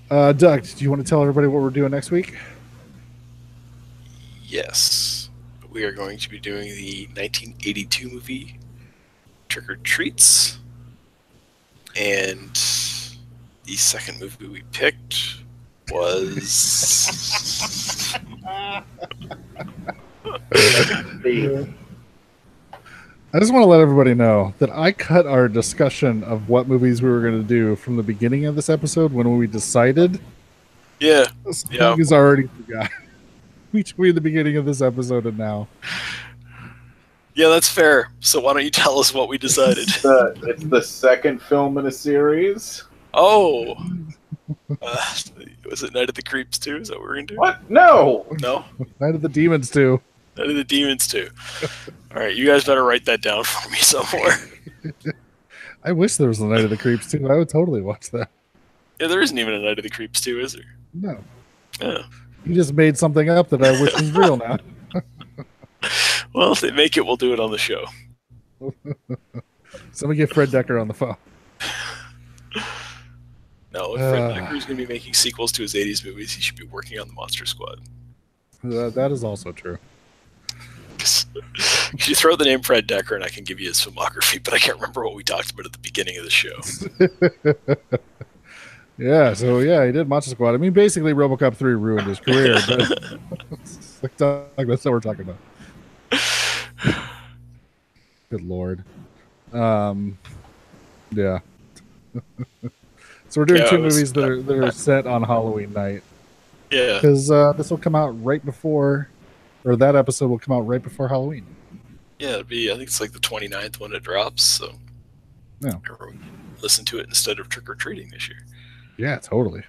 Doug, do you want to tell everybody what we're doing next week? Yes. We are going to be doing the 1982 movie Trick or Treats. And the second movie we picked was... I just want to let everybody know that I cut our discussion of what movies we were going to do from the beginning of this episode when we decided. Yeah. He's already forgot between the beginning of this episode and now. Yeah, that's fair. So why don't you tell us what we decided? It's the second film in a series. Oh. Was it Night of the Creeps 2? Is that what we're going to do? What? No. No? Night of the Demons 2. Night of the Demons 2. All right, you guys better write that down for me somewhere. I wish there was a Night of the Creeps 2. I would totally watch that. Yeah, there isn't even a Night of the Creeps 2, is there? No. Yeah. You just made something up that I wish was real now. Well, if they make it, we'll do it on the show. Somebody get Fred Decker on the phone. No, if Fred Decker's going to be making sequels to his 80s movies, he should be working on the Monster Squad. That is also true. You throw the name Fred Decker and I can give you his filmography, but I can't remember what we talked about at the beginning of the show. Yeah, so yeah, he did Monster Squad. I mean, basically RoboCop 3 ruined his career, but that's what we're talking about. Good Lord. Yeah. So we're doing 2 movies that are set on Halloween night. Yeah. Because this will come out right before, or that episode will come out right before Halloween. Yeah, it'll be, I think it's like the 29th when it drops, so yeah. listen to it instead of trick-or-treating this year. Yeah, totally.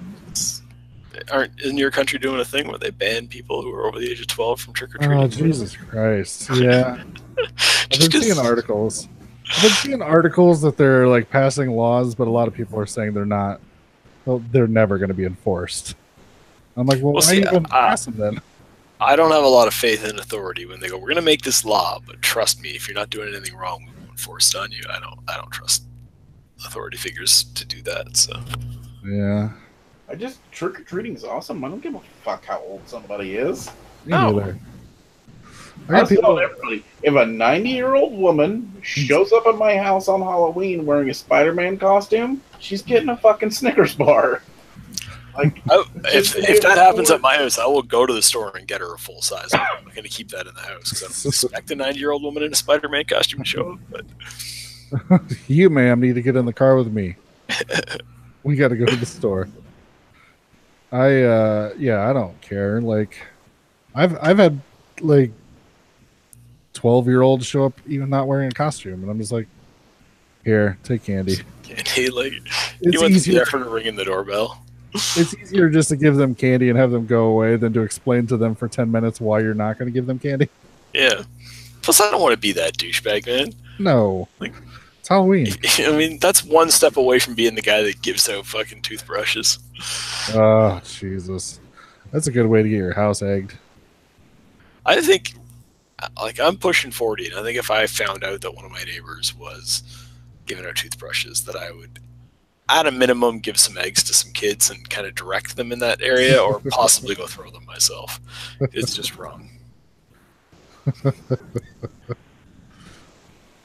Isn't your country doing a thing where they ban people who are over the age of 12 from trick or treating? Oh, Jesus Christ! Yeah, I've been seeing articles. I've been seeing articles that they're like passing laws, but a lot of people are saying they're not. Well, they're never going to be enforced. I'm like, well, why even pass them then? I don't have a lot of faith in authority when they go, we're going to make this law, but trust me, if you're not doing anything wrong, we won't enforce it on you. I don't trust authority figures to do that. So yeah. Trick or treating is awesome. I don't give a fuck how old somebody is. Me neither. I tell everybody, if a 90-year-old woman shows up at my house on Halloween wearing a Spider-Man costume, she's getting a fucking Snickers bar. Like, if that happens at my house, I will go to the store and get her a full size. I'm not going to keep that in the house because I don't expect a 90-year-old woman in a Spider-Man costume to show up. But you, ma'am, need to get in the car with me. We got to go to the store. I don't care. Like, I've had like 12-year-olds show up even not wearing a costume, and I'm just like, here, take candy. Candy, like, you went to the effort of ringing the doorbell. It's easier just to give them candy and have them go away than to explain to them for 10 minutes why you're not going to give them candy. Yeah. Plus, I don't want to be that douchebag, man. No. Like, it's Halloween. I mean, that's one step away from being the guy that gives out fucking toothbrushes. Oh, Jesus. That's a good way to get your house egged. I think, like, I'm pushing 40, and I think if I found out that one of my neighbors was giving out toothbrushes, that I would, at a minimum, give some eggs to some kids and kind of direct them in that area, or possibly go throw them myself. It's just wrong.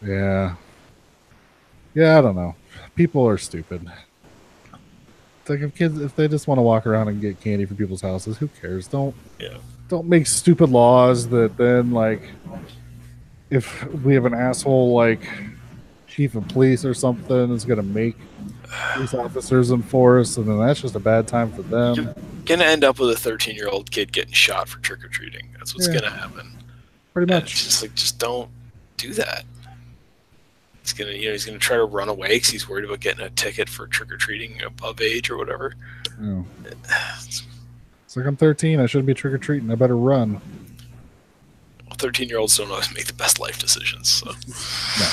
Yeah. Yeah, I don't know. People are stupid. It's like if they just want to walk around and get candy from people's houses, who cares? Don't make stupid laws that then, like, if we have an asshole like chief of police or something is going to make police officers enforce, and then that's just a bad time for them. You're going to end up with a 13-year-old kid getting shot for trick-or-treating. That's what's going to happen. Pretty much. It's just like, just don't do that. He's gonna try to run away because he's worried about getting a ticket for trick-or-treating above age or whatever. Oh. It's like, I'm 13. I shouldn't be trick-or-treating. I better run. 13-year-olds don't always make the best life decisions. So. No.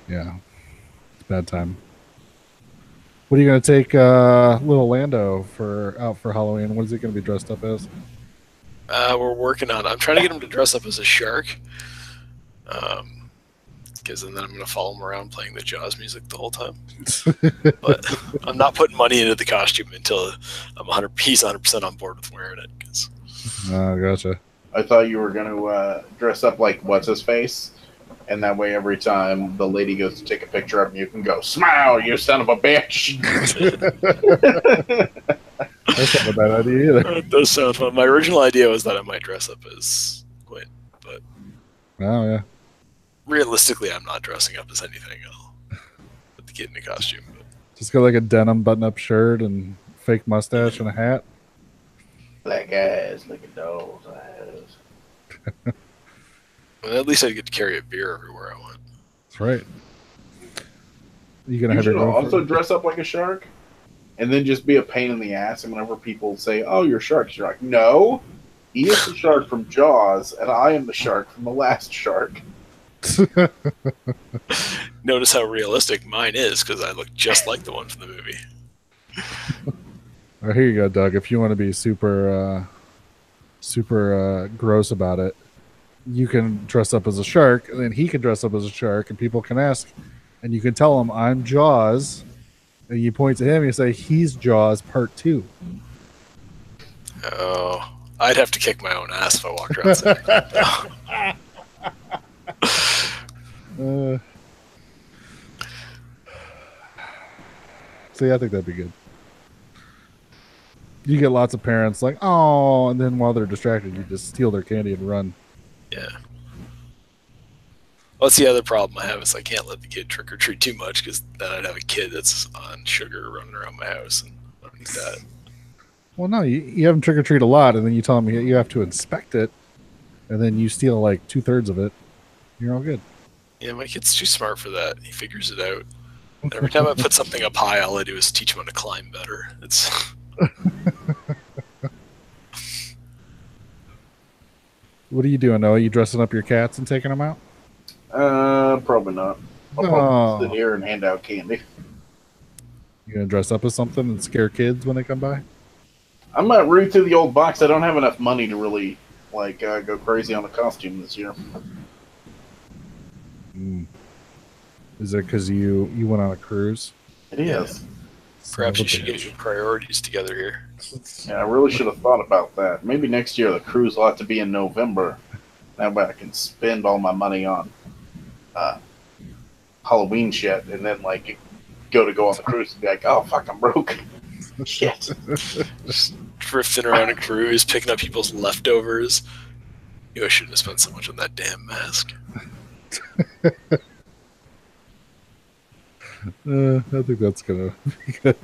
Yeah. It's a bad time. What are you going to take little Lando out for Halloween? What is he going to be dressed up as? We're working on it. I'm trying to get him to dress up as a shark. Because then I'm going to follow him around playing the Jaws music the whole time. But I'm not putting money into the costume until he's 100% on board with wearing it. Gotcha. I thought you were going to dress up like What's-His-Face, and that way every time the lady goes to take a picture of him, you can go, "Smile, you son of a bitch!" That's not a bad idea either. It does sound fun. My original idea was that I might dress up as Quinn, but... Oh, yeah. Realistically, I'm not dressing up as anything. I'll put the kid in a costume. But. Just go like a denim button-up shirt and fake mustache and a hat. Black eyes, like a doll's eyes. Well, at least I get to carry a beer everywhere I went. That's right. You should also dress up like a shark, and then just be a pain in the ass. And whenever people say, "Oh, you're sharks," you're like, "No, he is the shark from Jaws, and I am the shark from the last shark." Notice how realistic mine is, because I look just like the one from the movie. Here you go, Doug. If you want to be super gross about it, you can dress up as a shark, and then he can dress up as a shark, and people can ask, and you can tell him, "I'm Jaws," and you point to him, and you say, "He's Jaws Part 2." Oh, I'd have to kick my own ass if I walked around saying that. See, I think that'd be good. You get lots of parents like, "Oh," and then while they're distracted, you just steal their candy and run. Yeah. Well, that's the other problem I have is I can't let the kid trick or treat too much, because then I'd have a kid that's on sugar running around my house, and I don't need that. Well, no, you have them trick or treat a lot, and then you tell them you have to inspect it, and then you steal like 2/3 of it. You're all good. Yeah, my kid's too smart for that. He figures it out. Every time I put something up high, all I do is teach them how to climb better. It's What are you doing, Noah? You dressing up your cats and taking them out? Probably not. I'll probably sit here and hand out candy. You gonna dress up as something and scare kids when they come by? I'm not root through the old box. I don't have enough money to really go crazy on a costume this year. Is it because you went on a cruise? It is. Perhaps you should get your priorities together here. Yeah, I really should have thought about that. Maybe next year the cruise will have to be in November. That way I can spend all my money on Halloween shit, and then go on the cruise and be like, oh fuck, I'm broke. Shit. Just drifting around a cruise, picking up people's leftovers. I shouldn't have spent so much on that damn mask. I think that's gonna be good.